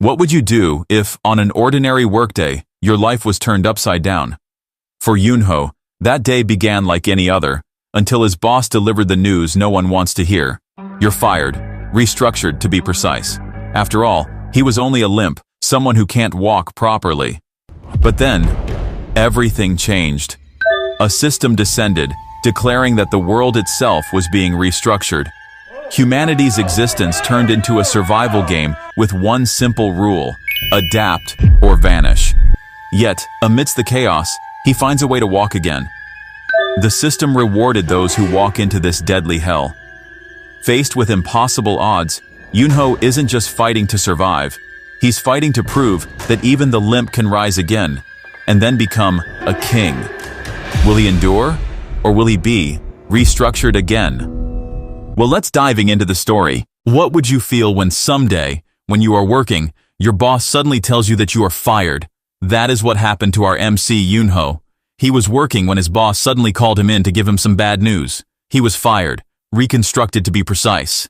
What would you do if, on an ordinary workday, your life was turned upside down? For Yunho, that day began like any other, until his boss delivered the news no one wants to hear. You're fired, restructured to be precise. After all, he was only a limp, someone who can't walk properly. But then, everything changed. A system descended, declaring that the world itself was being restructured. Humanity's existence turned into a survival game with one simple rule: adapt or vanish. Yet, amidst the chaos, he finds a way to walk again. The system rewarded those who walk into this deadly hell. Faced with impossible odds, Yunho isn't just fighting to survive. He's fighting to prove that even the limp can rise again, and then become a king. Will he endure, or will he be restructured again? Well, let's diving into the story. What would you feel when someday, when you are working, your boss suddenly tells you that you are fired? That is what happened to our MC Yunho. He was working when his boss suddenly called him in to give him some bad news. He was fired, reconstructed to be precise.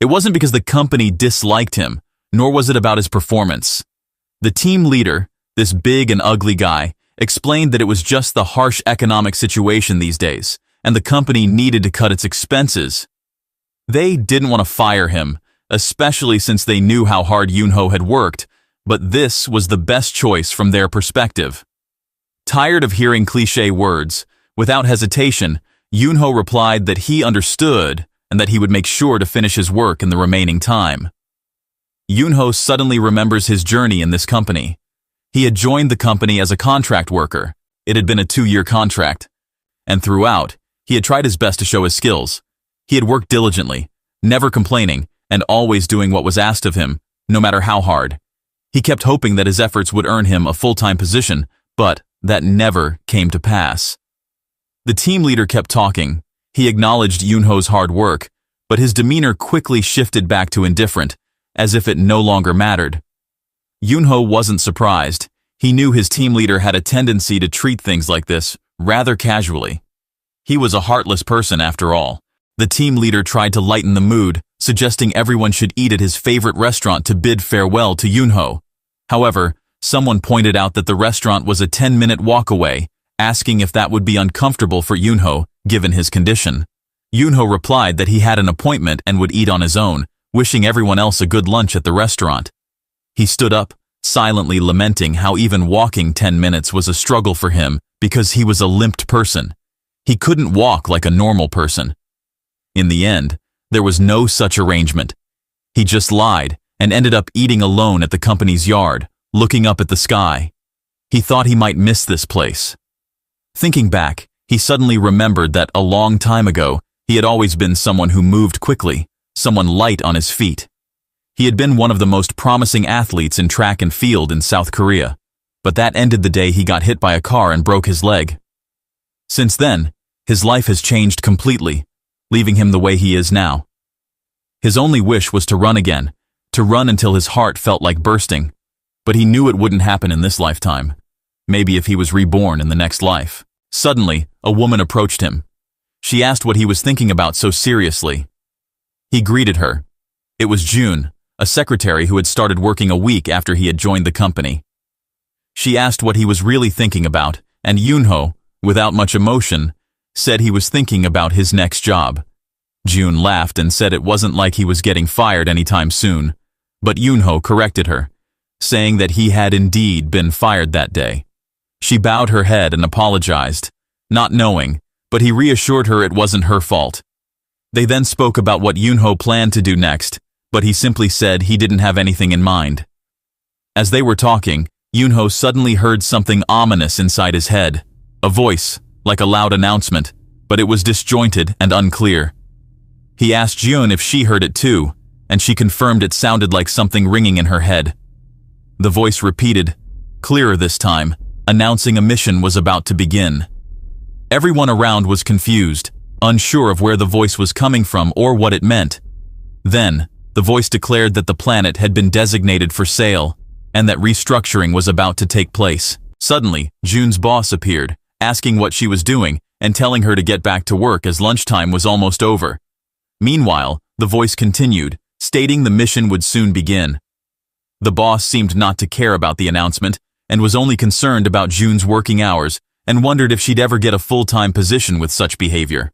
It wasn't because the company disliked him, nor was it about his performance. The team leader, this big and ugly guy, explained that it was just the harsh economic situation these days, and the company needed to cut its expenses. They didn't want to fire him, especially since they knew how hard Yunho had worked, but this was the best choice from their perspective. Tired of hearing cliché words, without hesitation, Yunho replied that he understood and that he would make sure to finish his work in the remaining time. Yunho suddenly remembers his journey in this company. He had joined the company as a contract worker. It had been a 2-year contract. And throughout, he had tried his best to show his skills. He had worked diligently, never complaining, and always doing what was asked of him, no matter how hard. He kept hoping that his efforts would earn him a full-time position, but that never came to pass. The team leader kept talking. He acknowledged Yunho's hard work, but his demeanor quickly shifted back to indifferent, as if it no longer mattered. Yunho wasn't surprised. He knew his team leader had a tendency to treat things like this rather casually. He was a heartless person after all. The team leader tried to lighten the mood, suggesting everyone should eat at his favorite restaurant to bid farewell to Yunho. However, someone pointed out that the restaurant was a 10-minute walk away, asking if that would be uncomfortable for Yunho, given his condition. Yunho replied that he had an appointment and would eat on his own, wishing everyone else a good lunch at the restaurant. He stood up, silently lamenting how even walking 10 minutes was a struggle for him because he was a limped person. He couldn't walk like a normal person. In the end, there was no such arrangement. He just lied and ended up eating alone at the company's yard, looking up at the sky. He thought he might miss this place. Thinking back, he suddenly remembered that a long time ago, he had always been someone who moved quickly, someone light on his feet. He had been one of the most promising athletes in track and field in South Korea, but that ended the day he got hit by a car and broke his leg. Since then, his life has changed completely, leaving him the way he is now. His only wish was to run again, to run until his heart felt like bursting, but he knew it wouldn't happen in this lifetime. Maybe if he was reborn in the next life. Suddenly, a woman approached him. She asked what he was thinking about so seriously. He greeted her. It was June, a secretary who had started working a week after he had joined the company. She asked what he was really thinking about, and Yunho, without much emotion, said he was thinking about his next job. June laughed and said it wasn't like he was getting fired anytime soon, but Yunho corrected her, saying that he had indeed been fired that day. She bowed her head and apologized, not knowing, but he reassured her it wasn't her fault. They then spoke about what Yunho planned to do next, but he simply said he didn't have anything in mind. As they were talking, Yunho suddenly heard something ominous inside his head, a voice, like a loud announcement, but it was disjointed and unclear. He asked June if she heard it too, and she confirmed it sounded like something ringing in her head. The voice repeated, clearer this time, announcing a mission was about to begin. Everyone around was confused, unsure of where the voice was coming from or what it meant. Then, the voice declared that the planet had been designated for sale, and that restructuring was about to take place. Suddenly, June's boss appeared, asking what she was doing and telling her to get back to work as lunchtime was almost over. Meanwhile, the voice continued, stating the mission would soon begin. The boss seemed not to care about the announcement and was only concerned about Jun's working hours and wondered if she'd ever get a full-time position with such behavior.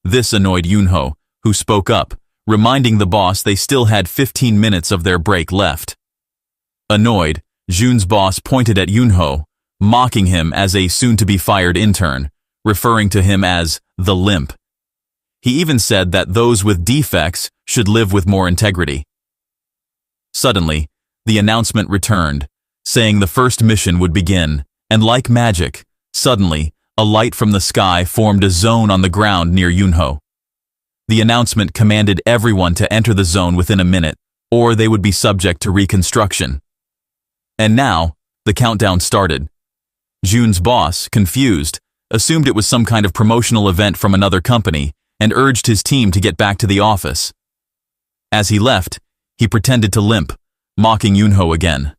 This annoyed Yunho, who spoke up, reminding the boss they still had 15 minutes of their break left. Annoyed, Jun's boss pointed at Yunho, mocking him as a soon-to-be-fired intern, referring to him as the limp. He even said that those with defects should live with more integrity. Suddenly, the announcement returned, saying the first mission would begin, and like magic, suddenly, a light from the sky formed a zone on the ground near Yunho. The announcement commanded everyone to enter the zone within a minute, or they would be subject to reconstruction. And now, the countdown started. Jun's boss, confused, assumed it was some kind of promotional event from another company and urged his team to get back to the office. As he left, he pretended to limp, mocking Yunho again.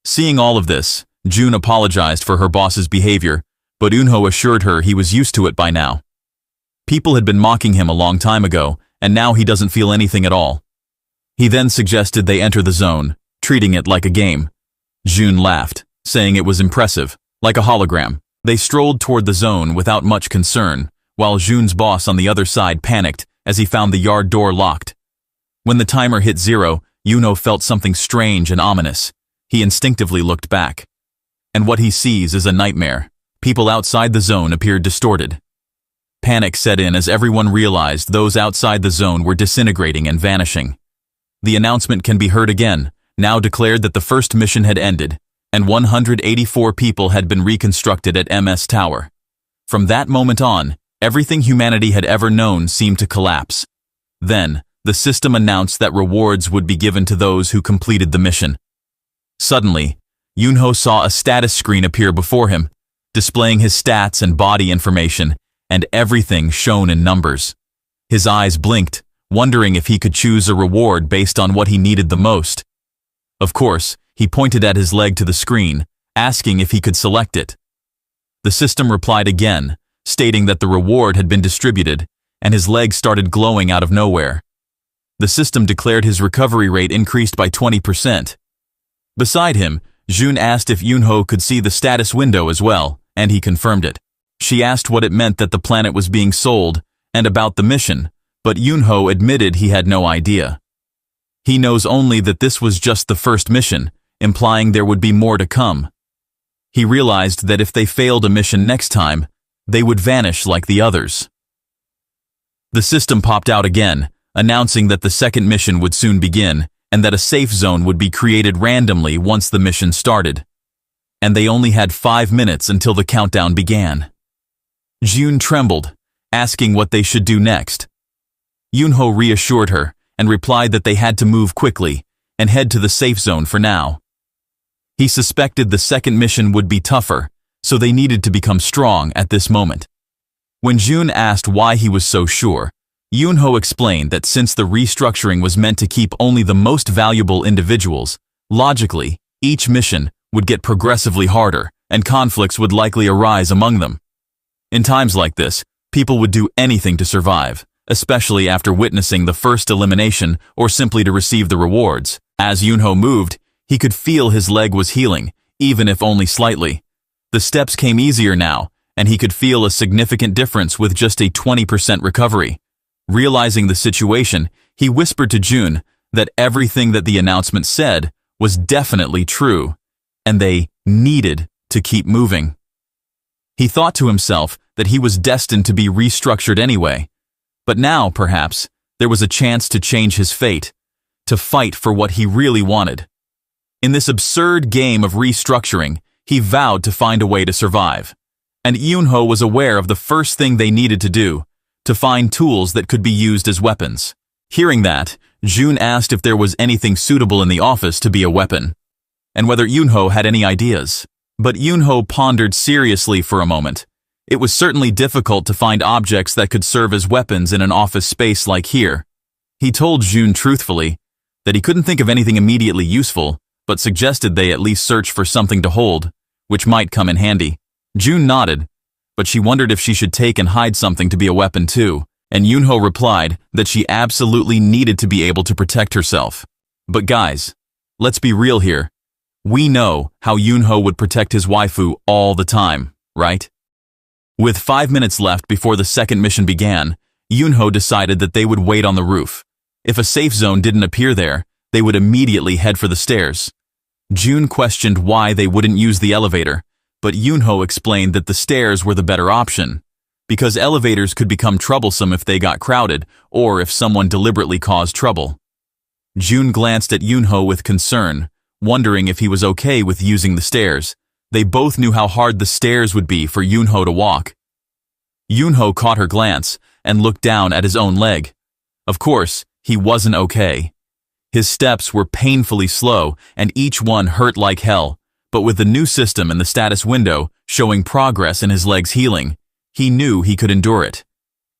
Seeing all of this, Jun apologized for her boss's behavior, but Yunho assured her he was used to it by now. People had been mocking him a long time ago, and now he doesn't feel anything at all. He then suggested they enter the zone, treating it like a game. Jun laughed, saying it was impressive, like a hologram. They strolled toward the zone without much concern, while Jun's boss on the other side panicked as he found the yard door locked. When the timer hit 0, Yunho felt something strange and ominous. He instinctively looked back. And what he sees is a nightmare. People outside the zone appeared distorted. Panic set in as everyone realized those outside the zone were disintegrating and vanishing. The announcement can be heard again, now declared that the first mission had ended, and 184 people had been reconstructed at MS Tower. From that moment on, everything humanity had ever known seemed to collapse. Then, the system announced that rewards would be given to those who completed the mission. Suddenly, Yunho saw a status screen appear before him, displaying his stats and body information, and everything shown in numbers. His eyes blinked, wondering if he could choose a reward based on what he needed the most. Of course, he pointed at his leg to the screen, asking if he could select it. The system replied again, stating that the reward had been distributed, and his leg started glowing out of nowhere. The system declared his recovery rate increased by 20%. Beside him, Jun asked if Yunho could see the status window as well, and he confirmed it. She asked what it meant that the planet was being sold, and about the mission, but Yunho admitted he had no idea. He knows only that this was just the first mission, implying there would be more to come. He realized that if they failed a mission next time, they would vanish like the others. The system popped out again, announcing that the second mission would soon begin, and that a safe zone would be created randomly once the mission started. And they only had 5 minutes until the countdown began. Jun trembled, asking what they should do next. Yunho reassured her and replied that they had to move quickly and head to the safe zone for now. He suspected the second mission would be tougher, so they needed to become strong at this moment. When Jun asked why he was so sure, Yunho explained that since the restructuring was meant to keep only the most valuable individuals, logically, each mission would get progressively harder and conflicts would likely arise among them. In times like this, people would do anything to survive, especially after witnessing the first elimination or simply to receive the rewards. As Yunho moved, he could feel his leg was healing, even if only slightly. The steps came easier now, and he could feel a significant difference with just a 20% recovery. Realizing the situation, he whispered to Jun that everything that the announcement said was definitely true, and they needed to keep moving. He thought to himself that he was destined to be restructured anyway, but now, perhaps, there was a chance to change his fate, to fight for what he really wanted. In this absurd game of restructuring, he vowed to find a way to survive, and Yunho was aware of the first thing they needed to do, to find tools that could be used as weapons. Hearing that, Jun asked if there was anything suitable in the office to be a weapon, and whether Yunho had any ideas. But Yunho pondered seriously for a moment. It was certainly difficult to find objects that could serve as weapons in an office space like here. He told Jun truthfully that he couldn't think of anything immediately useful, but suggested they at least search for something to hold, which might come in handy. Jun nodded, but she wondered if she should take and hide something to be a weapon too, and Yunho replied that she absolutely needed to be able to protect herself. But guys, Let's be real here. We know how Yunho would protect his waifu all the time, right? With 5 minutes left before the second mission began, Yunho decided that they would wait on the roof. If a safe zone didn't appear there, they would immediately head for the stairs. June questioned why they wouldn't use the elevator, but Yunho explained that the stairs were the better option, because elevators could become troublesome if they got crowded or if someone deliberately caused trouble. June glanced at Yunho with concern, wondering if he was okay with using the stairs. They both knew how hard the stairs would be for Yunho to walk. Yunho caught her glance and looked down at his own leg. Of course, he wasn't okay. His steps were painfully slow and each one hurt like hell, but with the new system and the status window showing progress in his leg's healing, he knew he could endure it.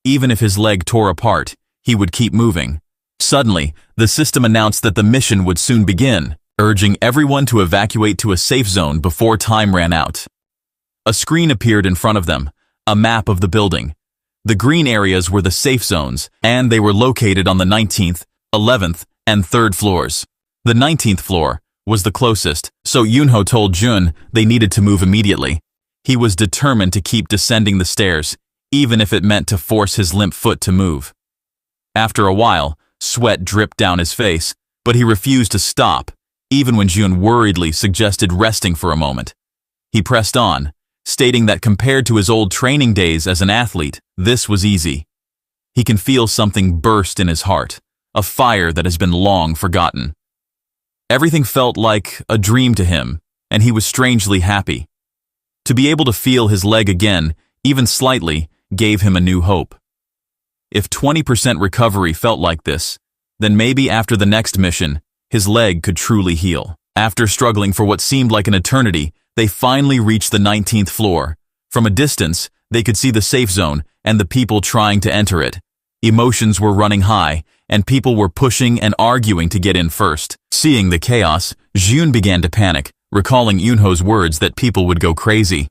Even if his leg tore apart, he would keep moving. Suddenly, the system announced that the mission would soon begin, urging everyone to evacuate to a safe zone before time ran out. A screen appeared in front of them, a map of the building. The green areas were the safe zones, and they were located on the 19th, 11th, and 3rd floors. The 19th floor was the closest, so Yunho told Jun they needed to move immediately. He was determined to keep descending the stairs, even if it meant to force his limp foot to move. After a while, sweat dripped down his face, but he refused to stop, even when Jun worriedly suggested resting for a moment. He pressed on, stating that compared to his old training days as an athlete, this was easy. He can feel something burst in his heart, a fire that has been long forgotten. Everything felt like a dream to him, and he was strangely happy. To be able to feel his leg again, even slightly, gave him a new hope. If 20% recovery felt like this, then maybe after the next mission, his leg could truly heal. After struggling for what seemed like an eternity, they finally reached the 19th floor. From a distance, they could see the safe zone and the people trying to enter it. Emotions were running high, and people were pushing and arguing to get in first. Seeing the chaos, Jun began to panic, recalling Yunho's words that people would go crazy.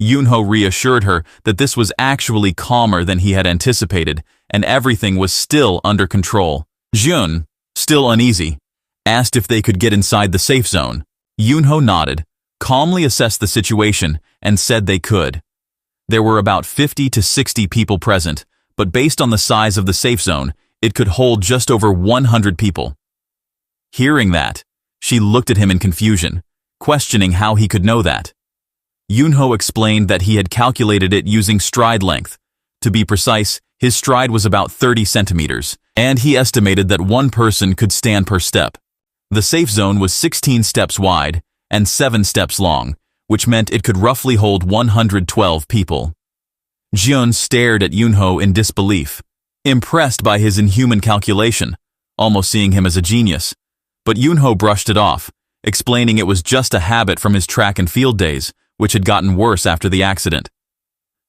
Yunho reassured her that this was actually calmer than he had anticipated, and everything was still under control. Jun, still uneasy, asked if they could get inside the safe zone. Yunho nodded, calmly assessed the situation, and said they could. There were about 50 to 60 people present, but based on the size of the safe zone, it could hold just over 100 people. Hearing that, she looked at him in confusion, questioning how he could know that. Yunho explained that he had calculated it using stride length. To be precise, his stride was about 30 centimeters, and he estimated that one person could stand per step. The safe zone was 16 steps wide and 7 steps long, which meant it could roughly hold 112 people. Jun stared at Yunho in disbelief, impressed by his inhuman calculation, almost seeing him as a genius. But Yunho brushed it off, explaining it was just a habit from his track and field days, which had gotten worse after the accident.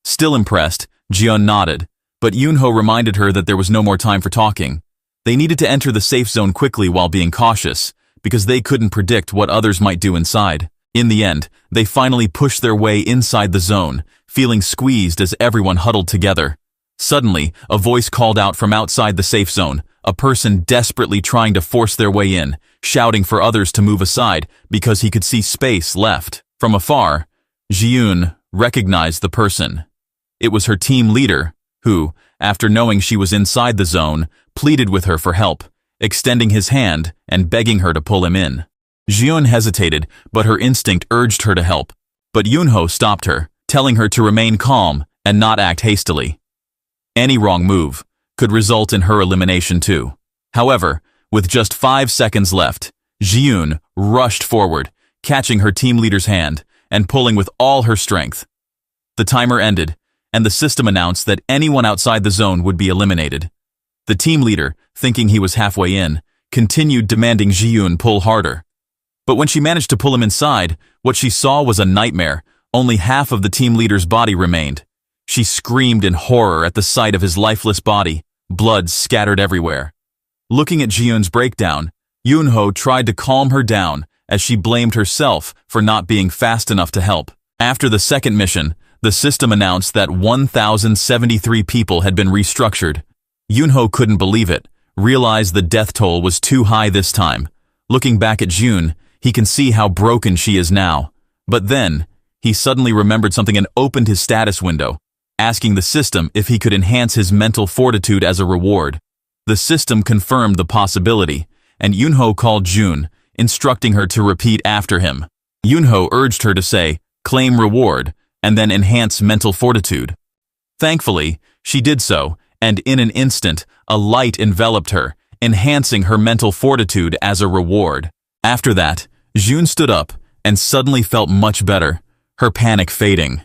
Still impressed, Jun nodded, but Yunho reminded her that there was no more time for talking. They needed to enter the safe zone quickly while being cautious, because they couldn't predict what others might do inside. In the end, they finally pushed their way inside the zone, feeling squeezed as everyone huddled together. Suddenly, a voice called out from outside the safe zone, a person desperately trying to force their way in, shouting for others to move aside because he could see space left. From afar, Ji-eun recognized the person. It was her team leader, who, after knowing she was inside the zone, pleaded with her for help, extending his hand and begging her to pull him in. Ji-eun hesitated, but her instinct urged her to help. But Yunho stopped her, telling her to remain calm and not act hastily. Any wrong move could result in her elimination too. However, with just 5 seconds left, Ji-eun rushed forward, catching her team leader's hand and pulling with all her strength. The timer ended, and the system announced that anyone outside the zone would be eliminated. The team leader, thinking he was halfway in, continued demanding Ji-eun pull harder. But when she managed to pull him inside, what she saw was a nightmare. Only half of the team leader's body remained. She screamed in horror at the sight of his lifeless body, blood scattered everywhere. Looking at Ji-eun's breakdown, Yunho tried to calm her down as she blamed herself for not being fast enough to help. After the second mission, the system announced that 1,073 people had been restructured. Yunho couldn't believe it, realized the death toll was too high this time. Looking back at June, he can see how broken she is now. But then, he suddenly remembered something and opened his status window, asking the system if he could enhance his mental fortitude as a reward. The system confirmed the possibility, and Yunho called June, instructing her to repeat after him. Yunho urged her to say, "Claim reward," and then enhance mental fortitude. Thankfully, she did so, and in an instant, a light enveloped her, enhancing her mental fortitude as a reward. After that, June stood up and suddenly felt much better, her panic fading.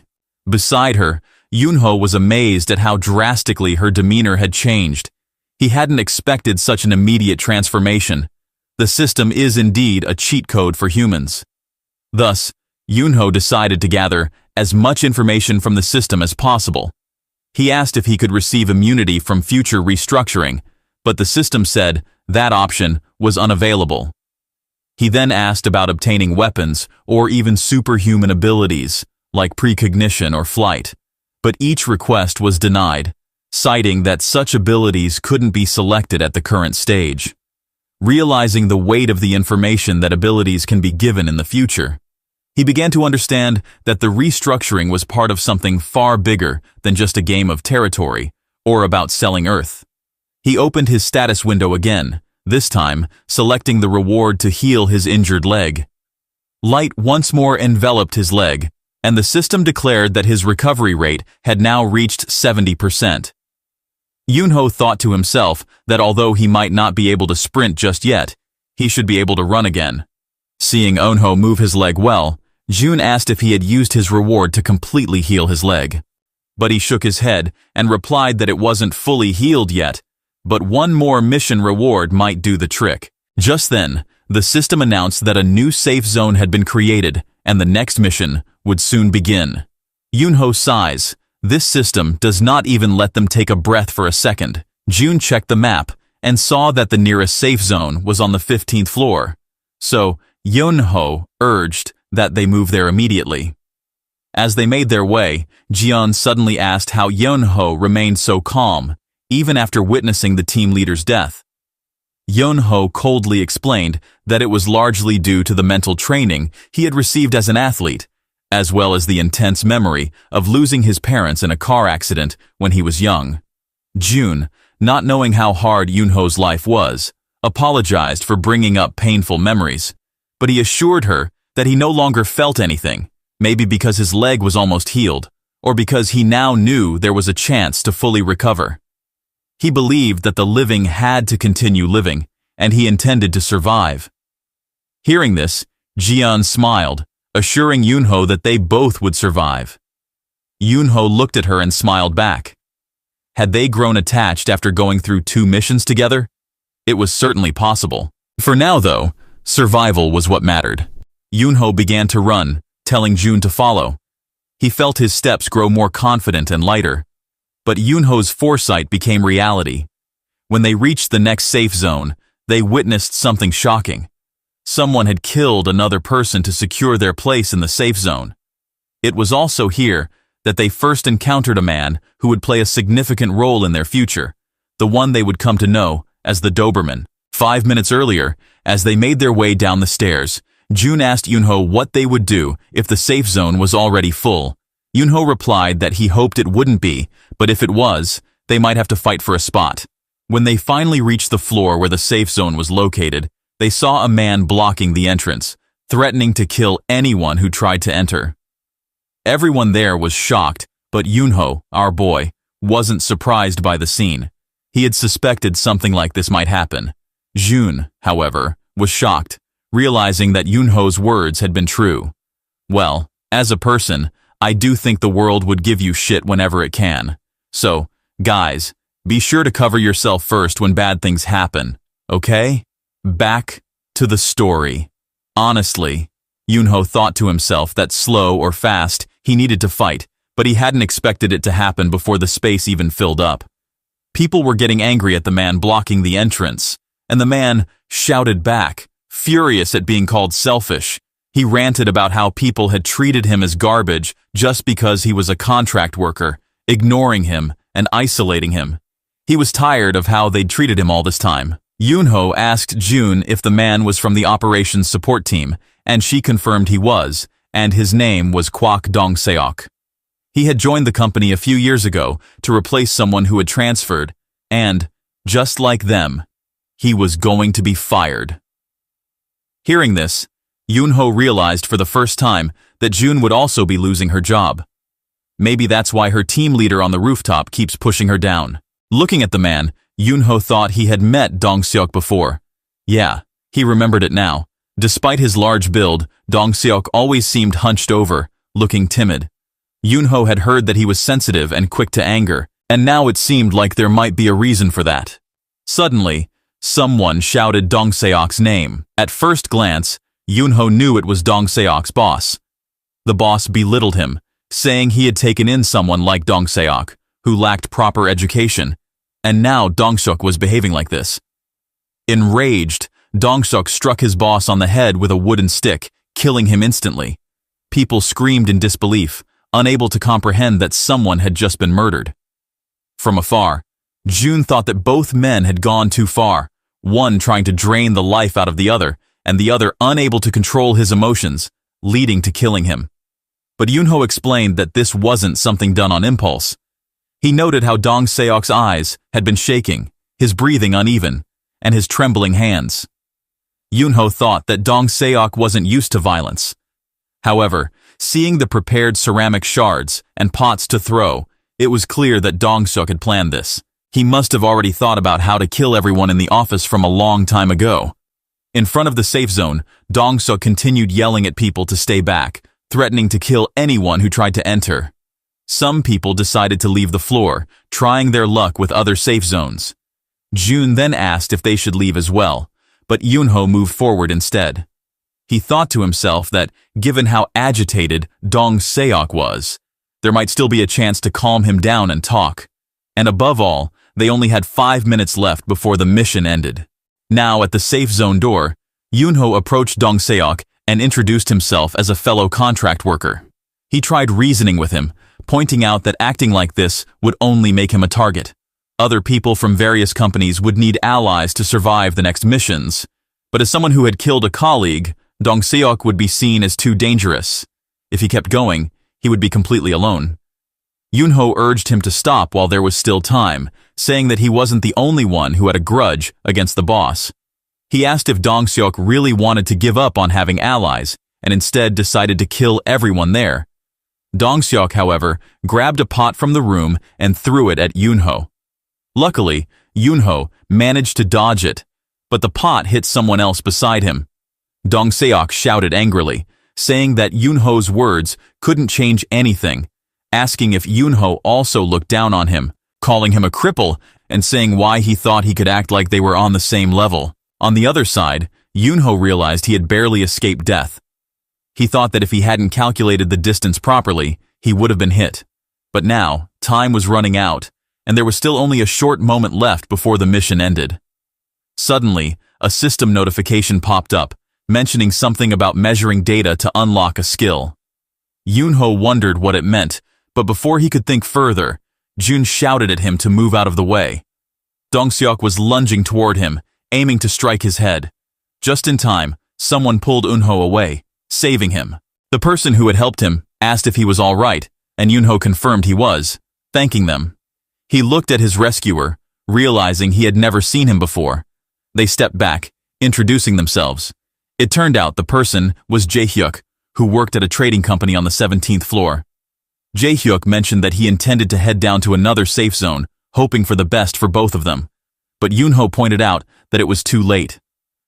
Beside her, Yunho was amazed at how drastically her demeanor had changed. He hadn't expected such an immediate transformation. The system is indeed a cheat code for humans. Thus, Yunho decided to gather as much information from the system as possible. He asked if he could receive immunity from future restructuring, but the system said that option was unavailable. He then asked about obtaining weapons or even superhuman abilities, like precognition or flight, but each request was denied, citing that such abilities couldn't be selected at the current stage. Realizing the weight of the information that abilities can be given in the future, he began to understand that the restructuring was part of something far bigger than just a game of territory or about selling Earth. He opened his status window again, this time selecting the reward to heal his injured leg. Light once more enveloped his leg, and the system declared that his recovery rate had now reached 70%. Yunho thought to himself that although he might not be able to sprint just yet, he should be able to run again. Seeing Onho move his leg well, June asked if he had used his reward to completely heal his leg. But he shook his head and replied that it wasn't fully healed yet, but one more mission reward might do the trick. Just then, the system announced that a new safe zone had been created and the next mission would soon begin. Yunho sighs. This system does not even let them take a breath for a second. June checked the map and saw that the nearest safe zone was on the 15th floor. So, Yunho urged that they move there immediately. As they made their way, Jian suddenly asked how Yunho remained so calm, even after witnessing the team leader's death. Yunho coldly explained that it was largely due to the mental training he had received as an athlete, as well as the intense memory of losing his parents in a car accident when he was young. June, not knowing how hard Yunho's life was, apologized for bringing up painful memories, but he assured her that he no longer felt anything, maybe because his leg was almost healed, or because he now knew there was a chance to fully recover. He believed that the living had to continue living, and he intended to survive. Hearing this, Jian smiled, assuring Yunho that they both would survive. Yunho looked at her and smiled back. Had they grown attached after going through 2 missions together? It was certainly possible. For now, though, survival was what mattered. Yunho began to run, telling June to follow. He felt his steps grow more confident and lighter. But Yunho's foresight became reality. When they reached the next safe zone, they witnessed something shocking. Someone had killed another person to secure their place in the safe zone. It was also here that they first encountered a man who would play a significant role in their future, the one they would come to know as the Doberman. 5 minutes earlier, as they made their way down the stairs, June asked Yunho what they would do if the safe zone was already full. Yunho replied that he hoped it wouldn't be, but if it was, they might have to fight for a spot. When they finally reached the floor where the safe zone was located, they saw a man blocking the entrance, threatening to kill anyone who tried to enter. Everyone there was shocked, but Yunho, our boy, wasn't surprised by the scene. He had suspected something like this might happen. June, however, was shocked, realizing that Yunho's words had been true. Well, as a person, I do think the world would give you shit whenever it can. So, guys, be sure to cover yourself first when bad things happen, okay? Back to the story. Honestly, Yunho thought to himself that slow or fast, he needed to fight, but he hadn't expected it to happen before the space even filled up. People were getting angry at the man blocking the entrance, and the man shouted back, furious at being called selfish. He ranted about how people had treated him as garbage just because he was a contract worker, ignoring him and isolating him. He was tired of how they'd treated him all this time. Yoonho asked June if the man was from the operations support team, and she confirmed he was, and his name was Kwak Dong-seok. He had joined the company a few years ago to replace someone who had transferred, and, just like them, he was going to be fired. Hearing this, Yoonho realized for the first time that June would also be losing her job. Maybe that's why her team leader on the rooftop keeps pushing her down. Looking at the man, Yoonho thought he had met Dong-seok before. Yeah, he remembered it now. Despite his large build, Dong-seok always seemed hunched over, looking timid. Yoonho had heard that he was sensitive and quick to anger, and now it seemed like there might be a reason for that. Suddenly, someone shouted Dong-seok's name. At first glance, Yoonho knew it was Dong-seok's boss. The boss belittled him, saying he had taken in someone like Dong-seok, who lacked proper education, and now Dong-seok was behaving like this. Enraged, Dong-seok struck his boss on the head with a wooden stick, killing him instantly. People screamed in disbelief, unable to comprehend that someone had just been murdered. From afar, June thought that both men had gone too far, one trying to drain the life out of the other, and the other unable to control his emotions, leading to killing him. But Yoonho explained that this wasn't something done on impulse. He noted how Dong-seok's eyes had been shaking, his breathing uneven, and his trembling hands. Yoonho thought that Dong-seok wasn't used to violence. However, seeing the prepared ceramic shards and pots to throw, it was clear that Dong-seok had planned this. He must have already thought about how to kill everyone in the office from a long time ago. In front of the safe zone, Dong-seok continued yelling at people to stay back, threatening to kill anyone who tried to enter. Some people decided to leave the floor, trying their luck with other safe zones. June then asked if they should leave as well, but Yoonho moved forward instead. He thought to himself that, given how agitated Dong-seok was, there might still be a chance to calm him down and talk. And above all, they only had 5 minutes left before the mission ended. Now at the safe zone door, Yoonho approached Dong-seok and introduced himself as a fellow contract worker. He tried reasoning with him, pointing out that acting like this would only make him a target. Other people from various companies would need allies to survive the next missions. But as someone who had killed a colleague, Dong-seok would be seen as too dangerous. If he kept going, he would be completely alone. Yoonho urged him to stop while there was still time, saying that he wasn't the only one who had a grudge against the boss. He asked if Dong-seok really wanted to give up on having allies, and instead decided to kill everyone there. Dong-seok, however, grabbed a pot from the room and threw it at Yoonho. Luckily, Yoonho managed to dodge it, but the pot hit someone else beside him. Dong-seok shouted angrily, saying that Yoonho's words couldn't change anything, asking if Yoonho also looked down on him, calling him a cripple, and saying why he thought he could act like they were on the same level. On the other side, Yoonho realized he had barely escaped death. He thought that if he hadn't calculated the distance properly, he would have been hit. But now, time was running out, and there was still only a short moment left before the mission ended. Suddenly, a system notification popped up, mentioning something about measuring data to unlock a skill. Yoonho wondered what it meant, but before he could think further, June shouted at him to move out of the way. Dong-seok was lunging toward him, aiming to strike his head. Just in time, someone pulled Yoonho away, saving him. The person who had helped him asked if he was all right, and Yoonho confirmed he was, thanking them. He looked at his rescuer, realizing he had never seen him before. They stepped back, introducing themselves. It turned out the person was Jae-hyuk, who worked at a trading company on the 17th floor. Jae-hyuk mentioned that he intended to head down to another safe zone, hoping for the best for both of them. But Yoonho pointed out that it was too late.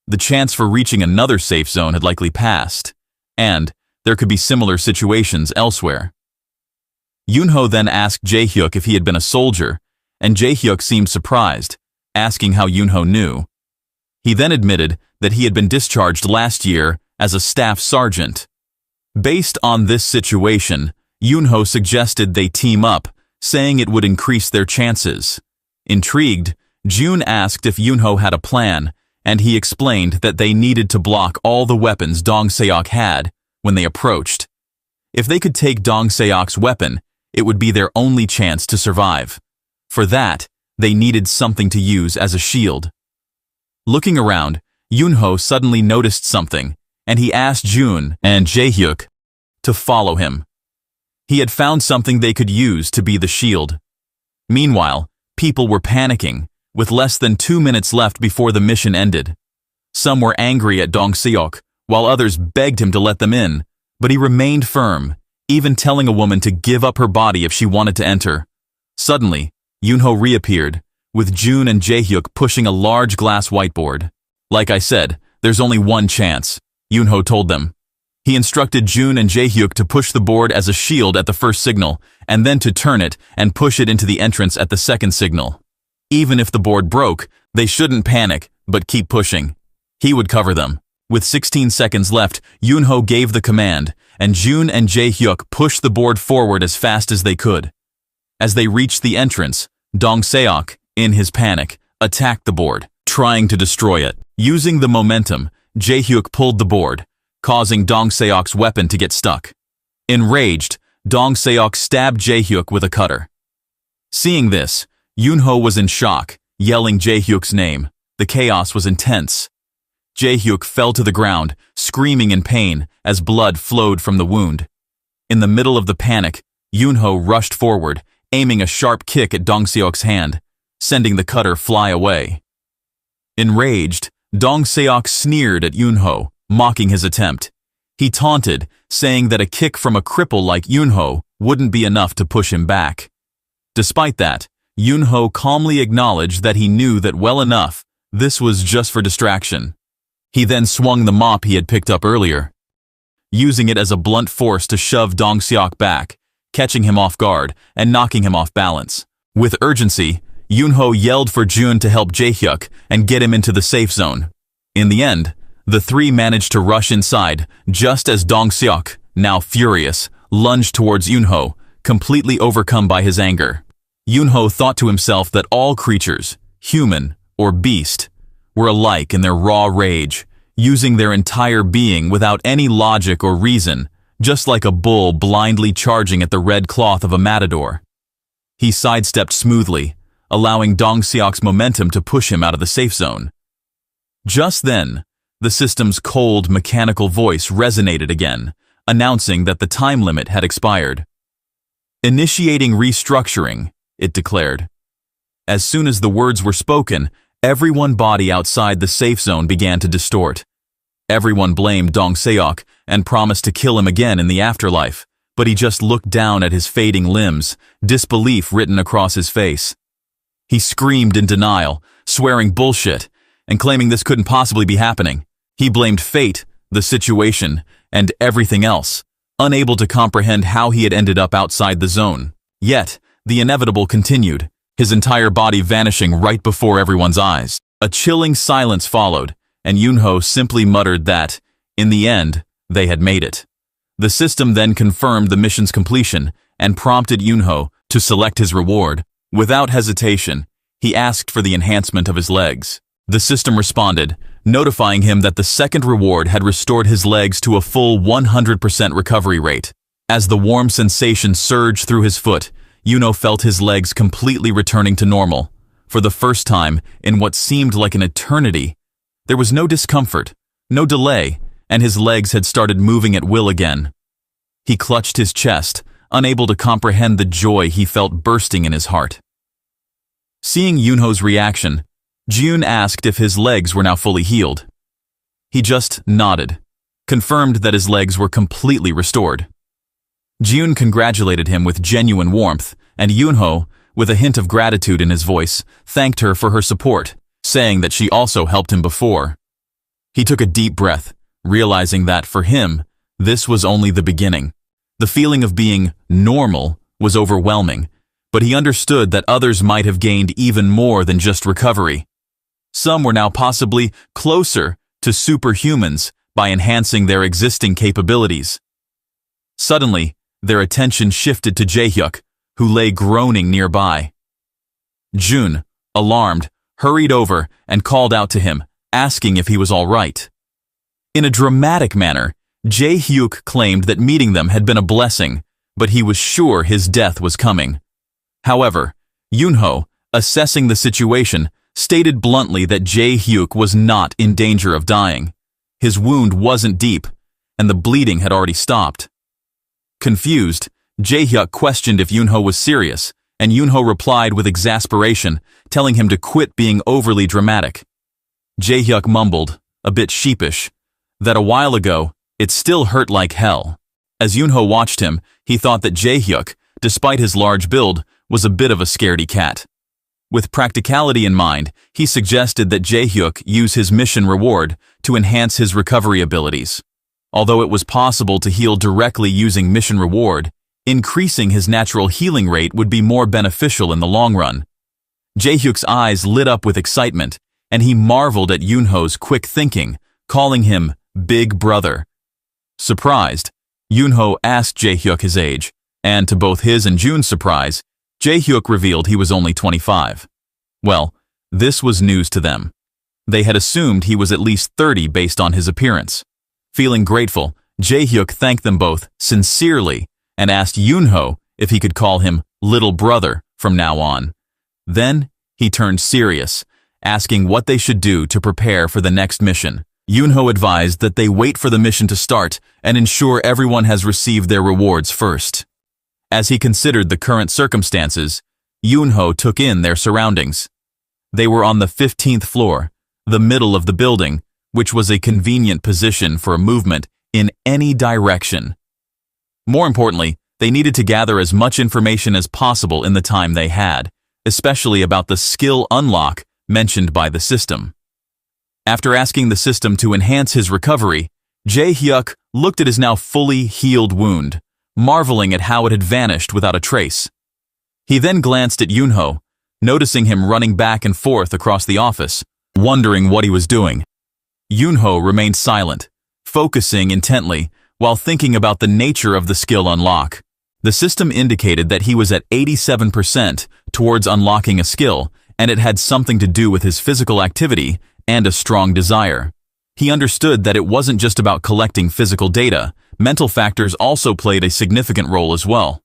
The chance for reaching another safe zone had likely passed, and there could be similar situations elsewhere. Yoonho then asked Jae-hyuk if he had been a soldier, and Jae-hyuk seemed surprised, asking how Yoonho knew. He then admitted that he had been discharged last year as a staff sergeant. Based on this situation, Yoonho suggested they team up, saying it would increase their chances. Intrigued, June asked if Yoonho had a plan, and he explained that they needed to block all the weapons Dong-seok had when they approached. If they could take Dong-seok's weapon, it would be their only chance to survive. For that, they needed something to use as a shield. Looking around, Yunho suddenly noticed something, and he asked Jun and Jaehyuk to follow him. He had found something they could use to be the shield. Meanwhile, people were panicking, with less than 2 minutes left before the mission ended. Some were angry at Dong Seok, while others begged him to let them in, but he remained firm, even telling a woman to give up her body if she wanted to enter. Suddenly, Yunho reappeared, with Jun and Jaehyuk pushing a large glass whiteboard. Like I said, there's only one chance, Yunho told them. He instructed Jun and Jaehyuk to push the board as a shield at the first signal, and then to turn it and push it into the entrance at the second signal. Even if the board broke, they shouldn't panic, but keep pushing. He would cover them. With 16 seconds left, Yunho gave the command, and Jun and Jaehyuk pushed the board forward as fast as they could. As they reached the entrance, Dong Seok, in his panic, attacked the board, trying to destroy it. Using the momentum, Jaehyuk pulled the board, causing Dong Seok's weapon to get stuck. Enraged, Dong Seok stabbed Jaehyuk with a cutter. Seeing this, Yunho was in shock, yelling Jaehyuk's name. The chaos was intense. Jaehyuk fell to the ground, screaming in pain as blood flowed from the wound. In the middle of the panic, Yunho rushed forward, aiming a sharp kick at Dong Seok's hand, sending the cutter fly away. Enraged, Dong Seok sneered at Yunho, mocking his attempt. He taunted, saying that a kick from a cripple like Yunho wouldn't be enough to push him back. Despite that, Yunho calmly acknowledged that he knew that well enough, this was just for distraction. He then swung the mop he had picked up earlier, using it as a blunt force to shove Dong Seok back, catching him off guard and knocking him off balance. With urgency, Yunho yelled for Jun to help Jaehyuk and get him into the safe zone. In the end, the three managed to rush inside just as Dong Seok, now furious, lunged towards Yunho, completely overcome by his anger. Yunho thought to himself that all creatures, human or beast, were alike in their raw rage, using their entire being without any logic or reason, just like a bull blindly charging at the red cloth of a matador. He sidestepped smoothly, allowing Dong Seok's momentum to push him out of the safe zone. Just then, the system's cold, mechanical voice resonated again, announcing that the time limit had expired. "Initiating restructuring," it declared. As soon as the words were spoken, everyone's body outside the safe zone began to distort. Everyone blamed Dong Seok and promised to kill him again in the afterlife, but he just looked down at his fading limbs, disbelief written across his face. He screamed in denial, swearing bullshit, and claiming this couldn't possibly be happening. He blamed fate, the situation, and everything else, unable to comprehend how he had ended up outside the zone. Yet, the inevitable continued, his entire body vanishing right before everyone's eyes. A chilling silence followed, and Yunho simply muttered that, in the end, they had made it. The system then confirmed the mission's completion and prompted Yunho to select his reward. Without hesitation, he asked for the enhancement of his legs. The system responded, notifying him that the second reward had restored his legs to a full 100% recovery rate. As the warm sensation surged through his foot, Yunho felt his legs completely returning to normal. For the first time, in what seemed like an eternity, there was no discomfort, no delay, and his legs had started moving at will again. He clutched his chest, unable to comprehend the joy he felt bursting in his heart. Seeing Yunho's reaction, Jun asked if his legs were now fully healed. He just nodded, confirmed that his legs were completely restored. Jun congratulated him with genuine warmth, and Yunho, with a hint of gratitude in his voice, thanked her for her support, saying that she also helped him before. He took a deep breath, realizing that, for him, this was only the beginning. The feeling of being normal was overwhelming, but he understood that others might have gained even more than just recovery. Some were now possibly closer to superhumans by enhancing their existing capabilities. Suddenly, their attention shifted to Jaehyuk, who lay groaning nearby. Jun, alarmed, hurried over and called out to him, asking if he was all right. In a dramatic manner, Jaehyuk claimed that meeting them had been a blessing, but he was sure his death was coming. However, Yunho, assessing the situation, stated bluntly that Jae-hyuk was not in danger of dying. His wound wasn't deep, and the bleeding had already stopped. Confused, Jae-hyuk questioned if Yoonho was serious, and Yoonho replied with exasperation, telling him to quit being overly dramatic. Jae-hyuk mumbled, a bit sheepish, that a while ago, it still hurt like hell. As Yoonho watched him, he thought that Jae-hyuk, despite his large build, was a bit of a scaredy cat. With practicality in mind, he suggested that Jae-hyuk use his mission reward to enhance his recovery abilities. Although it was possible to heal directly using mission reward, increasing his natural healing rate would be more beneficial in the long run. Jae-hyuk's eyes lit up with excitement, and he marveled at Yoonho's quick thinking, calling him Big Brother. Surprised, Yoonho asked Jae-hyuk his age, and to both his and Jun's surprise, Jae-hyuk revealed he was only 25. Well, this was news to them. They had assumed he was at least 30 based on his appearance. Feeling grateful, Jae-hyuk thanked them both sincerely and asked Yoonho if he could call him Little Brother from now on. Then, he turned serious, asking what they should do to prepare for the next mission. Yoonho advised that they wait for the mission to start and ensure everyone has received their rewards first. As he considered the current circumstances, Yoonho took in their surroundings. They were on the 15th floor, the middle of the building, which was a convenient position for movement in any direction. More importantly, they needed to gather as much information as possible in the time they had, especially about the skill unlock mentioned by the system. After asking the system to enhance his recovery, Jae-hyuk looked at his now fully healed wound, marveling at how it had vanished without a trace. He then glanced at Yoonho, noticing him running back and forth across the office, wondering what he was doing. Yoonho remained silent, focusing intently while thinking about the nature of the skill unlock. The system indicated that he was at 87% towards unlocking a skill, and it had something to do with his physical activity and a strong desire. He understood that it wasn't just about collecting physical data, mental factors also played a significant role as well.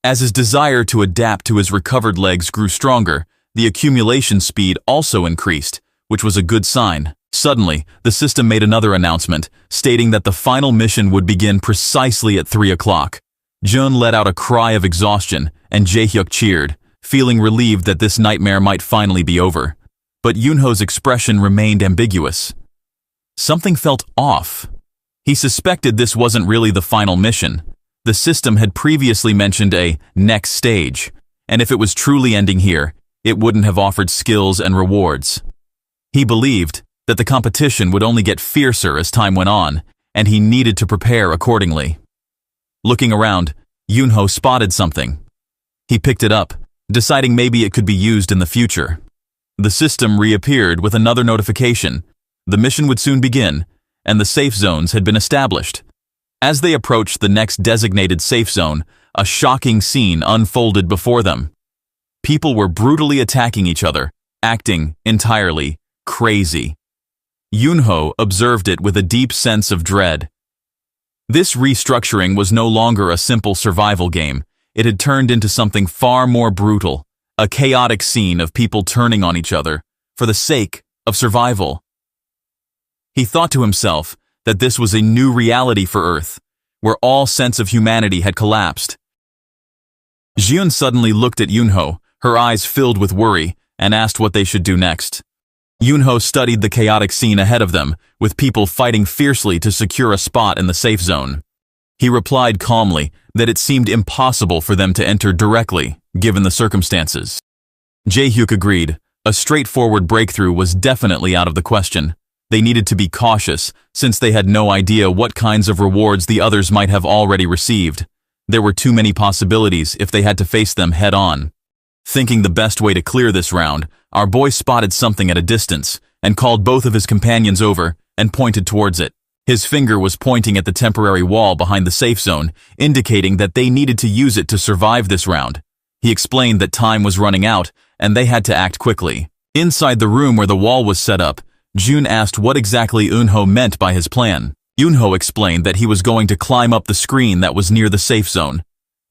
As his desire to adapt to his recovered legs grew stronger, the accumulation speed also increased, which was a good sign. Suddenly, the system made another announcement, stating that the final mission would begin precisely at 3 o'clock. Jun let out a cry of exhaustion, and Jae-hyuk cheered, feeling relieved that this nightmare might finally be over. But Yoonho's expression remained ambiguous. Something felt off. He suspected this wasn't really the final mission. The system had previously mentioned a next stage, and if it was truly ending here, it wouldn't have offered skills and rewards. He believed that the competition would only get fiercer as time went on, and he needed to prepare accordingly. Looking around, Yoonho spotted something. He picked it up, deciding maybe it could be used in the future. The system reappeared with another notification. The mission would soon begin, and the safe zones had been established. As they approached the next designated safe zone, a shocking scene unfolded before them. People were brutally attacking each other, acting entirely crazy. Yoonho observed it with a deep sense of dread. This restructuring was no longer a simple survival game. It had turned into something far more brutal, a chaotic scene of people turning on each other for the sake of survival. He thought to himself that this was a new reality for Earth, where all sense of humanity had collapsed. Jun suddenly looked at Yoonho, her eyes filled with worry, and asked what they should do next. Yoonho studied the chaotic scene ahead of them, with people fighting fiercely to secure a spot in the safe zone. He replied calmly that it seemed impossible for them to enter directly, given the circumstances. Jae-hyuk agreed. A straightforward breakthrough was definitely out of the question. They needed to be cautious, since they had no idea what kinds of rewards the others might have already received. There were too many possibilities if they had to face them head-on. Thinking the best way to clear this round, our boy spotted something at a distance, and called both of his companions over and pointed towards it. His finger was pointing at the temporary wall behind the safe zone, indicating that they needed to use it to survive this round. He explained that time was running out, and they had to act quickly. Inside the room where the wall was set up, Jun asked what exactly Yoonho meant by his plan. Yoonho explained that he was going to climb up the screen that was near the safe zone.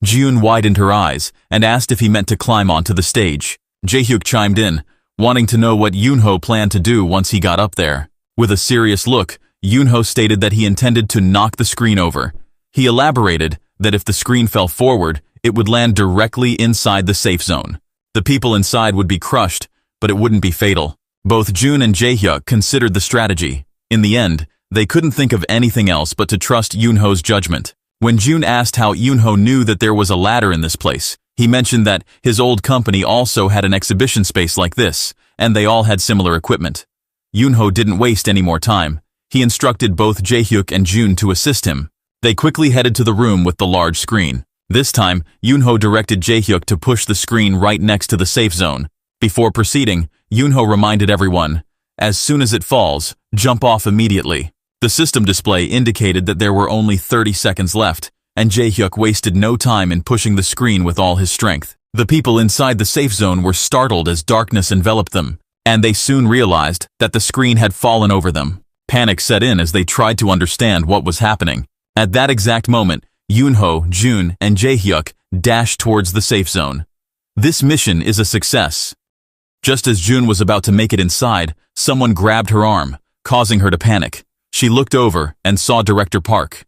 Jun widened her eyes and asked if he meant to climb onto the stage. Jae-hyuk chimed in, wanting to know what Yoonho planned to do once he got up there. With a serious look, Yoonho stated that he intended to knock the screen over. He elaborated that if the screen fell forward, it would land directly inside the safe zone. The people inside would be crushed, but it wouldn't be fatal. Both Jun and Jae-hyuk considered the strategy. In the end, they couldn't think of anything else but to trust Yoonho's judgment. When Jun asked how Yoonho knew that there was a ladder in this place, he mentioned that his old company also had an exhibition space like this, and they all had similar equipment. Yoonho didn't waste any more time. He instructed both Jae-hyuk and Jun to assist him. They quickly headed to the room with the large screen. This time, Yoonho directed Jae-hyuk to push the screen right next to the safe zone. Before proceeding, Yoonho reminded everyone, as soon as it falls, jump off immediately. The system display indicated that there were only 30 seconds left, and Jae-hyuk wasted no time in pushing the screen with all his strength. The people inside the safe zone were startled as darkness enveloped them, and they soon realized that the screen had fallen over them. Panic set in as they tried to understand what was happening. At that exact moment, Yoonho, Jun, and Jae-hyuk dashed towards the safe zone. This mission is a success. Just as Jun was about to make it inside, someone grabbed her arm, causing her to panic. She looked over and saw Director Park.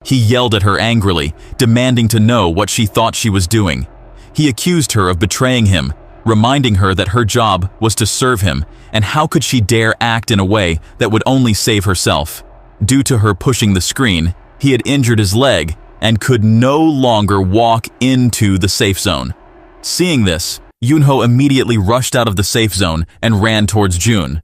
He yelled at her angrily, demanding to know what she thought she was doing. He accused her of betraying him, reminding her that her job was to serve him, and how could she dare act in a way that would only save herself. Due to her pushing the screen, he had injured his leg and could no longer walk into the safe zone. Seeing this, Yoonho immediately rushed out of the safe zone and ran towards Jun.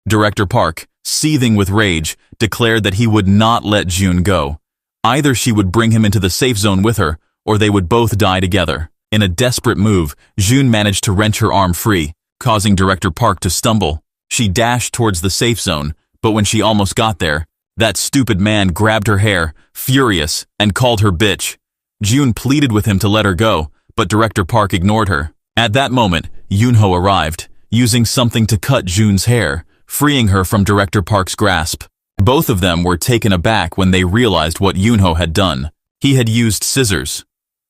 Director Park, seething with rage, declared that he would not let Jun go. Either she would bring him into the safe zone with her, or they would both die together. In a desperate move, Jun managed to wrench her arm free, causing Director Park to stumble. She dashed towards the safe zone, but when she almost got there, that stupid man grabbed her hair, furious, and called her bitch. Jun pleaded with him to let her go, but Director Park ignored her. At that moment, Yoonho arrived, using something to cut Jun's hair, freeing her from Director Park's grasp. Both of them were taken aback when they realized what Yoonho had done. He had used scissors.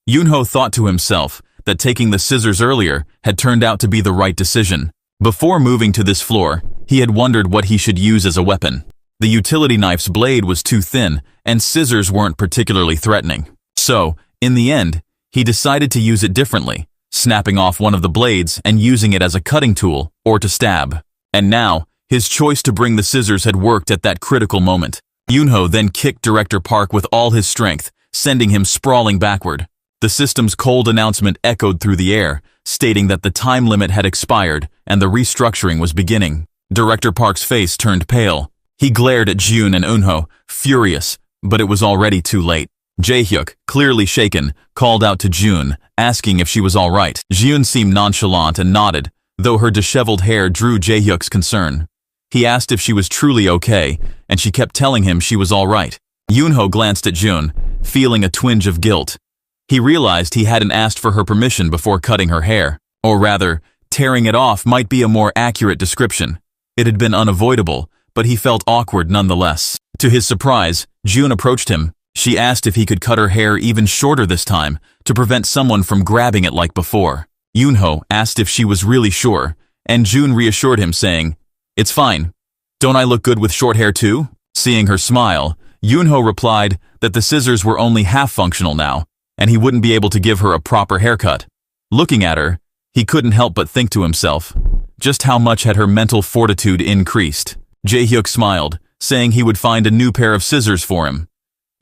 Yoonho thought to himself that taking the scissors earlier had turned out to be the right decision. Before moving to this floor, he had wondered what he should use as a weapon. The utility knife's blade was too thin, and scissors weren't particularly threatening. So, in the end, he decided to use it differently, snapping off one of the blades and using it as a cutting tool or to stab. And now, his choice to bring the scissors had worked at that critical moment. Yoonho then kicked Director Park with all his strength, sending him sprawling backward. The system's cold announcement echoed through the air, stating that the time limit had expired and the restructuring was beginning. Director Park's face turned pale. He glared at Jun and Eunho, furious, but it was already too late. Jae-hyuk, clearly shaken, called out to Jun, asking if she was all right. Jun seemed nonchalant and nodded, though her disheveled hair drew Jae-hyuk's concern. He asked if she was truly okay, and she kept telling him she was all right. Yoonho glanced at Jun, feeling a twinge of guilt. He realized he hadn't asked for her permission before cutting her hair, or rather, tearing it off might be a more accurate description. It had been unavoidable, but he felt awkward nonetheless. To his surprise, Jun approached him. She asked if he could cut her hair even shorter this time, to prevent someone from grabbing it like before. Yoonho asked if she was really sure, and Jun reassured him saying, "It's fine. Don't I look good with short hair too?" Seeing her smile, Yoonho replied that the scissors were only half functional now, and he wouldn't be able to give her a proper haircut. Looking at her, he couldn't help but think to himself, just how much had her mental fortitude increased. Jae-hyuk smiled, saying he would find a new pair of scissors for him.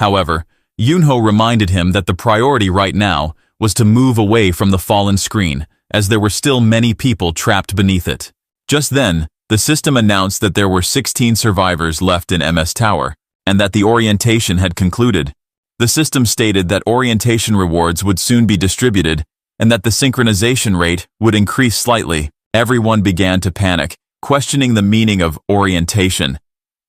However, Yoonho reminded him that the priority right now was to move away from the fallen screen, as there were still many people trapped beneath it. Just then, the system announced that there were 16 survivors left in MS Tower, and that the orientation had concluded. The system stated that orientation rewards would soon be distributed, and that the synchronization rate would increase slightly. Everyone began to panic, questioning the meaning of orientation.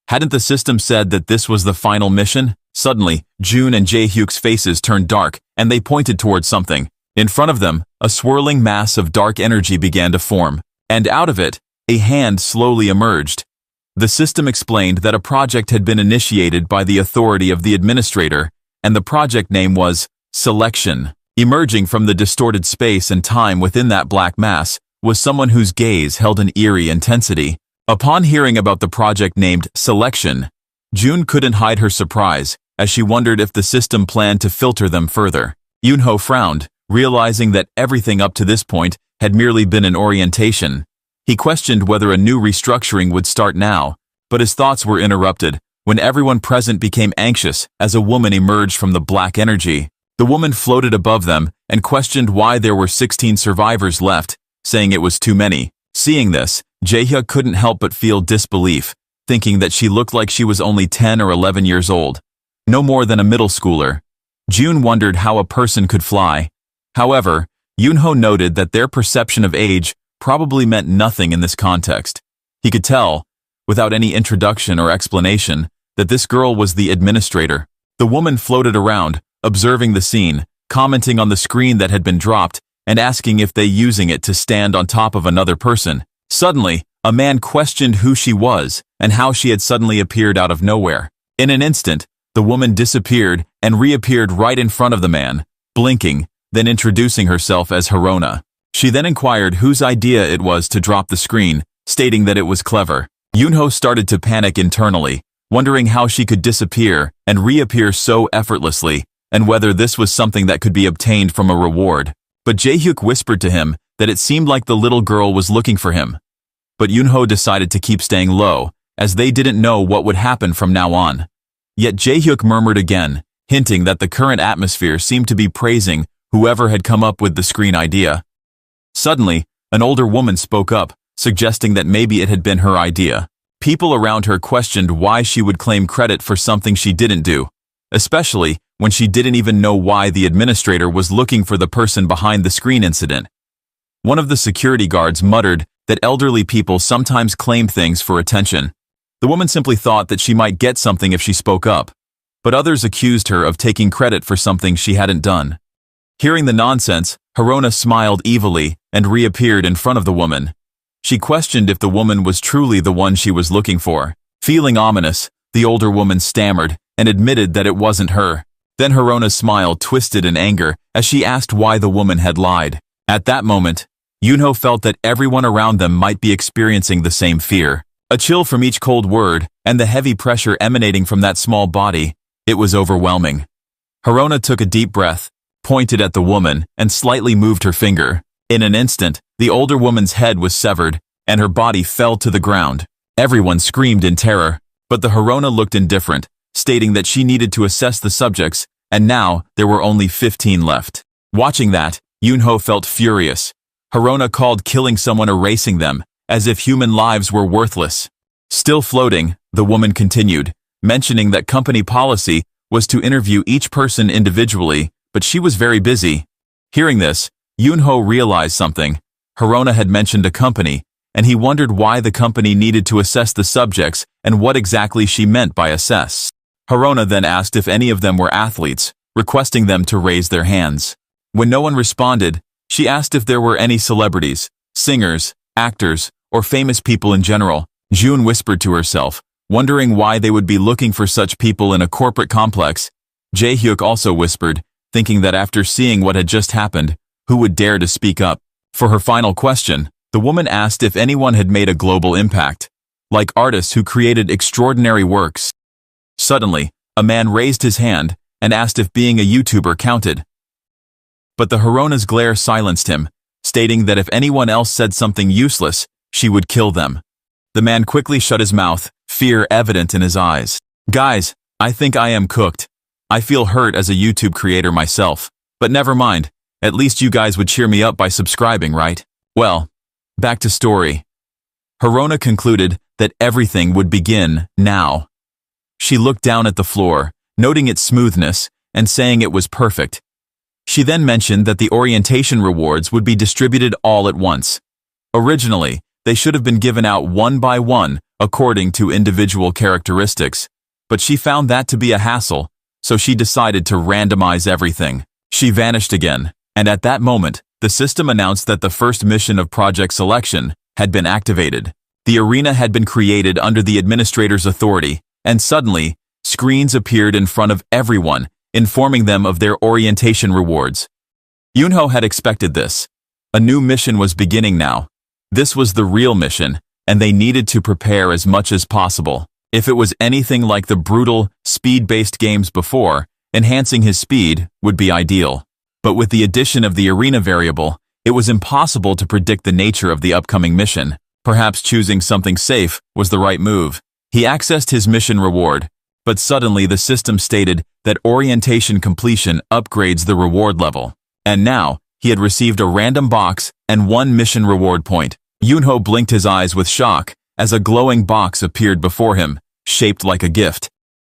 Hadn't the system said that this was the final mission? Suddenly, Jun and Jae-hyuk's faces turned dark, and they pointed towards something. In front of them, a swirling mass of dark energy began to form, and out of it, a hand slowly emerged. The system explained that a project had been initiated by the authority of the administrator, and the project name was Selection. Emerging from the distorted space and time within that black mass was someone whose gaze held an eerie intensity. Upon hearing about the project named Selection, June couldn't hide her surprise, as she wondered if the system planned to filter them further. Yunho frowned, realizing that everything up to this point had merely been an orientation. He questioned whether a new restructuring would start now, but his thoughts were interrupted when everyone present became anxious as a woman emerged from the black energy. The woman floated above them and questioned why there were 16 survivors left, saying it was too many. Seeing this, Jaehyuk couldn't help but feel disbelief, thinking that she looked like she was only 10 or 11 years old, no more than a middle schooler. June wondered how a person could fly. However, Yunho noted that their perception of age probably meant nothing in this context. He could tell, without any introduction or explanation, that this girl was the administrator. The woman floated around, observing the scene, commenting on the screen that had been dropped, and asking if they using it to stand on top of another person. Suddenly, a man questioned who she was and how she had suddenly appeared out of nowhere. In an instant, the woman disappeared and reappeared right in front of the man, blinking, then introducing herself as Harona. She then inquired whose idea it was to drop the screen, stating that it was clever. Yunho started to panic internally, wondering how she could disappear and reappear so effortlessly, and whether this was something that could be obtained from a reward. But Jaehyuk whispered to him that it seemed like the little girl was looking for him. But Yunho decided to keep staying low, as they didn't know what would happen from now on. Yet Jaehyuk murmured again, hinting that the current atmosphere seemed to be praising whoever had come up with the screen idea. Suddenly, an older woman spoke up, suggesting that maybe it had been her idea. People around her questioned why she would claim credit for something she didn't do, especially when she didn't even know why the administrator was looking for the person behind the screen incident. One of the security guards muttered that elderly people sometimes claim things for attention. The woman simply thought that she might get something if she spoke up, but others accused her of taking credit for something she hadn't done. Hearing the nonsense, Harona smiled evilly and reappeared in front of the woman. She questioned if the woman was truly the one she was looking for. Feeling ominous, the older woman stammered and admitted that it wasn't her. Then Harona's smile twisted in anger as she asked why the woman had lied. At that moment, Yunho felt that everyone around them might be experiencing the same fear. A chill from each cold word and the heavy pressure emanating from that small body, it was overwhelming. Harona took a deep breath, pointed at the woman, and slightly moved her finger. In an instant, the older woman's head was severed, and her body fell to the ground. Everyone screamed in terror, but the Harona looked indifferent, stating that she needed to assess the subjects, and now there were only 15 left. Watching that, Yunho felt furious. Harona called killing someone erasing them, as if human lives were worthless. Still floating, the woman continued, mentioning that company policy was to interview each person individually, but she was very busy. Hearing this, Yunho realized something. Harona had mentioned a company, and he wondered why the company needed to assess the subjects and what exactly she meant by assess. Harona then asked if any of them were athletes, requesting them to raise their hands. When no one responded, she asked if there were any celebrities, singers, actors, or famous people in general. June whispered to herself, wondering why they would be looking for such people in a corporate complex. Jaehyuk also whispered, thinking that after seeing what had just happened, who would dare to speak up? For her final question, the woman asked if anyone had made a global impact, like artists who created extraordinary works. Suddenly, a man raised his hand and asked if being a YouTuber counted. But the Harona's glare silenced him, stating that if anyone else said something useless, she would kill them. The man quickly shut his mouth, fear evident in his eyes. Guys, I think I am cooked. I feel hurt as a YouTube creator myself, but never mind, at least you guys would cheer me up by subscribing, right? Well, back to story. Harona concluded that everything would begin now. She looked down at the floor, noting its smoothness, and saying it was perfect. She then mentioned that the orientation rewards would be distributed all at once. Originally, they should have been given out one by one according to individual characteristics, but she found that to be a hassle, so she decided to randomize everything. She vanished again, and at that moment, the system announced that the first mission of Project Selection had been activated. The arena had been created under the administrator's authority, and suddenly, screens appeared in front of everyone, informing them of their orientation rewards. Yunho had expected this. A new mission was beginning now, This was the real mission, and they needed to prepare as much as possible. If it was anything like the brutal, speed-based games before, enhancing his speed would be ideal. But with the addition of the arena variable, it was impossible to predict the nature of the upcoming mission. Perhaps choosing something safe was the right move. He accessed his mission reward, but suddenly the system stated that orientation completion upgrades the reward level. And now, he had received a random box and 1 mission reward point. Yunho blinked his eyes with shock as a glowing box appeared before him, shaped like a gift.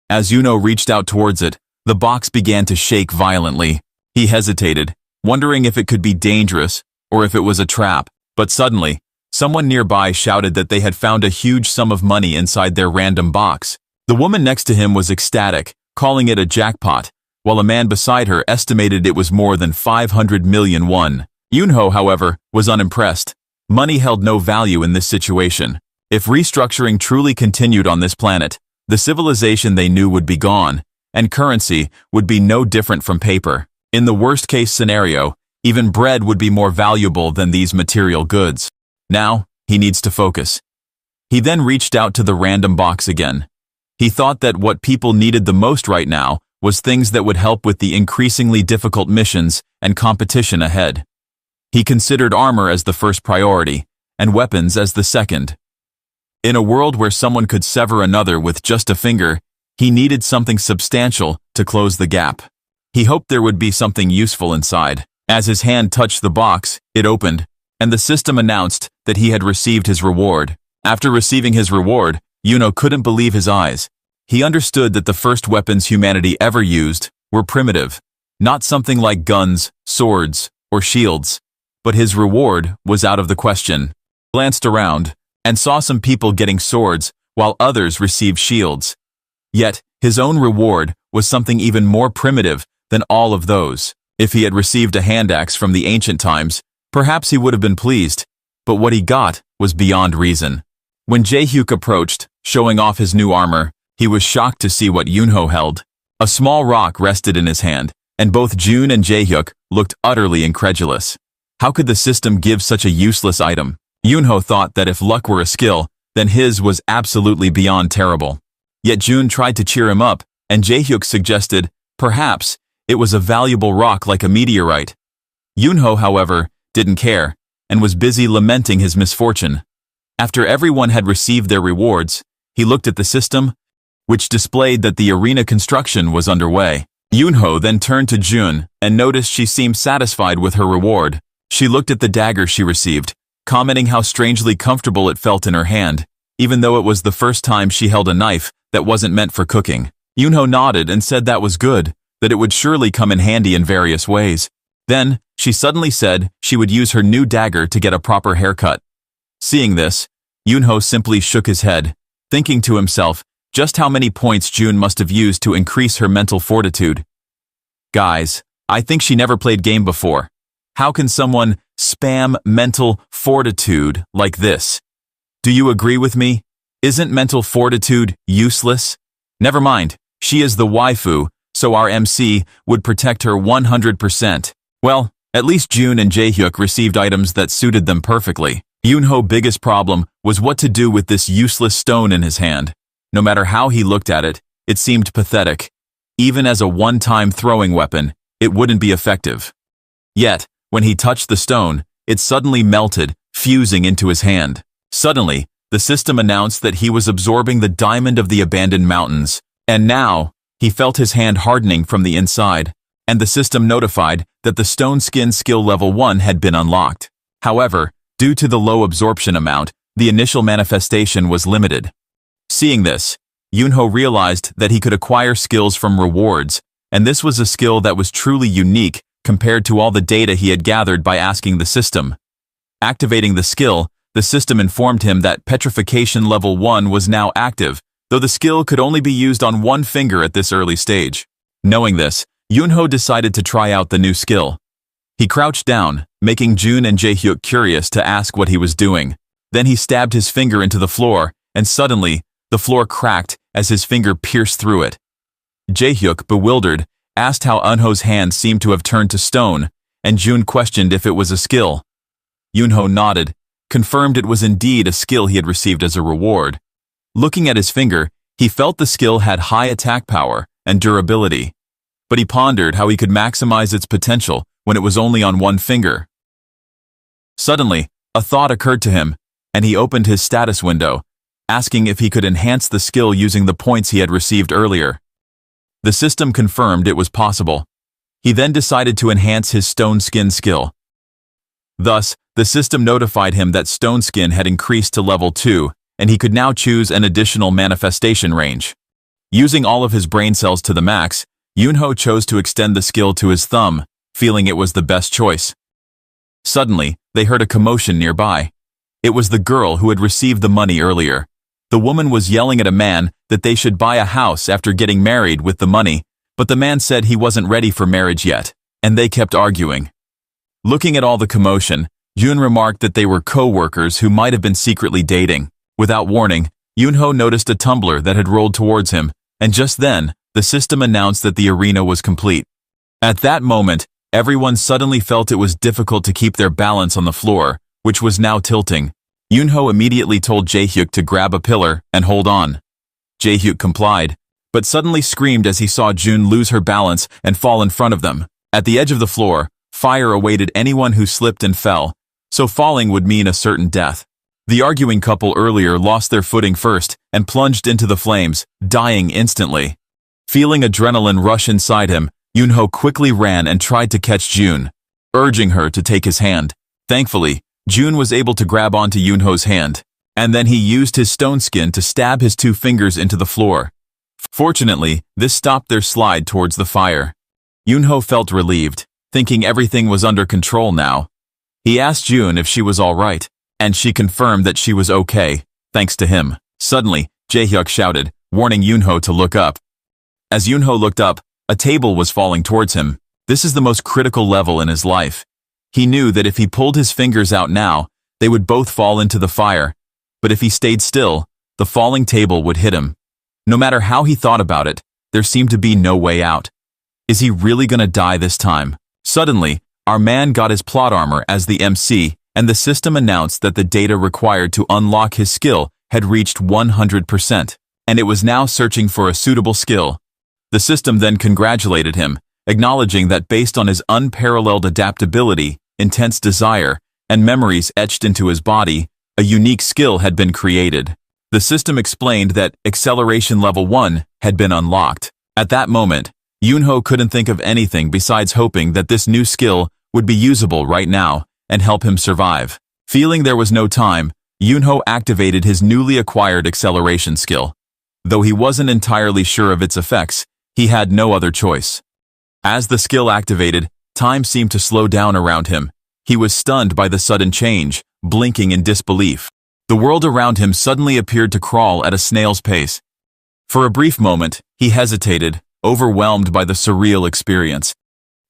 As Yunho reached out towards it, the box began to shake violently. He hesitated, wondering if it could be dangerous or if it was a trap. But suddenly, someone nearby shouted that they had found a huge sum of money inside their random box. The woman next to him was ecstatic, calling it a jackpot, while a man beside her estimated it was more than 500 million won. Yunho, however, was unimpressed. Money held no value in this situation. If restructuring truly continued on this planet, the civilization they knew would be gone, and currency would be no different from paper. In the worst-case scenario, even bread would be more valuable than these material goods. Now, he needs to focus. He then reached out to the random box again. He thought that what people needed the most right now was things that would help with the increasingly difficult missions and competition ahead. He considered armor as the first priority, and weapons as the second. In a world where someone could sever another with just a finger, he needed something substantial to close the gap. He hoped there would be something useful inside. As his hand touched the box, it opened, and the system announced that he had received his reward. After receiving his reward, Yunho couldn't believe his eyes. He understood that the first weapons humanity ever used were primitive, not something like guns, swords, or shields. But his reward was out of the question. He glanced around and saw some people getting swords while others received shields. Yet, his own reward was something even more primitive than all of those. If he had received a hand axe from the ancient times, perhaps he would have been pleased, but what he got was beyond reason. When Jae-hyuk approached, showing off his new armor, he was shocked to see what Yunho held. A small rock rested in his hand, and both Jun and Jae-hyuk looked utterly incredulous. How could the system give such a useless item? Yunho thought that if luck were a skill, then his was absolutely beyond terrible. Yet Jun tried to cheer him up, and Jae-hyuk suggested, perhaps, it was a valuable rock like a meteorite. Yunho, however, didn't care, and was busy lamenting his misfortune. After everyone had received their rewards, he looked at the system, which displayed that the arena construction was underway. Yunho then turned to Jun and noticed she seemed satisfied with her reward. She looked at the dagger she received, commenting how strangely comfortable it felt in her hand, even though it was the first time she held a knife that wasn't meant for cooking. Yunho nodded and said that was good, that it would surely come in handy in various ways. Then, she suddenly said she would use her new dagger to get a proper haircut. Seeing this, Yunho simply shook his head, thinking to himself just how many points Jun must have used to increase her mental fortitude. Guys, I think she never played game before. How can someone spam mental fortitude like this? Do you agree with me? Isn't mental fortitude useless? Never mind, she is the waifu, so our MC would protect her 100%. Well, at least Jun and Jae-hyuk received items that suited them perfectly. Yunho's biggest problem was what to do with this useless stone in his hand. No matter how he looked at it, it seemed pathetic. Even as a one-time throwing weapon, it wouldn't be effective. Yet, when he touched the stone, it suddenly melted, fusing into his hand. Suddenly, the system announced that he was absorbing the diamond of the abandoned mountains, and now, he felt his hand hardening from the inside, and the system notified that the stone skin skill level 1 had been unlocked. However, due to the low absorption amount, the initial manifestation was limited. Seeing this, Yunho realized that he could acquire skills from rewards, and this was a skill that was truly unique compared to all the data he had gathered by asking the system. Activating the skill, the system informed him that petrification level 1 was now active, though the skill could only be used on one finger at this early stage. Knowing this, Yunho decided to try out the new skill. He crouched down, making Jun and Jae-hyuk curious to ask what he was doing. Then he stabbed his finger into the floor, and suddenly, the floor cracked as his finger pierced through it. Jae-hyuk, bewildered, asked how Eunho's hand seemed to have turned to stone, and Jun questioned if it was a skill. Yunho nodded, confirmed it was indeed a skill he had received as a reward. Looking at his finger, he felt the skill had high attack power and durability. But he pondered how he could maximize its potential when it was only on one finger. Suddenly, a thought occurred to him, and he opened his status window, asking if he could enhance the skill using the points he had received earlier. The system confirmed it was possible. He then decided to enhance his stone skin skill. Thus, the system notified him that stone skin had increased to level 2, and he could now choose an additional manifestation range. Using all of his brain cells to the max, Yunho chose to extend the skill to his thumb, feeling it was the best choice. Suddenly, they heard a commotion nearby. It was the girl who had received the money earlier. The woman was yelling at a man that they should buy a house after getting married with the money, but the man said he wasn't ready for marriage yet, and they kept arguing. Looking at all the commotion, Jun remarked that they were co-workers who might have been secretly dating. Without warning, Yunho noticed a tumbler that had rolled towards him, and just then, the system announced that the arena was complete. At that moment, everyone suddenly felt it was difficult to keep their balance on the floor, which was now tilting. Yunho immediately told Jaehyuk to grab a pillar and hold on. Jaehyuk complied, but suddenly screamed as he saw Jun lose her balance and fall in front of them. At the edge of the floor, fire awaited anyone who slipped and fell, so falling would mean a certain death. The arguing couple earlier lost their footing first and plunged into the flames, dying instantly. Feeling adrenaline rush inside him, Yunho quickly ran and tried to catch Jun, urging her to take his hand. Thankfully, Jun was able to grab onto Yunho's hand, and then he used his stone skin to stab his 2 fingers into the floor. Fortunately, this stopped their slide towards the fire. Yunho felt relieved, thinking everything was under control now. He asked Jun if she was all right, and she confirmed that she was okay, thanks to him. Suddenly, Jaehyuk shouted, warning Yunho to look up. As Yunho looked up, a table was falling towards him. This is the most critical level in his life. He knew that if he pulled his fingers out now, they would both fall into the fire, but if he stayed still, the falling table would hit him. No matter how he thought about it, there seemed to be no way out. Is he really gonna die this time? Suddenly, our man got his plot armor as the MC, and the system announced that the data required to unlock his skill had reached 100%, and it was now searching for a suitable skill. The system then congratulated him, acknowledging that based on his unparalleled adaptability, intense desire, and memories etched into his body, a unique skill had been created. The system explained that acceleration level 1 had been unlocked. At that moment, Yunho couldn't think of anything besides hoping that this new skill would be usable right now and help him survive. Feeling there was no time, Yunho activated his newly acquired acceleration skill. Though he wasn't entirely sure of its effects, he had no other choice. As the skill activated, time seemed to slow down around him. He was stunned by the sudden change, blinking in disbelief. The world around him suddenly appeared to crawl at a snail's pace. For a brief moment, he hesitated, overwhelmed by the surreal experience.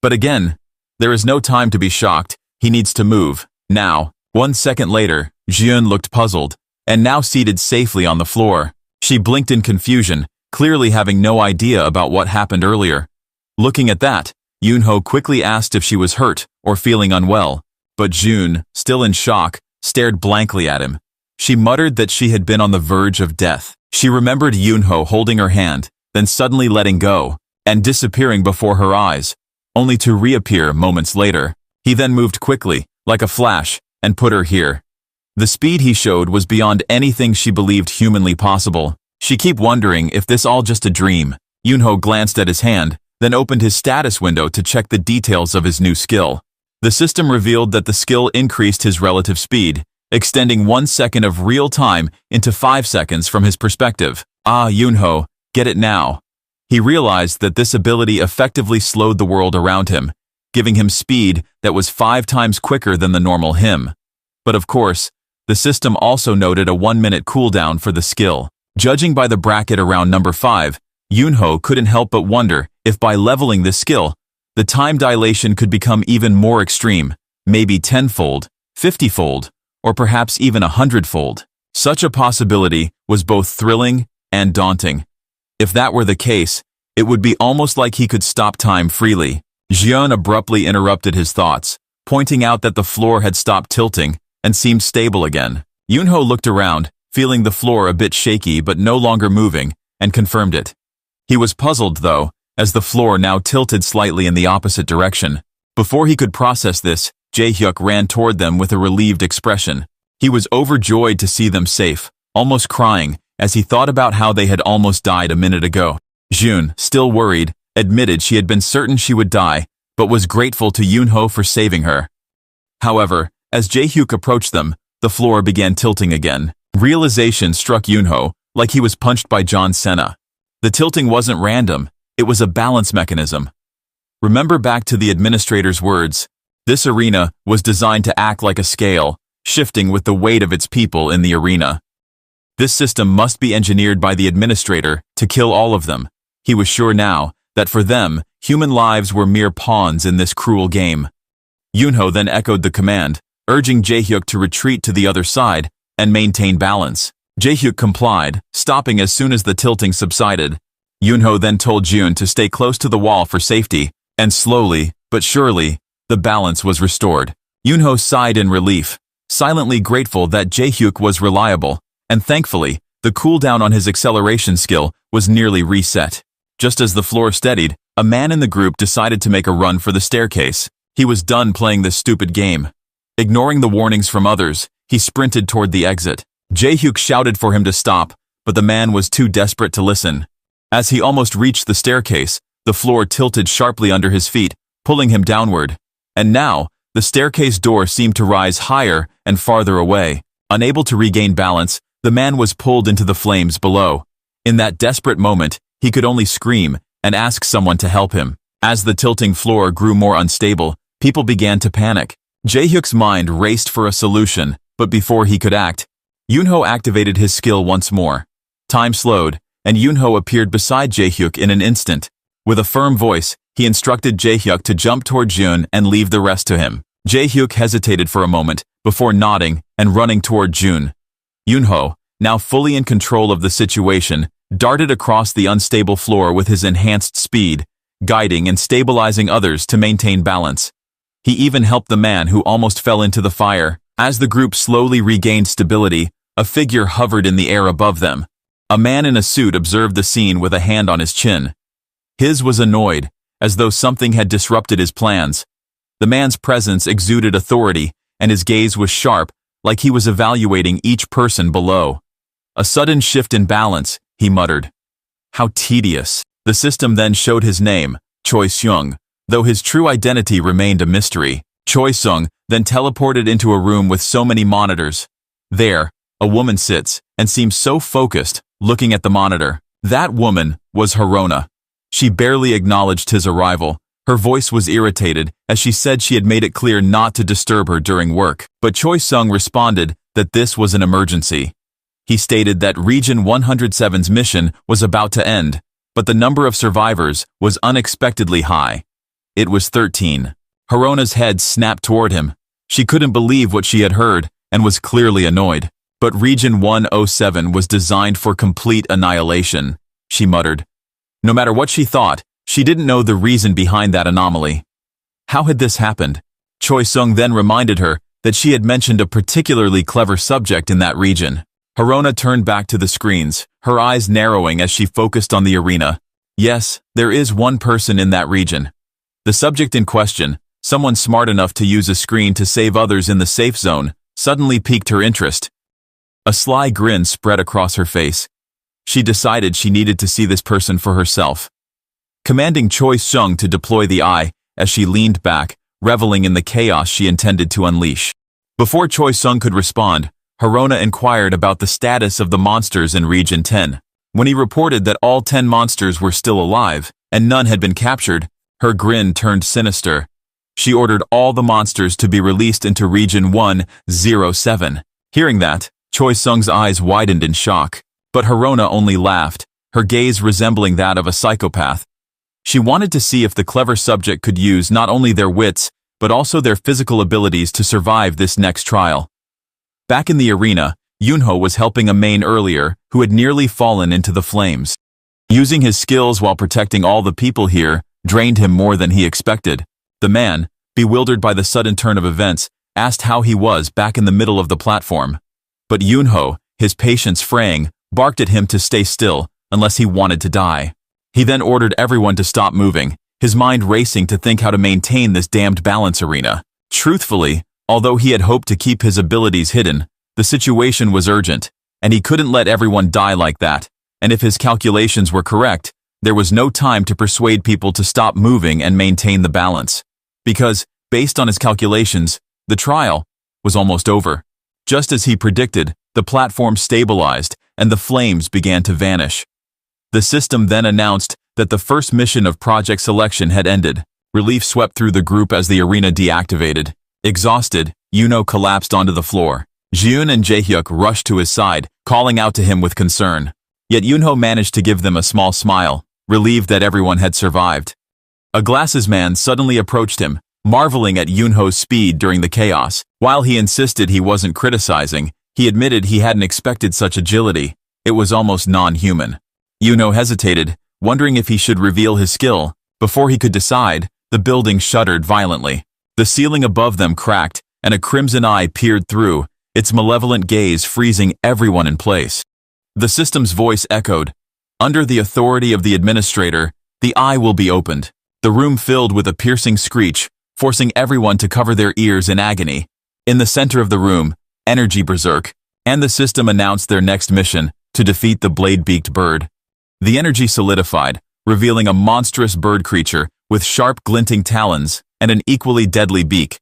But again, there is no time to be shocked. He needs to move, now. 1 second later, Jun looked puzzled, and now seated safely on the floor. She blinked in confusion, clearly having no idea about what happened earlier. Looking at that, Yunho quickly asked if she was hurt or feeling unwell, but Jun, still in shock, stared blankly at him. She muttered that she had been on the verge of death. She remembered Yunho holding her hand, then suddenly letting go, and disappearing before her eyes, only to reappear moments later. He then moved quickly, like a flash, and put her here. The speed he showed was beyond anything she believed humanly possible. She kept wondering if this all just a dream. Yunho glanced at his hand, then opened his status window to check the details of his new skill. The system revealed that the skill increased his relative speed, extending 1 second of real time into 5 seconds from his perspective. Ah, Yunho, get it now. He realized that this ability effectively slowed the world around him, giving him speed that was 5 times quicker than the normal him. But of course, the system also noted a 1-minute cooldown for the skill. Judging by the bracket around number 5, Yunho couldn't help but wonder if by leveling this skill, the time dilation could become even more extreme, maybe 10-fold, 50-fold, or perhaps even 100-fold. Such a possibility was both thrilling and daunting. If that were the case, it would be almost like he could stop time freely. Jian abruptly interrupted his thoughts, pointing out that the floor had stopped tilting, and seemed stable again. Yunho looked around, feeling the floor a bit shaky but no longer moving, and confirmed it. He was puzzled, though, as the floor now tilted slightly in the opposite direction. Before he could process this, Jae-hyuk ran toward them with a relieved expression. He was overjoyed to see them safe, almost crying, as he thought about how they had almost died a minute ago. Jun, still worried, admitted she had been certain she would die, but was grateful to Yunho for saving her. However, as Jae-hyuk approached them, the floor began tilting again. Realization struck Yunho, like he was punched by John Cena. The tilting wasn't random, it was a balance mechanism. Remember back to the administrator's words, this arena was designed to act like a scale, shifting with the weight of its people in the arena. This system must be engineered by the administrator to kill all of them. He was sure now that for them, human lives were mere pawns in this cruel game. Yunho then echoed the command, urging Jae-hyuk to retreat to the other side and maintain balance. Jae-hyuk complied, stopping as soon as the tilting subsided. Yunho then told Jun to stay close to the wall for safety, and slowly, but surely, the balance was restored. Yunho sighed in relief, silently grateful that Jae-hyuk was reliable, and thankfully, the cooldown on his acceleration skill was nearly reset. Just as the floor steadied, a man in the group decided to make a run for the staircase. He was done playing this stupid game. Ignoring the warnings from others, he sprinted toward the exit. Jae-hyuk shouted for him to stop, but the man was too desperate to listen. As he almost reached the staircase, the floor tilted sharply under his feet, pulling him downward. And now, the staircase door seemed to rise higher and farther away. Unable to regain balance, the man was pulled into the flames below. In that desperate moment, he could only scream and ask someone to help him. As the tilting floor grew more unstable, people began to panic. Jae-hyuk's mind raced for a solution, but before he could act, Yunho activated his skill once more. Time slowed, and Yunho appeared beside Jae-hyuk in an instant. With a firm voice, he instructed Jae-hyuk to jump toward Jun and leave the rest to him. Jae-hyuk hesitated for a moment, before nodding and running toward Jun. Yunho, now fully in control of the situation, darted across the unstable floor with his enhanced speed, guiding and stabilizing others to maintain balance. He even helped the man who almost fell into the fire. As the group slowly regained stability, a figure hovered in the air above them. A man in a suit observed the scene with a hand on his chin. His was annoyed, as though something had disrupted his plans. The man's presence exuded authority, and his gaze was sharp, like he was evaluating each person below. A sudden shift in balance, he muttered. How tedious. The system then showed his name, Choi Seung, though his true identity remained a mystery. Choi Seung then teleported into a room with so many monitors. There, a woman sits, and seems so focused, looking at the monitor. That woman was Harona. She barely acknowledged his arrival. Her voice was irritated, as she said she had made it clear not to disturb her during work. But Choi Seung responded that this was an emergency. He stated that Region 107's mission was about to end, but the number of survivors was unexpectedly high. It was 13. Harona's head snapped toward him. She couldn't believe what she had heard, and was clearly annoyed. But Region 107 was designed for complete annihilation, she muttered. No matter what she thought, she didn't know the reason behind that anomaly. How had this happened? Choi Seung then reminded her that she had mentioned a particularly clever subject in that region. Harona turned back to the screens, her eyes narrowing as she focused on the arena. Yes, there is one person in that region. The subject in question, someone smart enough to use a screen to save others in the safe zone, suddenly piqued her interest. A sly grin spread across her face. She decided she needed to see this person for herself. Commanding Choi Seung to deploy the eye, as she leaned back, reveling in the chaos she intended to unleash. Before Choi Seung could respond, Harona inquired about the status of the monsters in Region 10. When he reported that all 10 monsters were still alive, and none had been captured, her grin turned sinister. She ordered all the monsters to be released into Region 107. Hearing that, Choi Seung's eyes widened in shock. But Harona only laughed, her gaze resembling that of a psychopath. She wanted to see if the clever subject could use not only their wits, but also their physical abilities to survive this next trial. Back in the arena, Yunho was helping a main earlier who had nearly fallen into the flames. Using his skills while protecting all the people here drained him more than he expected. The man, bewildered by the sudden turn of events, asked how he was back in the middle of the platform. But Yunho, his patience fraying, barked at him to stay still, unless he wanted to die. He then ordered everyone to stop moving, his mind racing to think how to maintain this damned balance arena. Truthfully, although he had hoped to keep his abilities hidden, the situation was urgent, and he couldn't let everyone die like that, and if his calculations were correct, there was no time to persuade people to stop moving and maintain the balance. Because, based on his calculations, the trial was almost over. Just as he predicted, the platform stabilized and the flames began to vanish. The system then announced that the first mission of project selection had ended. Relief swept through the group as the arena deactivated. Exhausted, Yuno collapsed onto the floor. Jun and Jaehyuk rushed to his side, calling out to him with concern. Yet Yunho managed to give them a small smile, relieved that everyone had survived. A glasses man suddenly approached him, marveling at Yunho's speed during the chaos. While he insisted he wasn't criticizing, he admitted he hadn't expected such agility. It was almost non-human. Yunho hesitated, wondering if he should reveal his skill. Before he could decide, the building shuddered violently. The ceiling above them cracked, and a crimson eye peered through, its malevolent gaze freezing everyone in place. The system's voice echoed, "Under the authority of the administrator, the eye will be opened." The room filled with a piercing screech, forcing everyone to cover their ears in agony. In the center of the room, energy berserk, and the system announced their next mission, to defeat the blade-beaked bird. The energy solidified, revealing a monstrous bird creature with sharp glinting talons and an equally deadly beak.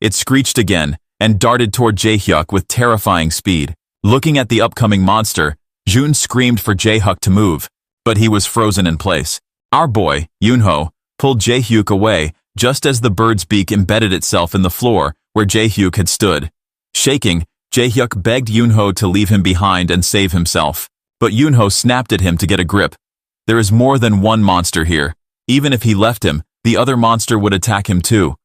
It screeched again and darted toward Jaehyuk with terrifying speed. Looking at the upcoming monster, Jun screamed for Jaehyuk to move, but he was frozen in place. Our boy, Yunho, pulled Jaehyuk away just as the bird's beak embedded itself in the floor where Jaehyuk had stood. Shaking, Jaehyuk begged Yunho to leave him behind and save himself. But Yunho snapped at him to get a grip. There is more than one monster here. Even if he left him, the other monster would attack him too.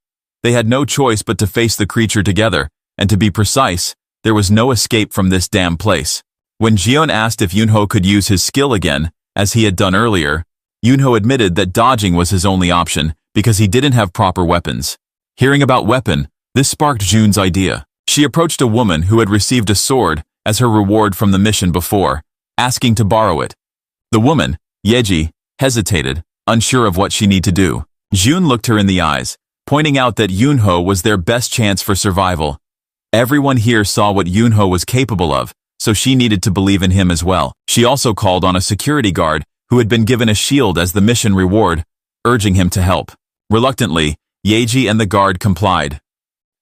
They had no choice but to face the creature together, and to be precise, there was no escape from this damn place. When Jion asked if Yunho could use his skill again, as he had done earlier, Yunho admitted that dodging was his only option because he didn't have proper weapons. Hearing about weapon, this sparked Jun's idea. She approached a woman who had received a sword as her reward from the mission before, asking to borrow it. The woman, Yeji, hesitated, unsure of what she needed to do. Jun looked her in the eyes, pointing out that Yunho was their best chance for survival. Everyone here saw what Yunho was capable of, so she needed to believe in him as well. She also called on a security guard who had been given a shield as the mission reward, urging him to help. Reluctantly, Yeji and the guard complied.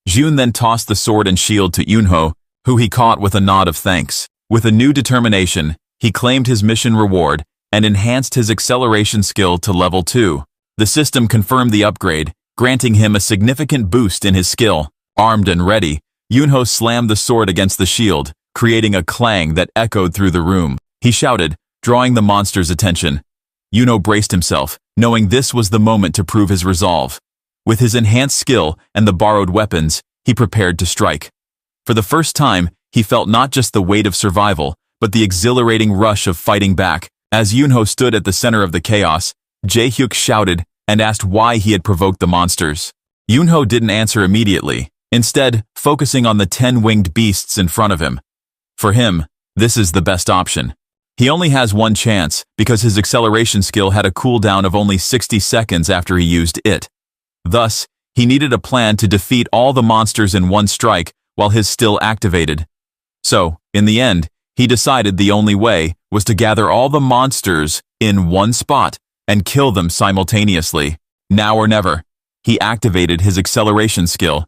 Jun then tossed the sword and shield to Yunho, who he caught with a nod of thanks. With a new determination, he claimed his mission reward and enhanced his acceleration skill to level 2. The system confirmed the upgrade, granting him a significant boost in his skill. Armed and ready, Yunho slammed the sword against the shield, creating a clang that echoed through the room. He shouted, drawing the monster's attention. Yunho braced himself, knowing this was the moment to prove his resolve. With his enhanced skill and the borrowed weapons, he prepared to strike. For the first time, he felt not just the weight of survival, but the exhilarating rush of fighting back. As Yunho stood at the center of the chaos, Jaehyuk shouted and asked why he had provoked the monsters. Yunho didn't answer immediately, instead focusing on the 10-winged beasts in front of him. For him, this is the best option. He only has one chance because his acceleration skill had a cooldown of only 60 seconds after he used it. Thus, he needed a plan to defeat all the monsters in one strike while his still activated. So, in the end, he decided the only way was to gather all the monsters in one spot and kill them simultaneously. Now or never. He activated his acceleration skill,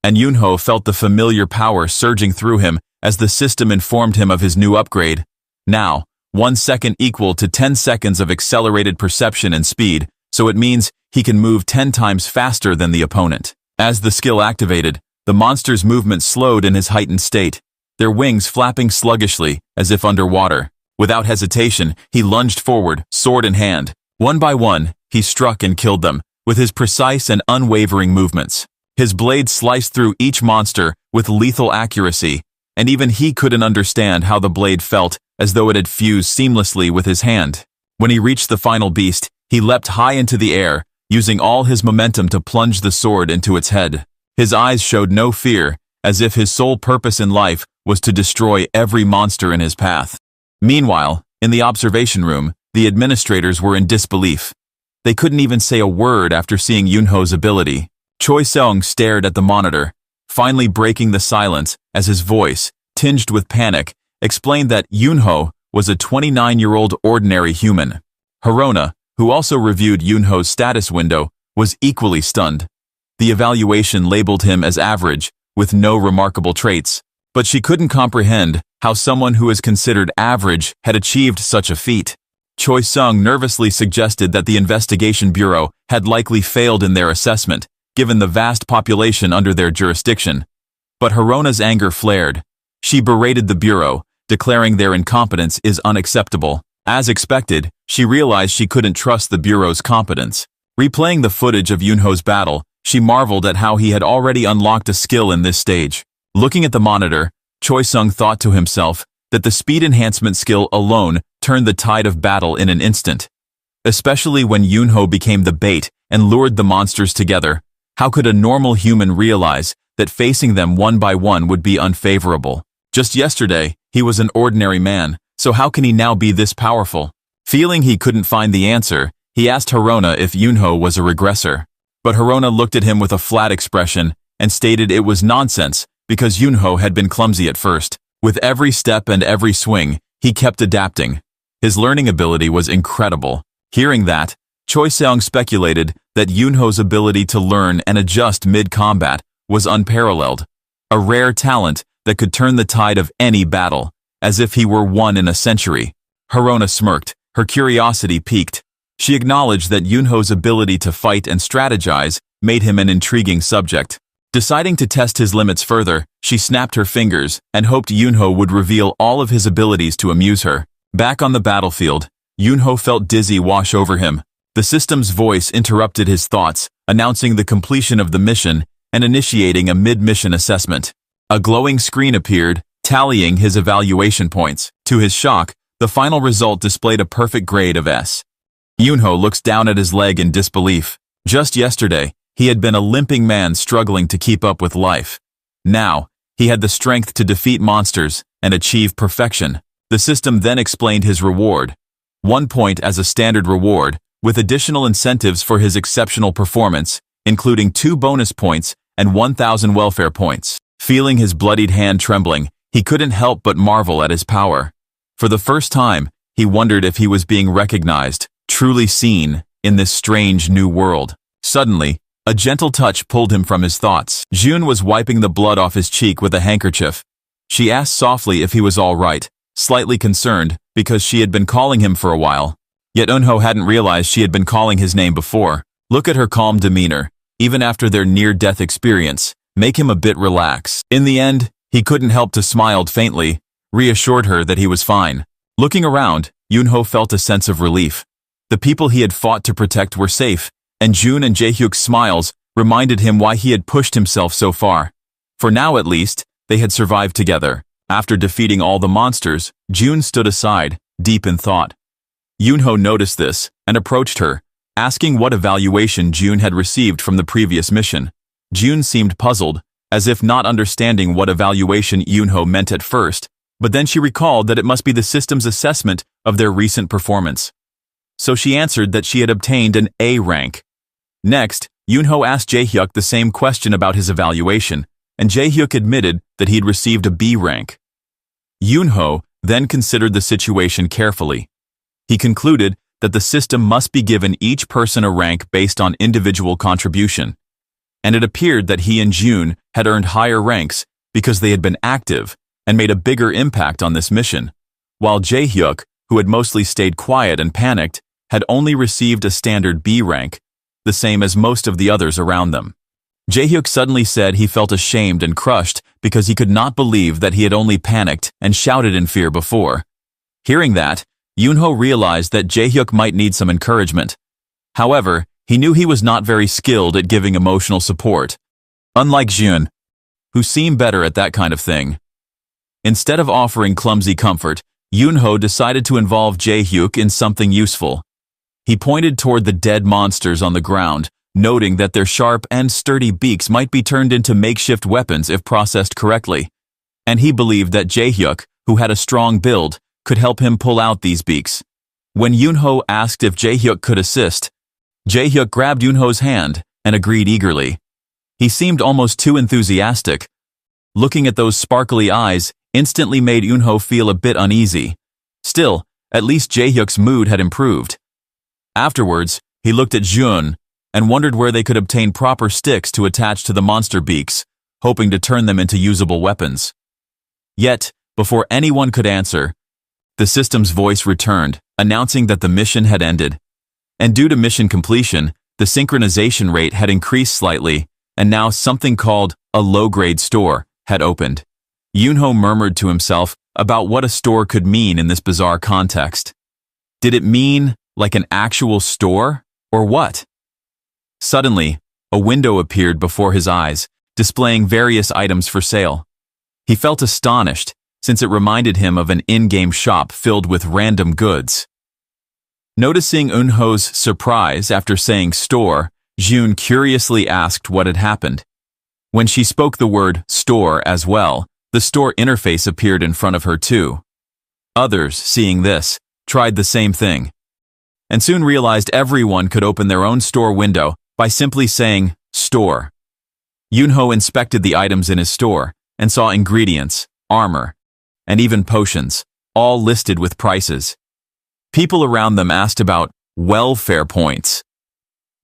and Yunho felt the familiar power surging through him as the system informed him of his new upgrade. Now, 1 second equal to 10 seconds of accelerated perception and speed, so it means he can move 10 times faster than the opponent. As the skill activated, the monster's movement slowed in his heightened state, their wings flapping sluggishly as if underwater. Without hesitation, he lunged forward, sword in hand. One by one, he struck and killed them, with his precise and unwavering movements. His blade sliced through each monster with lethal accuracy, and even he couldn't understand how the blade felt, as though it had fused seamlessly with his hand. When he reached the final beast, he leapt high into the air, using all his momentum to plunge the sword into its head. His eyes showed no fear, as if his sole purpose in life was to destroy every monster in his path. Meanwhile, in the observation room, the administrators were in disbelief. They couldn't even say a word after seeing Yunho's ability. Choi Seong stared at the monitor, finally breaking the silence as his voice, tinged with panic, explained that Yunho was a 29-year-old ordinary human. Harona, who also reviewed Yunho's status window, was equally stunned. The evaluation labeled him as average, with no remarkable traits, but she couldn't comprehend how someone who is considered average had achieved such a feat. Choi Seong nervously suggested that the investigation bureau had likely failed in their assessment, given the vast population under their jurisdiction. But Harona's anger flared. She berated the bureau, declaring their incompetence is unacceptable. As expected, she realized she couldn't trust the bureau's competence. Replaying the footage of Yunho's battle, she marveled at how he had already unlocked a skill in this stage. Looking at the monitor, Choi Seong thought to himself that the speed enhancement skill alone turned the tide of battle in an instant. Especially when Yunho became the bait and lured the monsters together, how could a normal human realize that facing them one by one would be unfavorable? Just yesterday, he was an ordinary man, so how can he now be this powerful? Feeling he couldn't find the answer, he asked Harona if Yunho was a regressor. But Harona looked at him with a flat expression and stated it was nonsense because Yunho had been clumsy at first. With every step and every swing, he kept adapting. His learning ability was incredible. Hearing that, Choi Seong speculated that Yunho's ability to learn and adjust mid-combat was unparalleled, a rare talent that could turn the tide of any battle, as if he were one in a century. Harona smirked, her curiosity piqued. She acknowledged that Yunho's ability to fight and strategize made him an intriguing subject. Deciding to test his limits further, she snapped her fingers and hoped Yunho would reveal all of his abilities to amuse her. Back on the battlefield, Yunho felt dizzy wash over him. The system's voice interrupted his thoughts, announcing the completion of the mission and initiating a mid-mission assessment. A glowing screen appeared, tallying his evaluation points. To his shock, the final result displayed a perfect grade of S. Yunho looks down at his leg in disbelief. Just yesterday, he had been a limping man struggling to keep up with life. Now, he had the strength to defeat monsters and achieve perfection. The system then explained his reward. 1 point as a standard reward, with additional incentives for his exceptional performance, including 2 bonus points and 1,000 welfare points. Feeling his bloodied hand trembling, he couldn't help but marvel at his power. For the first time, he wondered if he was being recognized, truly seen, in this strange new world. Suddenly, a gentle touch pulled him from his thoughts. June was wiping the blood off his cheek with a handkerchief. She asked softly if he was all right, slightly concerned because she had been calling him for a while. Yet Eunho hadn't realized she had been calling his name before. Look at her calm demeanor, even after their near-death experience, make him a bit relaxed. In the end, he couldn't help to smile faintly, reassured her that he was fine. Looking around, Yunho felt a sense of relief. The people he had fought to protect were safe, and June and Jaehyuk's smiles reminded him why he had pushed himself so far. For now at least, they had survived together. After defeating all the monsters, June stood aside, deep in thought. Yunho noticed this and approached her, asking what evaluation June had received from the previous mission. June seemed puzzled, as if not understanding what evaluation Yunho meant at first, but then she recalled that it must be the system's assessment of their recent performance. So she answered that she had obtained an A rank. Next, Yunho asked Jaehyuk the same question about his evaluation, and Jaehyuk admitted that he'd received a B rank. Yunho then considered the situation carefully. He concluded that the system must be given each person a rank based on individual contribution, and it appeared that he and June had earned higher ranks because they had been active and made a bigger impact on this mission, while Jaehyuk, who had mostly stayed quiet and panicked, had only received a standard B rank, the same as most of the others around them. Jaehyuk suddenly said he felt ashamed and crushed because he could not believe that he had only panicked and shouted in fear before. Hearing that, Yunho realized that Jaehyuk might need some encouragement. However, he knew he was not very skilled at giving emotional support, unlike June, who seemed better at that kind of thing. Instead of offering clumsy comfort, Yunho decided to involve Jaehyuk in something useful. He pointed toward the dead monsters on the ground, noting that their sharp and sturdy beaks might be turned into makeshift weapons if processed correctly. And he believed that Jae-hyuk, who had a strong build, could help him pull out these beaks. When Yoonho asked if Jae-hyuk could assist, Jae-hyuk grabbed Yoonho's hand and agreed eagerly. He seemed almost too enthusiastic. Looking at those sparkly eyes instantly made Yoonho feel a bit uneasy. Still, at least Jae-hyuk's mood had improved. Afterwards, he looked at Jun and wondered where they could obtain proper sticks to attach to the monster beaks, hoping to turn them into usable weapons. Yet, before anyone could answer, the system's voice returned, announcing that the mission had ended. And due to mission completion, the synchronization rate had increased slightly, and now something called a low-grade store had opened. Yoonho murmured to himself about what a store could mean in this bizarre context. Did it mean like an actual store, or what? Suddenly, a window appeared before his eyes, displaying various items for sale. He felt astonished, since it reminded him of an in-game shop filled with random goods. Noticing Eunho's surprise after saying store, Jun curiously asked what had happened. When she spoke the word store as well, the store interface appeared in front of her too. Others, seeing this, tried the same thing, and soon realized everyone could open their own store window by simply saying store. Yoonho inspected the items in his store and saw ingredients, armor, and even potions, all listed with prices. People around them asked about welfare points,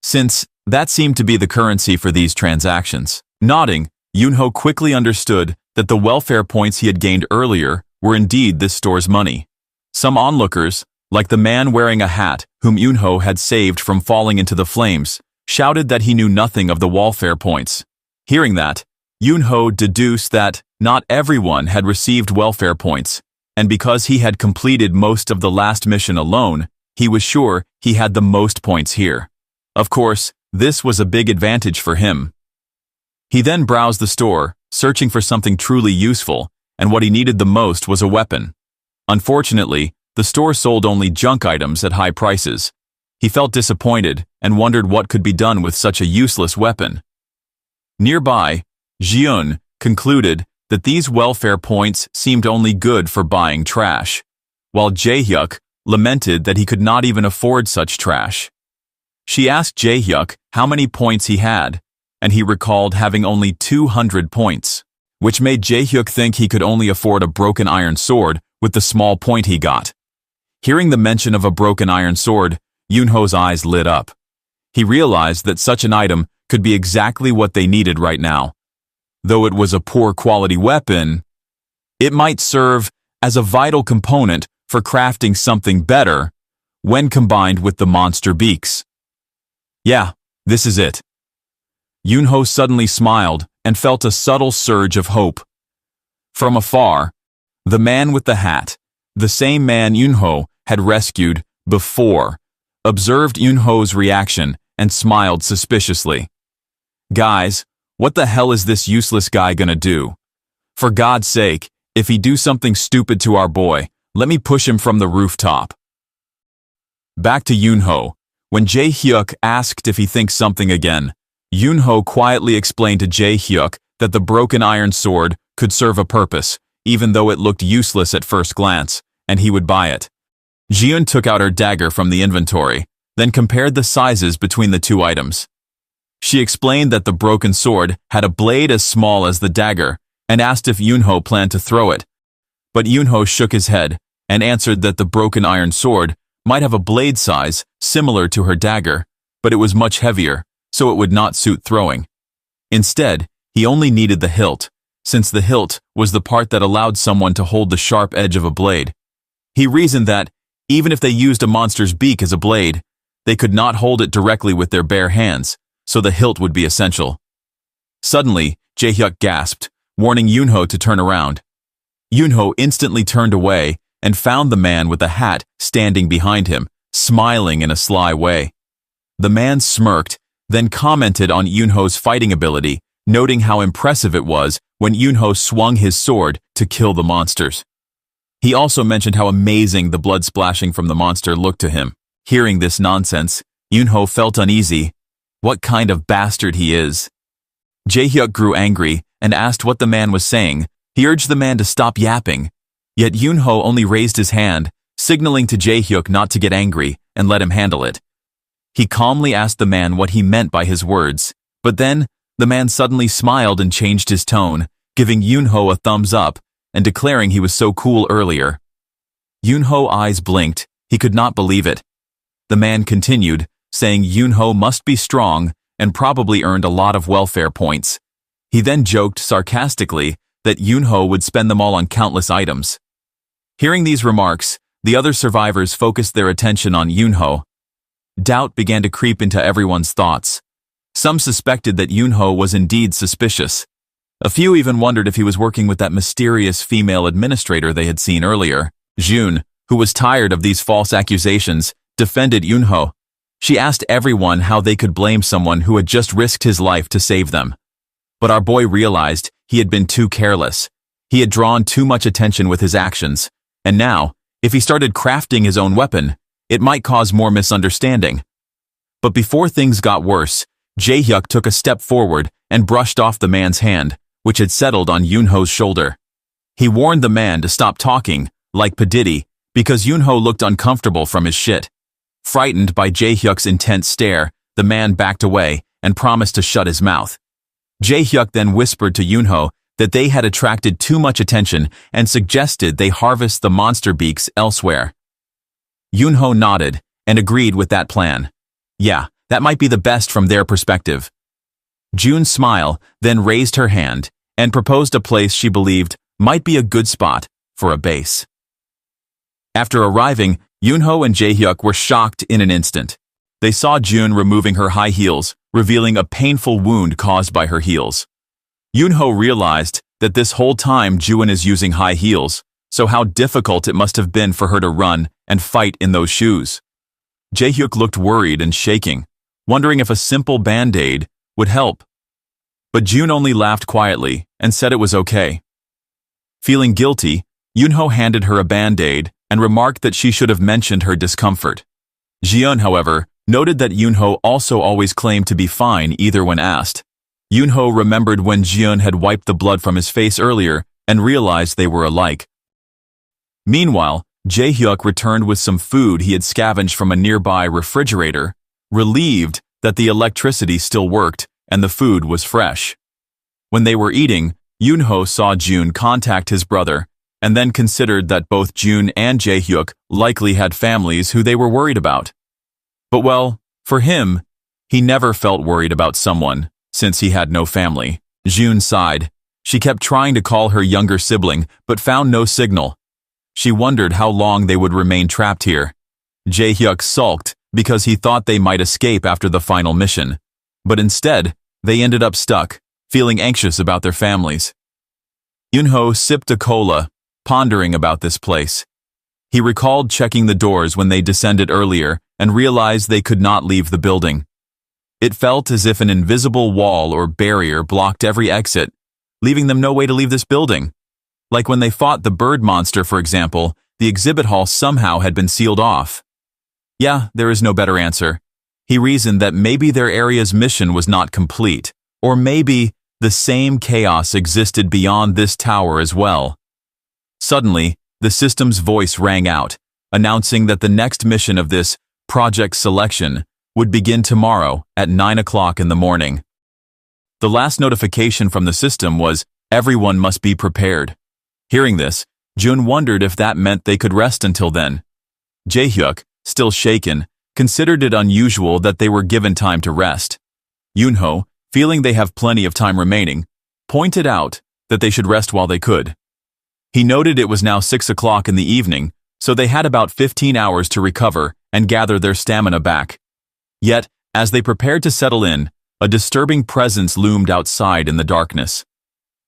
since that seemed to be the currency for these transactions. Nodding, Yoonho quickly understood that the welfare points he had gained earlier were indeed this store's money. Some onlookers, like the man wearing a hat whom Yoonho had saved from falling into the flames, shouted that he knew nothing of the welfare points. Hearing that, Yoonho deduced that not everyone had received welfare points, and because he had completed most of the last mission alone, he was sure he had the most points here. Of course, this was a big advantage for him. He then browsed the store, searching for something truly useful, and what he needed the most was a weapon. Unfortunately, the store sold only junk items at high prices. He felt disappointed and wondered what could be done with such a useless weapon. Nearby, Jiun concluded that these welfare points seemed only good for buying trash, while Jae-hyuk lamented that he could not even afford such trash. She asked Jae-hyuk how many points he had, and he recalled having only 200 points, which made Jae-hyuk think he could only afford a broken iron sword with the small point he got. Hearing the mention of a broken iron sword, Yoonho's eyes lit up. He realized that such an item could be exactly what they needed right now. Though it was a poor quality weapon, it might serve as a vital component for crafting something better when combined with the monster beaks. Yeah, this is it. Yoonho suddenly smiled and felt a subtle surge of hope. From afar, the man with the hat, the same man Yoonho had rescued before, observed Yoonho's reaction and smiled suspiciously. Guys, what the hell is this useless guy gonna do? For God's sake, if he do something stupid to our boy, let me push him from the rooftop. Back to Yoonho. When Jae-hyuk asked if he thinks something again, Yoonho quietly explained to Jae-hyuk that the broken iron sword could serve a purpose, even though it looked useless at first glance, and he would buy it. Jiun took out her dagger from the inventory, then compared the sizes between the two items. She explained that the broken sword had a blade as small as the dagger, and asked if Yoonho planned to throw it. But Yoonho shook his head, and answered that the broken iron sword might have a blade size similar to her dagger, but it was much heavier, so it would not suit throwing. Instead, he only needed the hilt, since the hilt was the part that allowed someone to hold the sharp edge of a blade. He reasoned that, even if they used a monster's beak as a blade, they could not hold it directly with their bare hands, so the hilt would be essential. Suddenly, Jae-hyuk gasped, warning Yoonho to turn around. Yoonho instantly turned away and found the man with the hat standing behind him, smiling in a sly way. The man smirked, then commented on Yoonho's fighting ability, noting how impressive it was when Yoonho swung his sword to kill the monsters. He also mentioned how amazing the blood splashing from the monster looked to him. Hearing this nonsense, Yoonho felt uneasy, What kind of bastard he is. Jae-hyuk grew angry and asked what the man was saying. He urged the man to stop yapping. Yet Yoon-ho only raised his hand, signaling to Jae-hyuk not to get angry and let him handle it. He calmly asked the man what he meant by his words, but then the man suddenly smiled and changed his tone, giving Yoon-ho a thumbs up and declaring he was so cool earlier. Yoon-ho's eyes blinked. He could not believe it. The man continued, saying Yoon-ho must be strong and probably earned a lot of welfare points. He then joked sarcastically that Yoon-ho would spend them all on countless items. Hearing these remarks, the other survivors focused their attention on Yoon-ho. Doubt began to creep into everyone's thoughts. Some suspected that Yoon-ho was indeed suspicious. A few even wondered if he was working with that mysterious female administrator they had seen earlier. June, who was tired of these false accusations, defended Yoon-ho. She asked everyone how they could blame someone who had just risked his life to save them. But our boy realized he had been too careless. He had drawn too much attention with his actions, and now, if he started crafting his own weapon, it might cause more misunderstanding. But before things got worse, Jae-hyuk took a step forward and brushed off the man's hand, which had settled on Yoon-ho's shoulder. He warned the man to stop talking, like P. Diddy, because Yoon-ho looked uncomfortable from his shit. Frightened by Jae-hyuk's intense stare, the man backed away and promised to shut his mouth. Jae-hyuk then whispered to Yoon-ho that they had attracted too much attention and suggested they harvest the monster beaks elsewhere. Yoon-ho nodded and agreed with that plan. Yeah, that might be the best from their perspective. June smiled, then raised her hand and proposed a place she believed might be a good spot for a base. After arriving, Yoon-ho and Jae-hyuk were shocked in an instant. They saw June removing her high heels, revealing a painful wound caused by her heels. Yoon-ho realized that this whole time June is using high heels, so how difficult it must have been for her to run and fight in those shoes. Jae-hyuk looked worried and shaking, wondering if a simple band-aid would help. But June only laughed quietly and said it was okay. Feeling guilty, Yoon-ho handed her a band-aid and remarked that she should have mentioned her discomfort. Jiyeon, however, noted that Yoon-ho also always claimed to be fine either when asked. Yoon-ho remembered when Jiyeon had wiped the blood from his face earlier and realized they were alike. Meanwhile, Jae-hyuk returned with some food he had scavenged from a nearby refrigerator, relieved that the electricity still worked and the food was fresh. When they were eating, Yoon-ho saw June contact his brother and then considered that both June and Jae-hyuk likely had families who they were worried about. But well, for him, he never felt worried about someone, since he had no family. June sighed. She kept trying to call her younger sibling, but found no signal. She wondered how long they would remain trapped here. Jae-hyuk sulked because he thought they might escape after the final mission. But instead, they ended up stuck, feeling anxious about their families. Yoon-ho sipped a cola, pondering about this place. He recalled checking the doors when they descended earlier and realized they could not leave the building. It felt as if an invisible wall or barrier blocked every exit, leaving them no way to leave this building. Like when they fought the bird monster, for example, the exhibit hall somehow had been sealed off. Yeah, there is no better answer. He reasoned that maybe their area's mission was not complete, or maybe the same chaos existed beyond this tower as well. Suddenly, the system's voice rang out, announcing that the next mission of this project selection would begin tomorrow at 9 o'clock in the morning. The last notification from the system was, everyone must be prepared. Hearing this, June wondered if that meant they could rest until then. Jae-hyuk, still shaken, considered it unusual that they were given time to rest. Yoon-ho, feeling they have plenty of time remaining, pointed out that they should rest while they could. He noted it was now 6 o'clock in the evening, so they had about 15 hours to recover and gather their stamina back. Yet, as they prepared to settle in, a disturbing presence loomed outside in the darkness.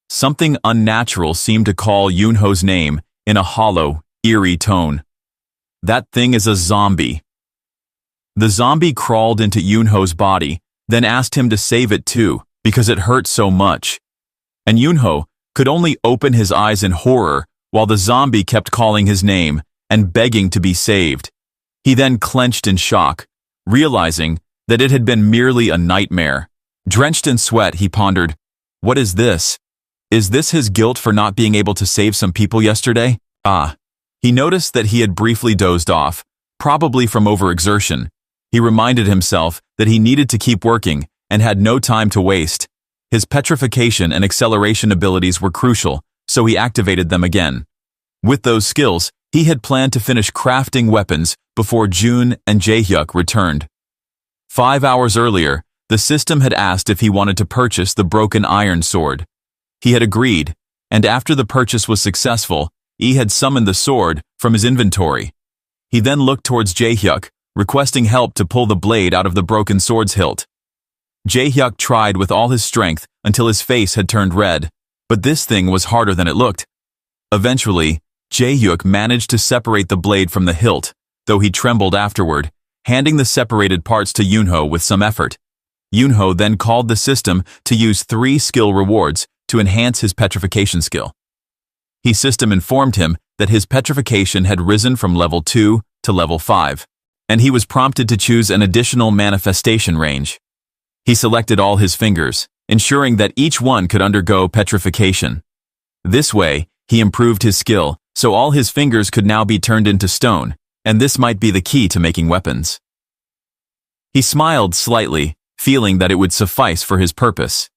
Something unnatural seemed to call Yoon-ho's name in a hollow, eerie tone. That thing is a zombie. The zombie crawled into Yoon-ho's body, then asked him to save it too, because it hurt so much. And Yoon-ho could only open his eyes in horror while the zombie kept calling his name and begging to be saved. He then clenched in shock, realizing that it had been merely a nightmare. Drenched in sweat, he pondered, "What is this? Is this his guilt for not being able to save some people yesterday?" He noticed that he had briefly dozed off, probably from overexertion. He reminded himself that he needed to keep working and had no time to waste. His petrification and acceleration abilities were crucial, so he activated them again. With those skills, he had planned to finish crafting weapons before June and Jaehyuk returned. 5 hours earlier, the system had asked if he wanted to purchase the broken iron sword. He had agreed, and after the purchase was successful, he had summoned the sword from his inventory. He then looked towards Jaehyuk, requesting help to pull the blade out of the broken sword's hilt. Jaehyuk tried with all his strength until his face had turned red, but this thing was harder than it looked. Eventually, Jaehyuk managed to separate the blade from the hilt, though he trembled afterward, handing the separated parts to Yunho with some effort. Yunho then called the system to use 3 skill rewards to enhance his petrification skill. His system informed him that his petrification had risen from level 2 to level 5, and he was prompted to choose an additional manifestation range. He selected all his fingers, ensuring that each one could undergo petrification. This way, he improved his skill, so all his fingers could now be turned into stone, and this might be the key to making weapons. He smiled slightly, feeling that it would suffice for his purpose.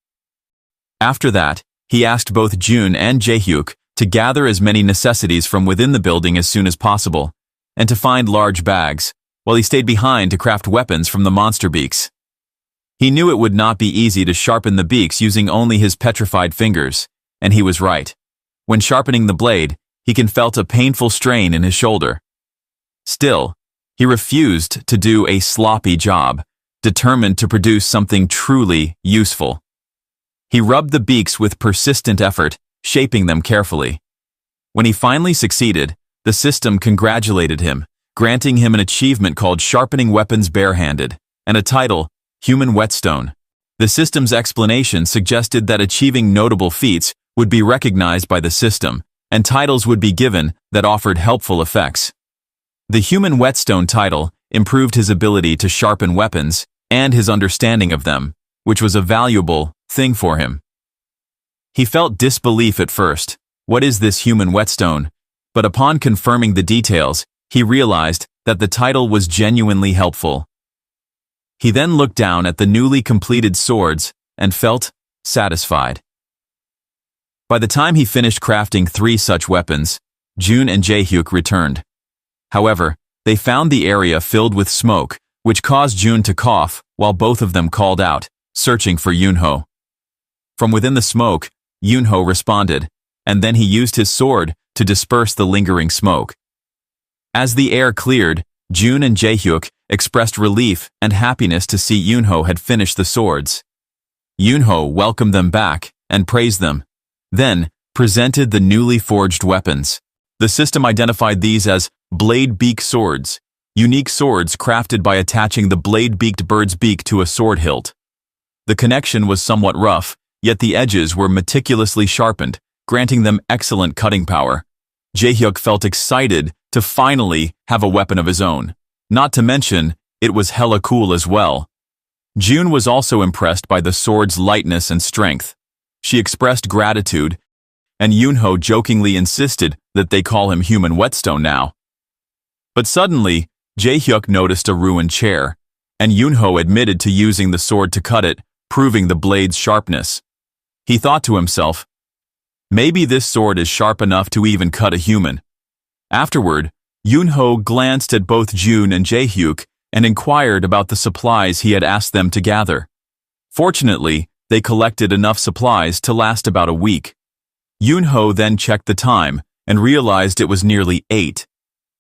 After that, he asked both June and Jaehyuk to gather as many necessities from within the building as soon as possible, and to find large bags, while he stayed behind to craft weapons from the monster beaks. He knew it would not be easy to sharpen the beaks using only his petrified fingers, and he was right. When sharpening the blade, he felt a painful strain in his shoulder. Still, he refused to do a sloppy job, determined to produce something truly useful. He rubbed the beaks with persistent effort, shaping them carefully. When he finally succeeded, the system congratulated him, granting him an achievement called Sharpening Weapons Barehanded, and a title, Human Whetstone. The system's explanation suggested that achieving notable feats would be recognized by the system, and titles would be given that offered helpful effects. The Human Whetstone title improved his ability to sharpen weapons and his understanding of them, which was a valuable thing for him. He felt disbelief at first. What is this human whetstone? But upon confirming the details, he realized that the title was genuinely helpful. He then looked down at the newly completed swords and felt satisfied. By the time he finished crafting 3 such weapons, June and Jaehyuk returned. However, they found the area filled with smoke, which caused June to cough while both of them called out, searching for Yunho. From within the smoke, Yunho responded, and then he used his sword to disperse the lingering smoke. As the air cleared, June and Jaehyuk expressed relief and happiness to see Yunho had finished the swords. Yunho welcomed them back and praised them, then presented the newly forged weapons. The system identified these as blade-beak swords, unique swords crafted by attaching the blade-beaked bird's beak to a sword hilt. The connection was somewhat rough, yet the edges were meticulously sharpened, granting them excellent cutting power. Jaehyuk felt excited to finally have a weapon of his own. Not to mention, it was hella cool as well. June was also impressed by the sword's lightness and strength. She expressed gratitude, and Yunho jokingly insisted that they call him Human Whetstone now. But suddenly, Jaehyuk noticed a ruined chair, and Yunho admitted to using the sword to cut it, proving the blade's sharpness. He thought to himself, maybe this sword is sharp enough to even cut a human. Afterward, Yunho glanced at both June and Jaehyuk and inquired about the supplies he had asked them to gather. Fortunately, they collected enough supplies to last about a week. Yunho then checked the time and realized it was nearly 8,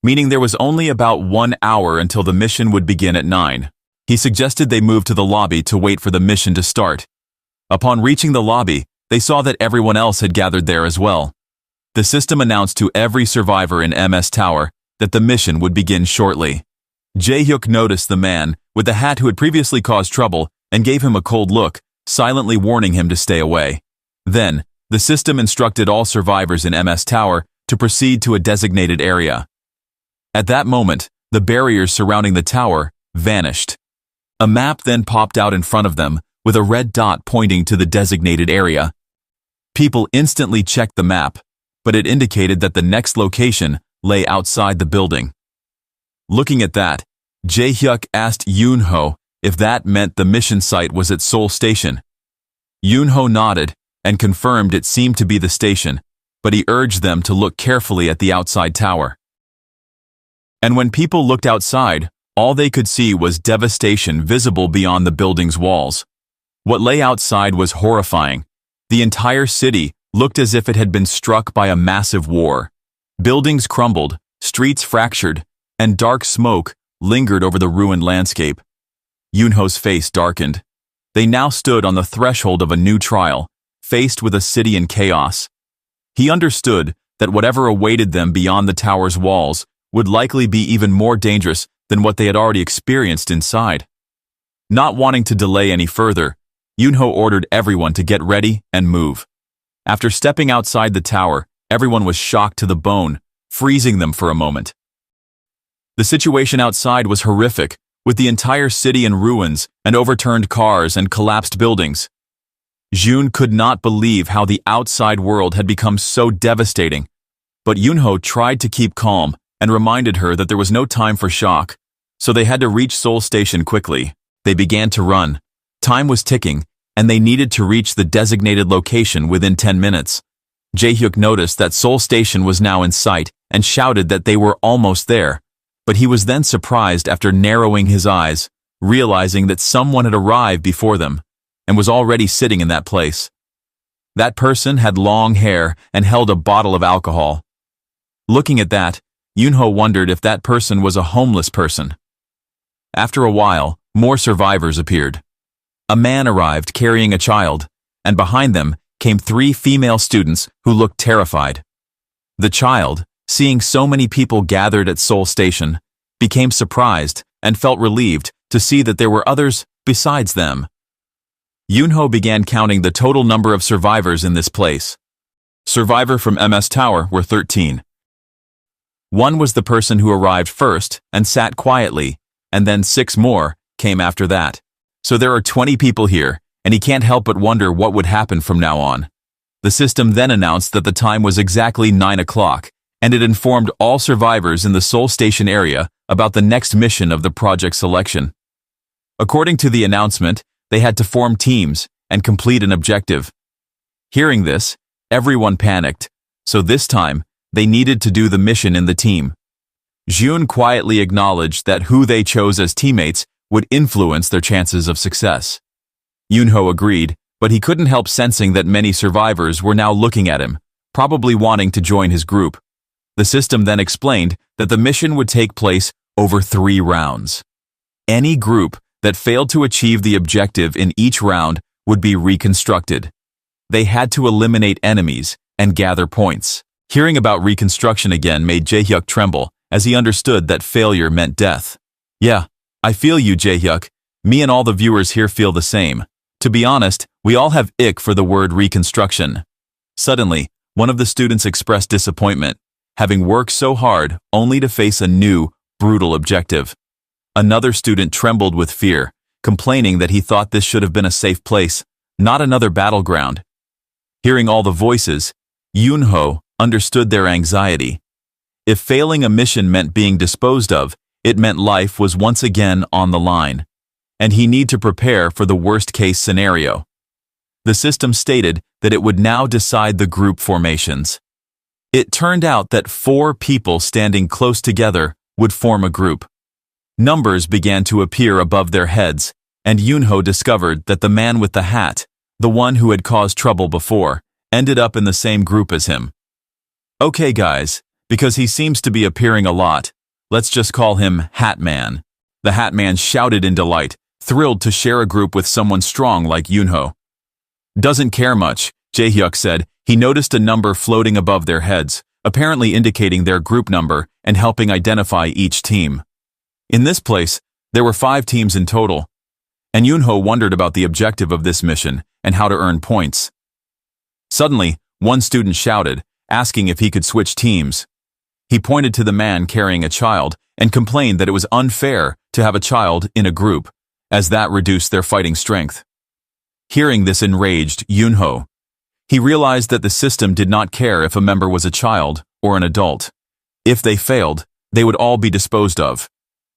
meaning there was only about 1 hour until the mission would begin at 9. He suggested they move to the lobby to wait for the mission to start. Upon reaching the lobby, they saw that everyone else had gathered there as well. The system announced to every survivor in MS Tower that the mission would begin shortly. Jaehyuk noticed the man with the hat who had previously caused trouble and gave him a cold look, silently warning him to stay away. Then, the system instructed all survivors in MS Tower to proceed to a designated area. At that moment, the barriers surrounding the tower vanished. A map then popped out in front of them, with a red dot pointing to the designated area. People instantly checked the map, but it indicated that the next location lay outside the building. Looking at that, Jae-hyuk asked Yoon-ho if that meant the mission site was at Seoul Station. Yoon-ho nodded and confirmed it seemed to be the station, but he urged them to look carefully at the outside tower. And when people looked outside, all they could see was devastation visible beyond the building's walls. What lay outside was horrifying. The entire city looked as if it had been struck by a massive war. Buildings crumbled, streets fractured, and dark smoke lingered over the ruined landscape. Yoon-ho's face darkened. They now stood on the threshold of a new trial, faced with a city in chaos. He understood that whatever awaited them beyond the tower's walls would likely be even more dangerous than what they had already experienced inside. Not wanting to delay any further, Yoon-ho ordered everyone to get ready and move. After stepping outside the tower, everyone was shocked to the bone, freezing them for a moment. The situation outside was horrific, with the entire city in ruins and overturned cars and collapsed buildings. Jun could not believe how the outside world had become so devastating, but Yoon-ho tried to keep calm and reminded her that there was no time for shock, so they had to reach Seoul Station quickly. They began to run. Time was ticking, and they needed to reach the designated location within 10 minutes. Jae-hyuk noticed that Seoul Station was now in sight and shouted that they were almost there, but he was then surprised after narrowing his eyes, realizing that someone had arrived before them and was already sitting in that place. That person had long hair and held a bottle of alcohol. Looking at that, Yoon-ho wondered if that person was a homeless person. After a while, more survivors appeared. A man arrived carrying a child, and behind them came 3 female students who looked terrified. The child, seeing so many people gathered at Seoul Station, became surprised and felt relieved to see that there were others besides them. Yoon-ho began counting the total number of survivors in this place. Survivor from MS Tower were 13. One was the person who arrived first and sat quietly, and then 6 more came after that. So there are 20 people here, and he can't help but wonder what would happen from now on. The system then announced that the time was exactly 9 o'clock, and it informed all survivors in the Seoul Station area about the next mission of the project selection. According to the announcement, they had to form teams and complete an objective. Hearing this, everyone panicked, so this time, they needed to do the mission in the team. Jun quietly acknowledged that who they chose as teammates would influence their chances of success. Yoon-ho agreed, but he couldn't help sensing that many survivors were now looking at him, probably wanting to join his group. The system then explained that the mission would take place over 3 rounds. Any group that failed to achieve the objective in each round would be reconstructed. They had to eliminate enemies and gather points. Hearing about reconstruction again made Jae-hyuk tremble, as he understood that failure meant death. Yeah, I feel you, Jae-hyuk. Me and all the viewers here feel the same. To be honest, we all have ick for the word reconstruction. Suddenly, one of the students expressed disappointment, having worked so hard only to face a new, brutal objective. Another student trembled with fear, complaining that he thought this should have been a safe place, not another battleground. Hearing all the voices, Yoon-ho understood their anxiety. If failing a mission meant being disposed of, it meant life was once again on the line, and he needed to prepare for the worst-case scenario. The system stated that it would now decide the group formations. It turned out that 4 people standing close together would form a group. Numbers began to appear above their heads, and Yoon-ho discovered that the man with the hat, the one who had caused trouble before, ended up in the same group as him. Okay guys, because he seems to be appearing a lot, let's just call him Hat Man. The Hat Man shouted in delight, thrilled to share a group with someone strong like Yoon-ho. Doesn't care much, Jae-hyuk said. He noticed a number floating above their heads, apparently indicating their group number and helping identify each team. In this place, there were 5 teams in total, and Yoon-ho wondered about the objective of this mission and how to earn points. Suddenly, one student shouted, asking if he could switch teams. He pointed to the man carrying a child and complained that it was unfair to have a child in a group, as that reduced their fighting strength. Hearing this enraged Yunho. He realized that the system did not care if a member was a child or an adult. If they failed, they would all be disposed of.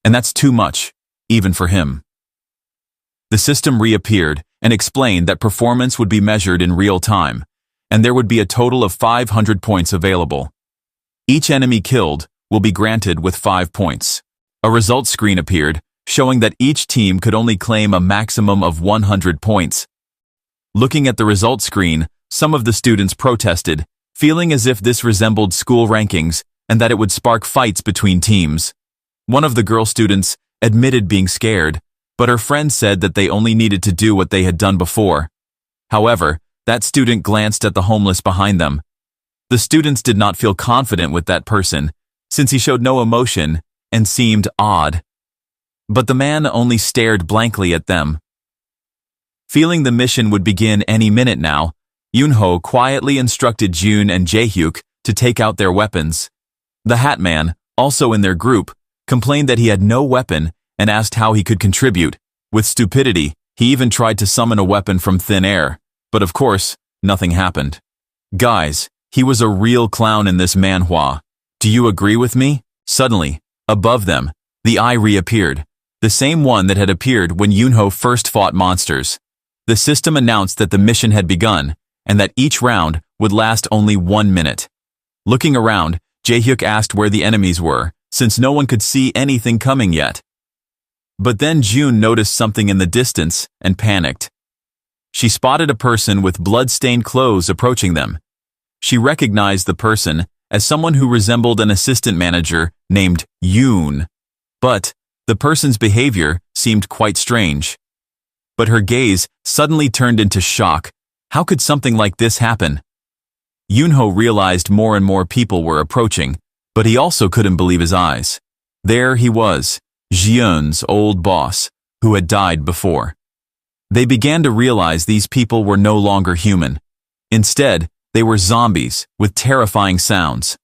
And that's too much, even for him. The system reappeared and explained that performance would be measured in real time, and there would be a total of 500 points available. Each enemy killed will be granted with 5 points. A results screen appeared, showing that each team could only claim a maximum of 100 points. Looking at the results screen, some of the students protested, feeling as if this resembled school rankings and that it would spark fights between teams. One of the girl students admitted being scared, but her friend said that they only needed to do what they had done before. However, that student glanced at the homeless behind them. The students did not feel confident with that person, since he showed no emotion and seemed odd. But the man only stared blankly at them. Feeling the mission would begin any minute now, Yunho quietly instructed Jun and Jaehyuk to take out their weapons. The Hat Man, also in their group, complained that he had no weapon and asked how he could contribute. With stupidity, he even tried to summon a weapon from thin air, but of course, nothing happened. Guys, he was a real clown in this manhwa. Do you agree with me? Suddenly, above them, the eye reappeared, the same one that had appeared when Yunho first fought monsters. The system announced that the mission had begun, and that each round would last only 1 minute. Looking around, Jaehyuk asked where the enemies were, since no one could see anything coming yet. But then Jun noticed something in the distance and panicked. She spotted a person with blood-stained clothes approaching them. She recognized the person as someone who resembled an assistant manager named Yoon. But the person's behavior seemed quite strange. But her gaze suddenly turned into shock. How could something like this happen? Yunho realized more and more people were approaching, but he also couldn't believe his eyes. There he was, Jeon's old boss, who had died before. They began to realize these people were no longer human. Instead, they were zombies with terrifying sounds.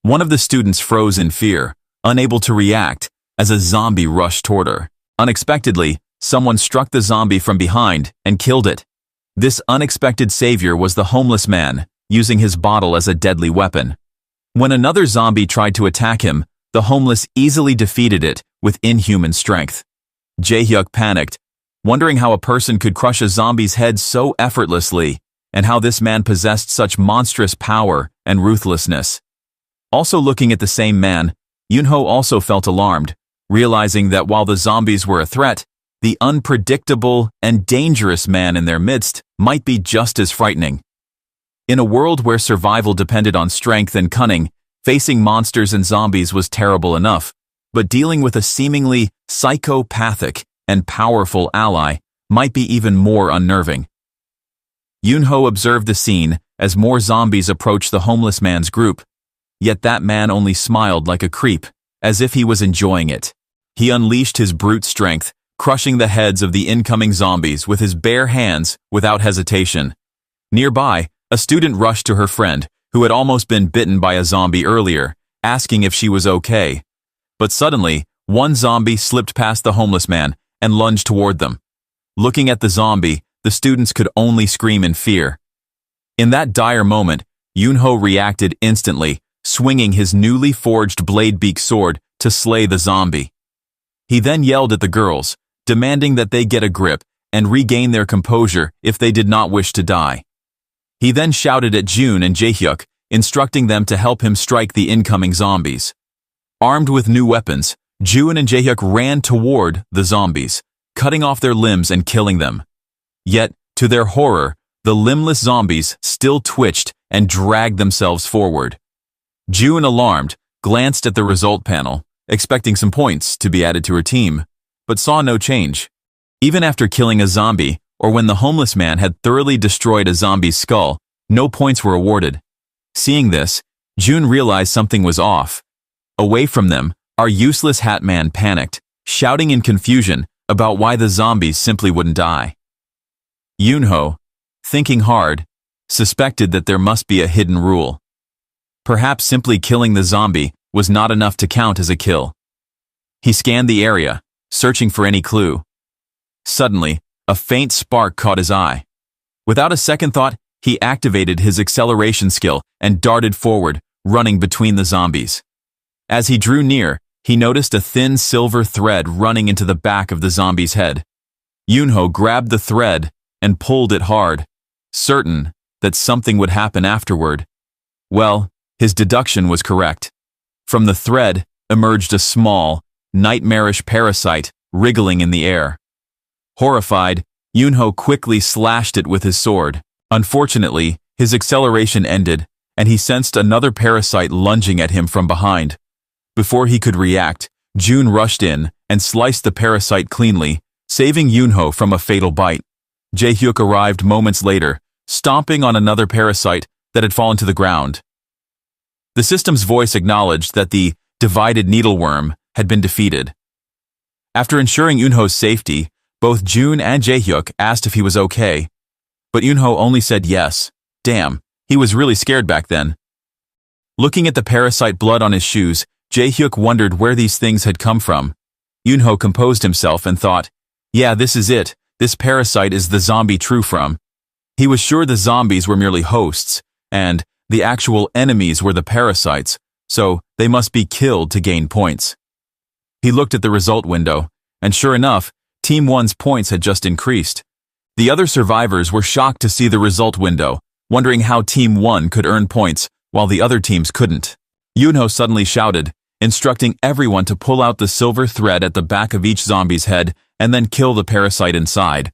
One of the students froze in fear, unable to react, as a zombie rushed toward her. Unexpectedly, someone struck the zombie from behind and killed it. This unexpected savior was the homeless man, using his bottle as a deadly weapon. When another zombie tried to attack him, the homeless easily defeated it with inhuman strength. Jaehyuk panicked, wondering how a person could crush a zombie's head so effortlessly, and how this man possessed such monstrous power and ruthlessness. Also looking at the same man, Yunho also felt alarmed, realizing that while the zombies were a threat, the unpredictable and dangerous man in their midst might be just as frightening. In a world where survival depended on strength and cunning, facing monsters and zombies was terrible enough, but dealing with a seemingly psychopathic and powerful ally might be even more unnerving. Yunho observed the scene as more zombies approached the homeless man's group, yet that man only smiled like a creep, as if he was enjoying it. He unleashed his brute strength, crushing the heads of the incoming zombies with his bare hands without hesitation. Nearby, a student rushed to her friend, who had almost been bitten by a zombie earlier, asking if she was okay. But suddenly, one zombie slipped past the homeless man and lunged toward them. Looking at the zombie, the students could only scream in fear. In that dire moment, Yunho reacted instantly, swinging his newly forged blade-beak sword to slay the zombie. He then yelled at the girls, demanding that they get a grip and regain their composure if they did not wish to die. He then shouted at Jun and Jaehyuk, instructing them to help him strike the incoming zombies. Armed with new weapons, Jun and Jaehyuk ran toward the zombies, cutting off their limbs and killing them. Yet, to their horror, the limbless zombies still twitched and dragged themselves forward. Jun, alarmed, glanced at the result panel, expecting some points to be added to her team, but saw no change. Even after killing a zombie, or when the homeless man had thoroughly destroyed a zombie's skull, no points were awarded. Seeing this, Jun realized something was off. Away from them, our useless hat man panicked, shouting in confusion about why the zombies simply wouldn't die. Yunho, thinking hard, suspected that there must be a hidden rule. Perhaps simply killing the zombie was not enough to count as a kill. He scanned the area, searching for any clue. Suddenly, a faint spark caught his eye. Without a second thought, he activated his acceleration skill and darted forward, running between the zombies. As he drew near, he noticed a thin silver thread running into the back of the zombie's head. Yunho grabbed the thread and pulled it hard, certain that something would happen afterward. Well, his deduction was correct. From the thread emerged a small, nightmarish parasite wriggling in the air. Horrified, Yunho quickly slashed it with his sword. Unfortunately, his acceleration ended, and he sensed another parasite lunging at him from behind. Before he could react, June rushed in and sliced the parasite cleanly, saving Yunho from a fatal bite. Jae-hyuk arrived moments later, stomping on another parasite that had fallen to the ground. The system's voice acknowledged that the divided needleworm had been defeated. After ensuring Yunho's safety, both June and Jae-hyuk asked if he was okay, but Yunho only said yes. Damn, he was really scared back then. Looking at the parasite blood on his shoes, Jae-hyuk wondered where these things had come from. Yunho composed himself and thought, yeah, this is it. This parasite is the zombie true from. He was sure the zombies were merely hosts, and the actual enemies were the parasites, so they must be killed to gain points. He looked at the result window, and sure enough, Team 1's points had just increased. The other survivors were shocked to see the result window, wondering how Team 1 could earn points while the other teams couldn't. Yunho suddenly shouted, instructing everyone to pull out the silver thread at the back of each zombie's head and then kill the parasite inside.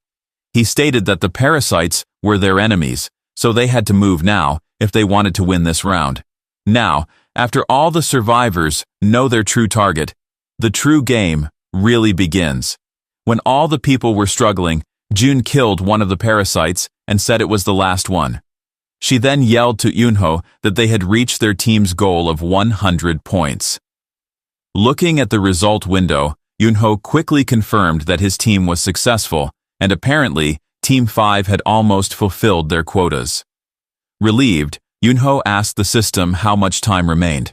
He stated that the parasites were their enemies, so they had to move now if they wanted to win this round. Now, after all the survivors know their true target, the true game really begins. When all the people were struggling, June killed one of the parasites and said it was the last one. She then yelled to Yunho that they had reached their team's goal of 100 points. Looking at the result window, Yunho quickly confirmed that his team was successful, and apparently, Team 5 had almost fulfilled their quotas. Relieved, Yunho asked the system how much time remained.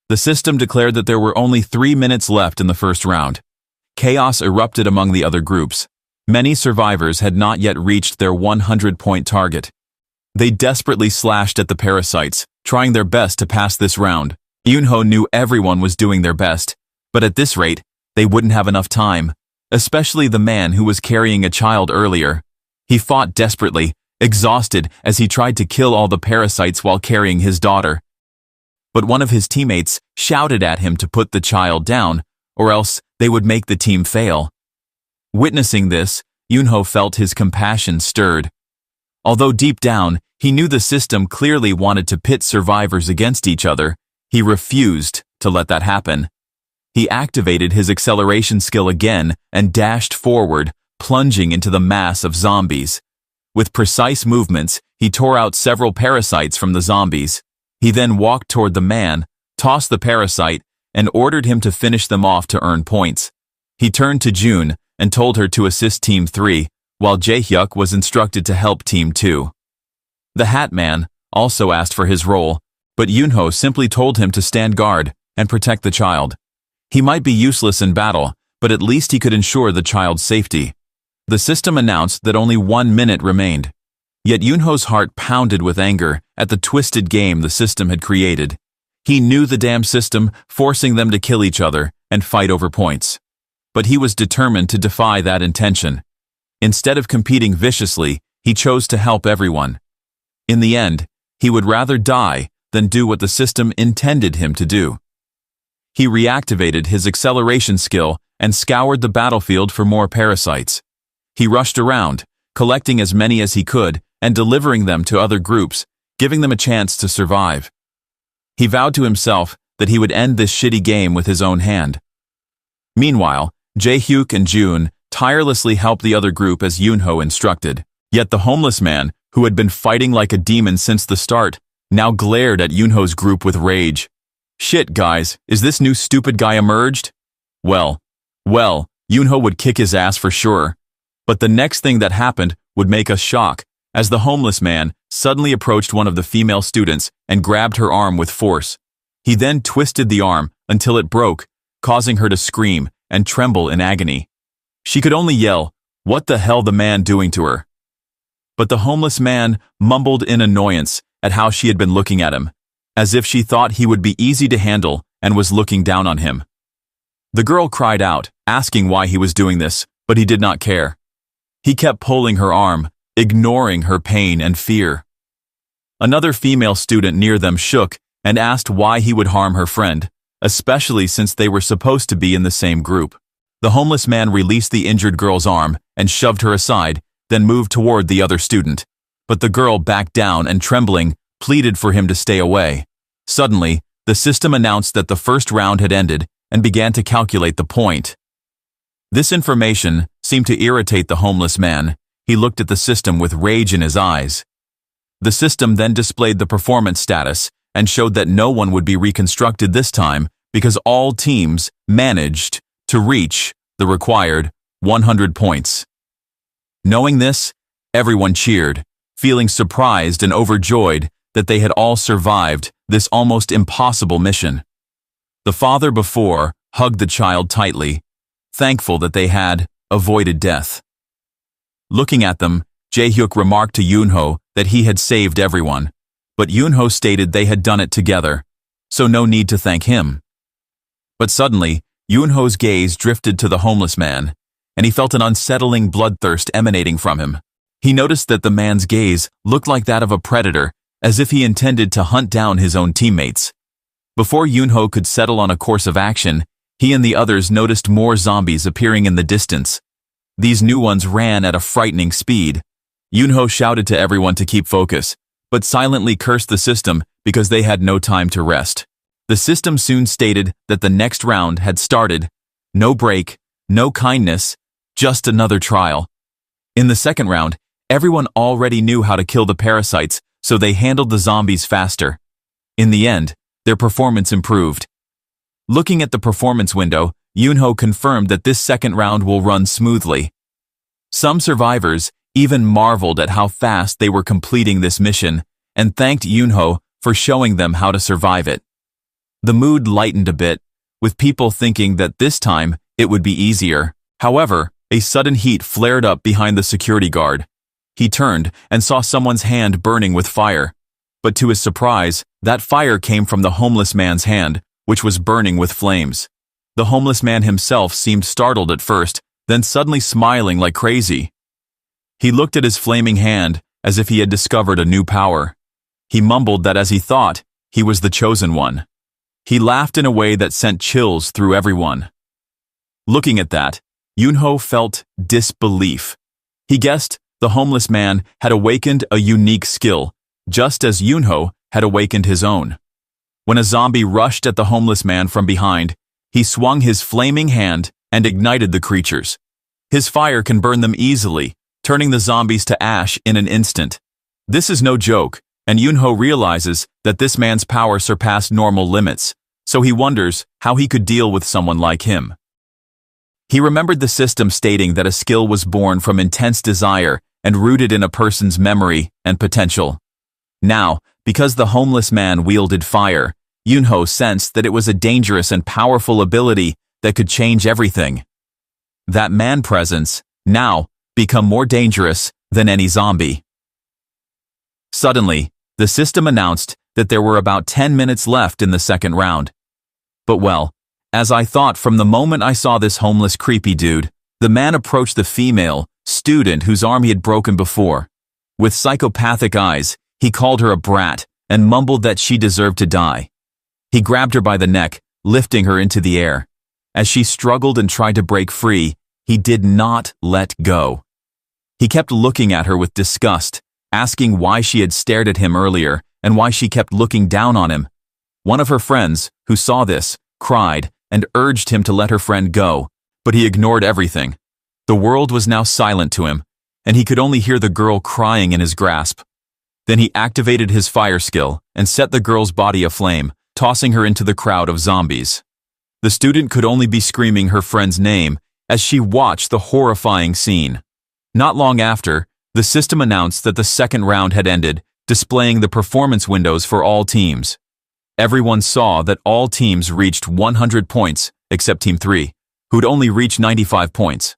The system declared that there were only 3 minutes left in the first round. Chaos erupted among the other groups. Many survivors had not yet reached their 100-point target. They desperately slashed at the parasites, trying their best to pass this round. Yunho knew everyone was doing their best, but at this rate, they wouldn't have enough time, especially the man who was carrying a child earlier. He fought desperately, exhausted as he tried to kill all the parasites while carrying his daughter. But one of his teammates shouted at him to put the child down, or else they would make the team fail. Witnessing this, Yunho felt his compassion stirred. Although deep down, he knew the system clearly wanted to pit survivors against each other, he refused to let that happen. He activated his acceleration skill again and dashed forward, plunging into the mass of zombies. With precise movements, he tore out several parasites from the zombies. He then walked toward the man, tossed the parasite, and ordered him to finish them off to earn points. He turned to June and told her to assist Team 3, while Jae-hyuk was instructed to help Team 2. The Hat Man also asked for his role, but Yunho simply told him to stand guard and protect the child. He might be useless in battle, but at least he could ensure the child's safety. The system announced that only 1 minute remained. Yet Yunho's heart pounded with anger at the twisted game the system had created. He knew the damn system, forcing them to kill each other and fight over points. But he was determined to defy that intention. Instead of competing viciously, he chose to help everyone. In the end, he would rather die than do what the system intended him to do. He reactivated his acceleration skill and scoured the battlefield for more parasites. He rushed around, collecting as many as he could and delivering them to other groups, giving them a chance to survive. He vowed to himself that he would end this shitty game with his own hand. Meanwhile, Jae-hyuk and June tirelessly helped the other group as Yunho instructed. Yet the homeless man, who had been fighting like a demon since the start, now glared at Yunho's group with rage. Shit, guys, is this new stupid guy emerged? Well, Yunho would kick his ass for sure. But the next thing that happened would make us shock, as the homeless man suddenly approached one of the female students and grabbed her arm with force. He then twisted the arm until it broke, causing her to scream and tremble in agony. She could only yell, What the hell the man doing to her? But the homeless man mumbled in annoyance at how she had been looking at him, as if she thought he would be easy to handle and was looking down on him. The girl cried out, asking why he was doing this, but he did not care. He kept pulling her arm, ignoring her pain and fear. Another female student near them shook and asked why he would harm her friend, especially since they were supposed to be in the same group. The homeless man released the injured girl's arm and shoved her aside, then moved toward the other student. But the girl backed down and, trembling, pleaded for him to stay away. Suddenly, the system announced that the first round had ended and began to calculate the point. This information seemed to irritate the homeless man. He looked at the system with rage in his eyes. The system then displayed the performance status and showed that no one would be reconstructed this time because all teams managed to reach the required 100 points. Knowing this, everyone cheered, feeling surprised and overjoyed that they had all survived this almost impossible mission. The father before hugged the child tightly, thankful that they had avoided death. Looking at them, Jae-hyuk remarked to Yoonho that he had saved everyone, but Yoonho stated they had done it together, so no need to thank him. But suddenly, Yoonho's gaze drifted to the homeless man, and he felt an unsettling bloodthirst emanating from him. He noticed that the man's gaze looked like that of a predator, as if he intended to hunt down his own teammates. Before Yoonho could settle on a course of action, he and the others noticed more zombies appearing in the distance. These new ones ran at a frightening speed. Yoonho shouted to everyone to keep focus, but silently cursed the system because they had no time to rest. The system soon stated that the next round had started. No break, no kindness, just another trial. In the second round, everyone already knew how to kill the parasites, so they handled the zombies faster. In the end, their performance improved. Looking at the performance window, Yoonho confirmed that this second round will run smoothly. Some survivors even marveled at how fast they were completing this mission and thanked Yoonho for showing them how to survive it. The mood lightened a bit, with people thinking that this time it would be easier. However, a sudden heat flared up behind the security guard. He turned and saw someone's hand burning with fire. But to his surprise, that fire came from the homeless man's hand, which was burning with flames. The homeless man himself seemed startled at first, then suddenly smiling like crazy. He looked at his flaming hand as if he had discovered a new power. He mumbled that as he thought, he was the chosen one. He laughed in a way that sent chills through everyone. Looking at that, Yoonho felt disbelief. He guessed the homeless man had awakened a unique skill, just as Yoonho had awakened his own. When a zombie rushed at the homeless man from behind, he swung his flaming hand and ignited the creatures. His fire can burn them easily, turning the zombies to ash in an instant. This is no joke, and Yoonho realizes that this man's power surpassed normal limits, so he wonders how he could deal with someone like him. He remembered the system stating that a skill was born from intense desire and rooted in a person's memory and potential. Now, because the homeless man wielded fire, Yoonho sensed that it was a dangerous and powerful ability that could change everything. That man presence, now, become more dangerous than any zombie. Suddenly, the system announced that there were about 10 minutes left in the second round. But well, as I thought from the moment I saw this homeless creepy dude, the man approached the female student whose arm he had broken before. With psychopathic eyes, he called her a brat and mumbled that she deserved to die. He grabbed her by the neck, lifting her into the air. As she struggled and tried to break free, he did not let go. He kept looking at her with disgust, asking why she had stared at him earlier and why she kept looking down on him. One of her friends, who saw this, cried and urged him to let her friend go, but he ignored everything. The world was now silent to him, and he could only hear the girl crying in his grasp. Then he activated his fire skill and set the girl's body aflame, tossing her into the crowd of zombies. The student could only be screaming her friend's name as she watched the horrifying scene. Not long after, the system announced that the second round had ended, displaying the performance windows for all teams. Everyone saw that all teams reached 100 points, except Team 3, who'd only reached 95 points.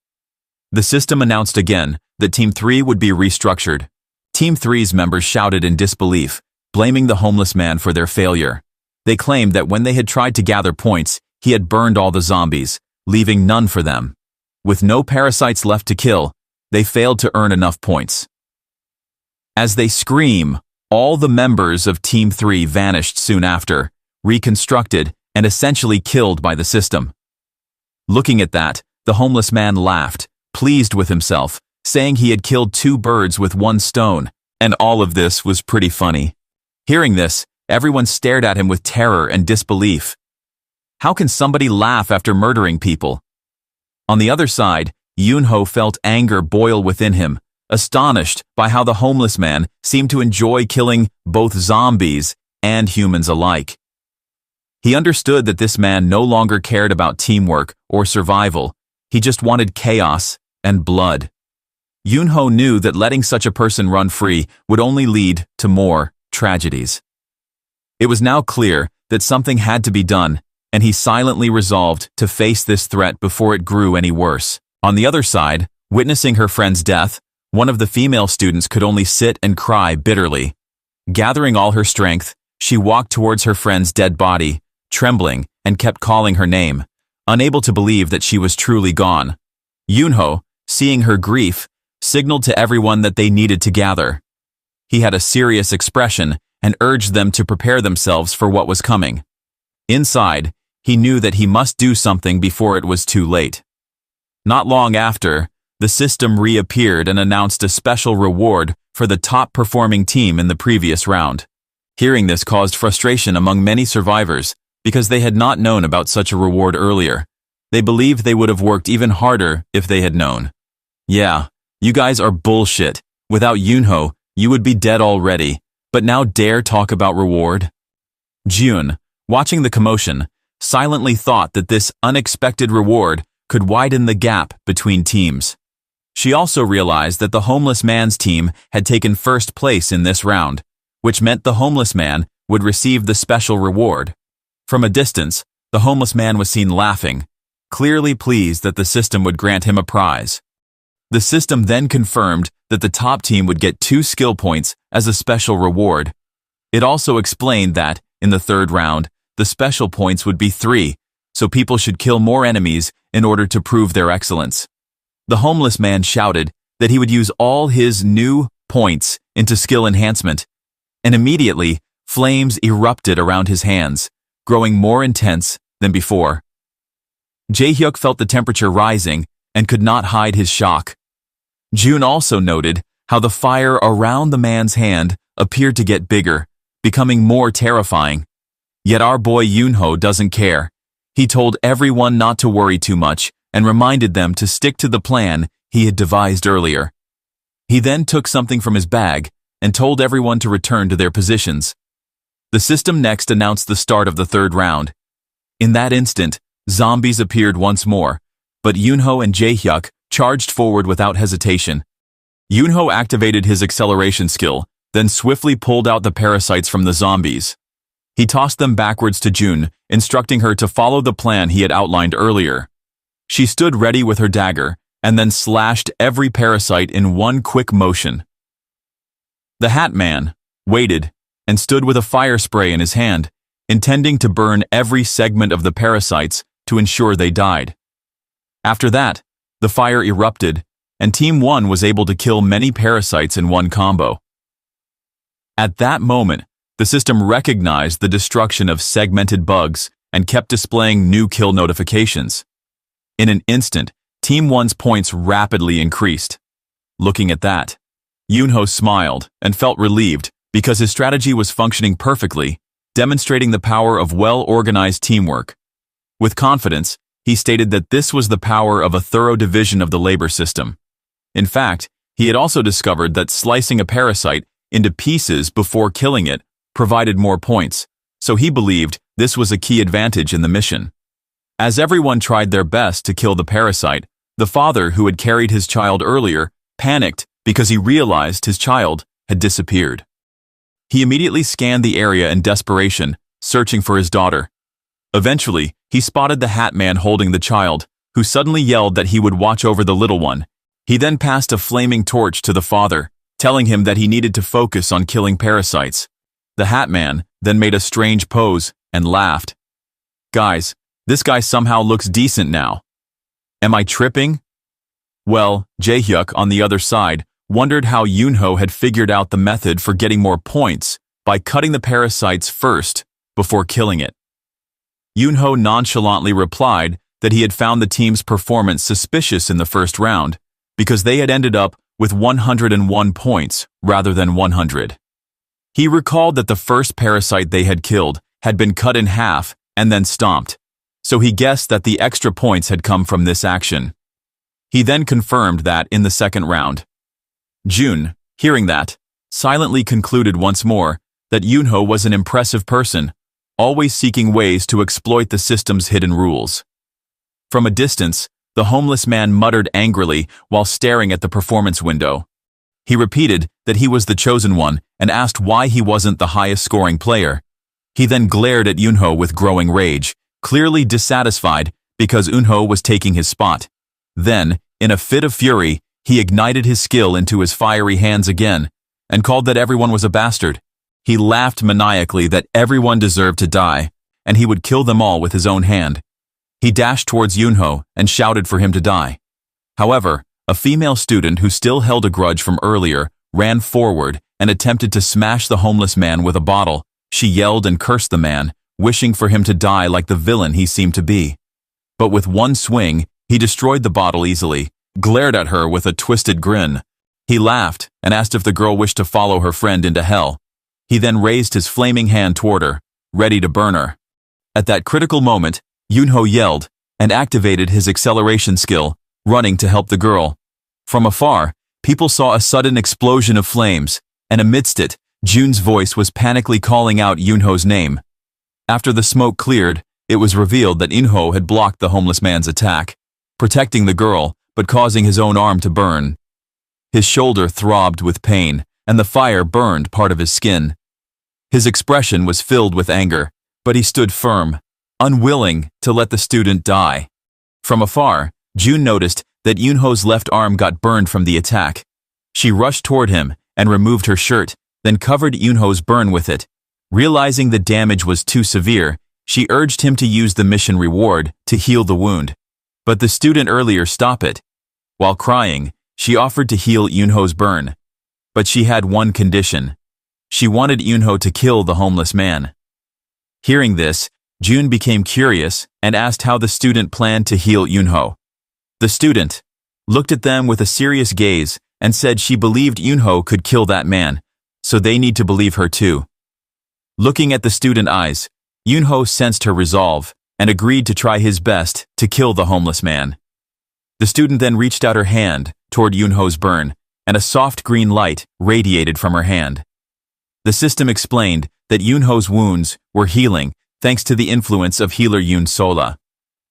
The system announced again that Team 3 would be restructured. Team 3's members shouted in disbelief, blaming the homeless man for their failure. They claimed that when they had tried to gather points, he had burned all the zombies, leaving none for them. With no parasites left to kill, they failed to earn enough points. As they scream, all the members of Team 3 vanished soon after, reconstructed and essentially killed by the system. Looking at that, the homeless man laughed, pleased with himself, saying he had killed 2 birds with 1 stone, and all of this was pretty funny. Hearing this, everyone stared at him with terror and disbelief. How can somebody laugh after murdering people? On the other side, Yunho felt anger boil within him, astonished by how the homeless man seemed to enjoy killing both zombies and humans alike. He understood that this man no longer cared about teamwork or survival. He just wanted chaos and blood. Yunho knew that letting such a person run free would only lead to more tragedies. It was now clear that something had to be done, and he silently resolved to face this threat before it grew any worse. On the other side, witnessing her friend's death, one of the female students could only sit and cry bitterly. Gathering all her strength, she walked towards her friend's dead body, trembling, and kept calling her name, unable to believe that she was truly gone. Yunho, seeing her grief, signaled to everyone that they needed to gather. He had a serious expression and urged them to prepare themselves for what was coming. Inside, he knew that he must do something before it was too late. Not long after, the system reappeared and announced a special reward for the top-performing team in the previous round. Hearing this caused frustration among many survivors because they had not known about such a reward earlier. They believed they would have worked even harder if they had known. Yeah, you guys are bullshit. Without Yunho, you would be dead already, but now dare talk about reward? June, watching the commotion, silently thought that this unexpected reward could widen the gap between teams. She also realized that the homeless man's team had taken first place in this round, which meant the homeless man would receive the special reward. From a distance, the homeless man was seen laughing, clearly pleased that the system would grant him a prize. The system then confirmed that the top team would get 2 skill points as a special reward. It also explained that, in the third round, the special points would be 3, so people should kill more enemies in order to prove their excellence. The homeless man shouted that he would use all his new points into skill enhancement, and immediately, flames erupted around his hands, growing more intense than before. Jae-hyuk felt the temperature rising and could not hide his shock. June also noted how the fire around the man's hand appeared to get bigger, becoming more terrifying. Yet our boy Yunho doesn't care. He told everyone not to worry too much and reminded them to stick to the plan he had devised earlier. He then took something from his bag and told everyone to return to their positions. The system next announced the start of the third round. In that instant, zombies appeared once more, but Yunho and Jae-hyuk charged forward without hesitation. Yunho activated his acceleration skill, then swiftly pulled out the parasites from the zombies. He tossed them backwards to June, instructing her to follow the plan he had outlined earlier. She stood ready with her dagger, and then slashed every parasite in one quick motion. The Hat Man waited and stood with a fire spray in his hand, intending to burn every segment of the parasites to ensure they died. After that, the fire erupted, and Team 1 was able to kill many parasites in one combo. At that moment, the system recognized the destruction of segmented bugs and kept displaying new kill notifications. In an instant, Team 1's points rapidly increased. Looking at that, Yunho smiled and felt relieved because his strategy was functioning perfectly, demonstrating the power of well-organized teamwork. With confidence, he stated that this was the power of a thorough division of the labor system. In fact, he had also discovered that slicing a parasite into pieces before killing it provided more points, so he believed this was a key advantage in the mission. As everyone tried their best to kill the parasite, the father who had carried his child earlier panicked because he realized his child had disappeared. He immediately scanned the area in desperation, searching for his daughter. Eventually, he spotted the Hat Man holding the child, who suddenly yelled that he would watch over the little one, He then passed a flaming torch to the father, telling him that he needed to focus on killing parasites. The Hat Man then made a strange pose and laughed. Guys, this guy somehow looks decent now. Am I tripping? Well, Jae-hyuk on the other side wondered how Yoonho had figured out the method for getting more points by cutting the parasites first before killing it. Yoonho nonchalantly replied that he had found the team's performance suspicious in the first round because they had ended up with 101 points rather than 100. He recalled that the first parasite they had killed had been cut in half and then stomped, so he guessed that the extra points had come from this action. He then confirmed that in the second round. Jun, hearing that, silently concluded once more that Yoonho was an impressive person, always seeking ways to exploit the system's hidden rules. From a distance, the homeless man muttered angrily while staring at the performance window. He repeated that he was the chosen one and asked why he wasn't the highest-scoring player. He then glared at Yoonho with growing rage, clearly dissatisfied because Yoonho was taking his spot. Then, in a fit of fury, he ignited his skill into his fiery hands again and called that everyone was a bastard. He laughed maniacally that everyone deserved to die, and he would kill them all with his own hand. He dashed towards Yoonho and shouted for him to die. However, a female student who still held a grudge from earlier ran forward and attempted to smash the homeless man with a bottle. She yelled and cursed the man, wishing for him to die like the villain he seemed to be. But with one swing, he destroyed the bottle easily, glared at her with a twisted grin. He laughed and asked if the girl wished to follow her friend into hell. He then raised his flaming hand toward her, ready to burn her. At that critical moment, Yoonho yelled and activated his acceleration skill, running to help the girl. From afar, people saw a sudden explosion of flames, and amidst it, Jun's voice was panically calling out Yoonho's name. After the smoke cleared, it was revealed that Yoonho had blocked the homeless man's attack, protecting the girl but causing his own arm to burn. His shoulder throbbed with pain, and the fire burned part of his skin. His expression was filled with anger, but he stood firm, unwilling to let the student die. From afar, Jun noticed that Yoonho's left arm got burned from the attack. She rushed toward him and removed her shirt, then covered Yoonho's burn with it. Realizing the damage was too severe, she urged him to use the mission reward to heal the wound. But the student earlier stopped it. While crying, she offered to heal Yoonho's burn. But she had one condition. She wanted Yoonho to kill the homeless man. Hearing this, Jun became curious and asked how the student planned to heal Yoonho. The student looked at them with a serious gaze and said she believed Yoonho could kill that man, so they need to believe her too. Looking at the student's eyes, Yoonho sensed her resolve and agreed to try his best to kill the homeless man. The student then reached out her hand toward Yoonho's burn, and a soft green light radiated from her hand. The system explained that Yoonho's wounds were healing thanks to the influence of healer Yoon Sola.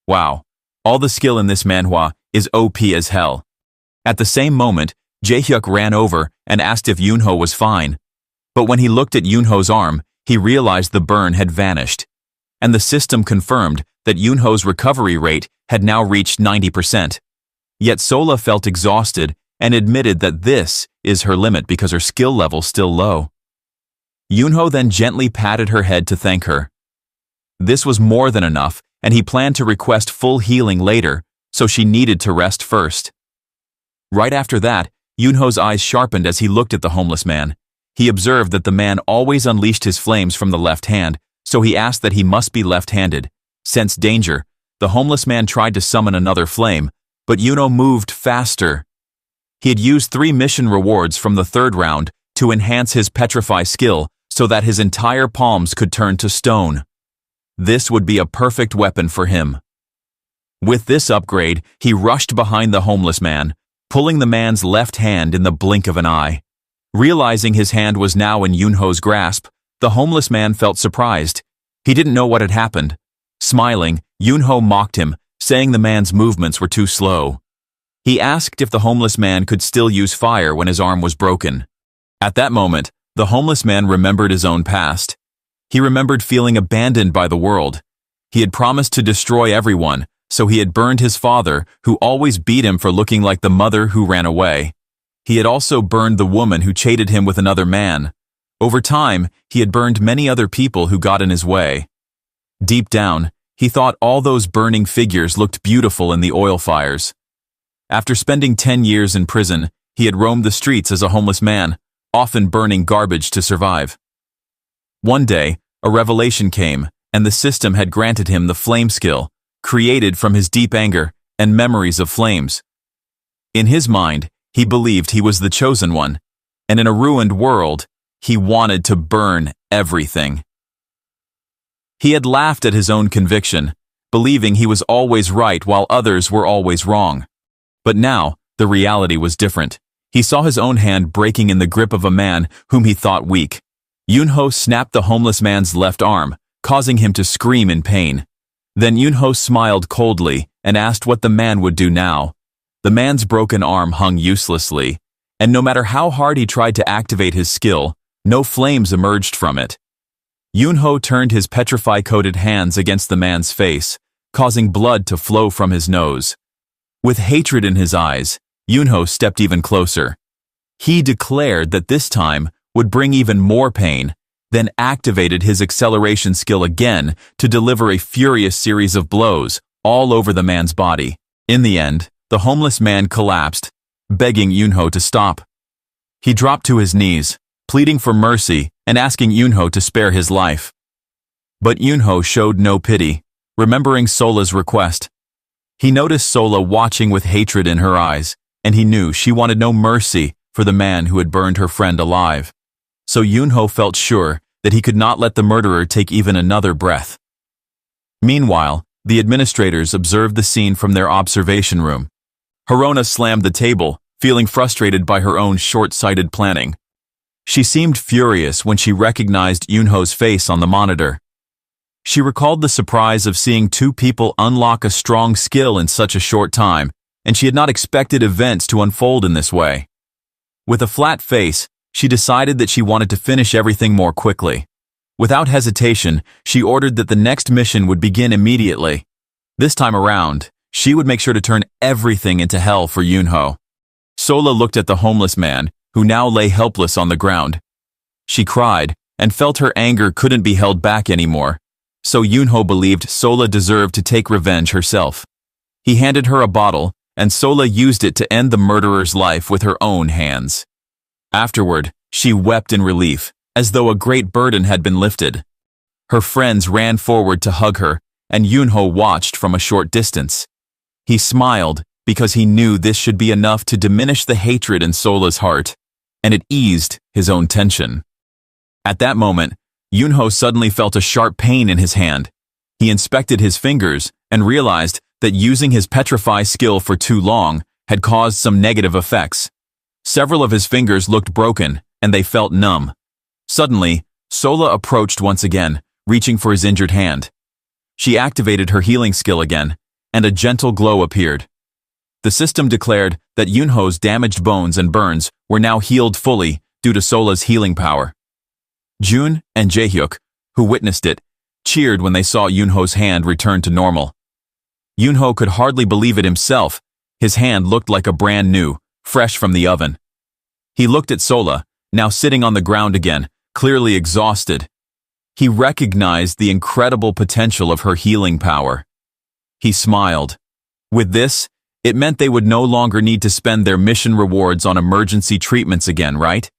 Wow, all the skill in this manhwa is OP as hell. At the same moment, Jae-hyuk ran over and asked if Yoonho was fine. But when he looked at Yoonho's arm, he realized the burn had vanished. And the system confirmed that Yoonho's recovery rate had now reached 90%. Yet Sola felt exhausted and admitted that this is her limit because her skill level's still low. Yoonho then gently patted her head to thank her. This was more than enough, and he planned to request full healing later, so she needed to rest first. Right after that, Yoonho's eyes sharpened as he looked at the homeless man. He observed that the man always unleashed his flames from the left hand, so he asked that he must be left-handed. Sensed danger, the homeless man tried to summon another flame, but Yoonho moved faster. He had used 3 mission rewards from the third round to enhance his petrify skill so that his entire palms could turn to stone. This would be a perfect weapon for him. With this upgrade, he rushed behind the homeless man, pulling the man's left hand in the blink of an eye. Realizing his hand was now in Yoonho's grasp, the homeless man felt surprised. He didn't know what had happened. Smiling, Yoonho mocked him, saying the man's movements were too slow. He asked if the homeless man could still use fire when his arm was broken. At that moment, the homeless man remembered his own past. He remembered feeling abandoned by the world. He had promised to destroy everyone, So he had burned his father, who always beat him for looking like the mother who ran away. He had also burned the woman who cheated him with another man. Over time, he had burned many other people who got in his way. Deep down, he thought all those burning figures looked beautiful in the oil fires. After spending 10 years in prison, he had roamed the streets as a homeless man, often burning garbage to survive. One day, a revelation came, and the system had granted him the flame skill, created from his deep anger and memories of flames. In his mind, he believed he was the chosen one, and in a ruined world, he wanted to burn everything. He had laughed at his own conviction, believing he was always right while others were always wrong. But now, the reality was different. He saw his own hand breaking in the grip of a man whom he thought weak. Yunho snapped the homeless man's left arm, causing him to scream in pain. Then Yunho smiled coldly and asked what the man would do now. The man's broken arm hung uselessly, and no matter how hard he tried to activate his skill, no flames emerged from it. Yunho turned his petrify-coated hands against the man's face, causing blood to flow from his nose. With hatred in his eyes, Yunho stepped even closer. He declared that this time would bring even more pain, then activated his acceleration skill again to deliver a furious series of blows all over the man's body. In the end, the homeless man collapsed, begging Yunho to stop. He dropped to his knees, pleading for mercy and asking Yunho to spare his life. But Yunho showed no pity, remembering Sola's request. He noticed Sola watching with hatred in her eyes, and he knew she wanted no mercy for the man who had burned her friend alive. So Yunho felt sure that he could not let the murderer take even another breath. Meanwhile, the administrators observed the scene from their observation room. Harona slammed the table, feeling frustrated by her own short-sighted planning. She seemed furious when she recognized Yunho's face on the monitor. She recalled the surprise of seeing two people unlock a strong skill in such a short time, and she had not expected events to unfold in this way. With a flat face, she decided that she wanted to finish everything more quickly. Without hesitation, she ordered that the next mission would begin immediately. This time around, she would make sure to turn everything into hell for Yunho. Sola looked at the homeless man, who now lay helpless on the ground. She cried, and felt her anger couldn't be held back anymore. So Yunho believed Sola deserved to take revenge herself. He handed her a bottle, and Sola used it to end the murderer's life with her own hands. Afterward, she wept in relief, as though a great burden had been lifted. Her friends ran forward to hug her, and Yunho watched from a short distance. He smiled, because he knew this should be enough to diminish the hatred in Sola's heart, and it eased his own tension. At that moment, Yunho suddenly felt a sharp pain in his hand. He inspected his fingers and realized that using his petrify skill for too long had caused some negative effects. Several of his fingers looked broken, and they felt numb. Suddenly, Sola approached once again, reaching for his injured hand. She activated her healing skill again, and a gentle glow appeared. The system declared that Yunho's damaged bones and burns were now healed fully due to Sola's healing power. Jun and Jaehyuk, who witnessed it, cheered when they saw Yunho's hand return to normal. Yunho could hardly believe it himself. His hand looked like a brand new, fresh from the oven. He looked at Sola, now sitting on the ground again, clearly exhausted. He recognized the incredible potential of her healing power. He smiled. With this, it meant they would no longer need to spend their mission rewards on emergency treatments again, right?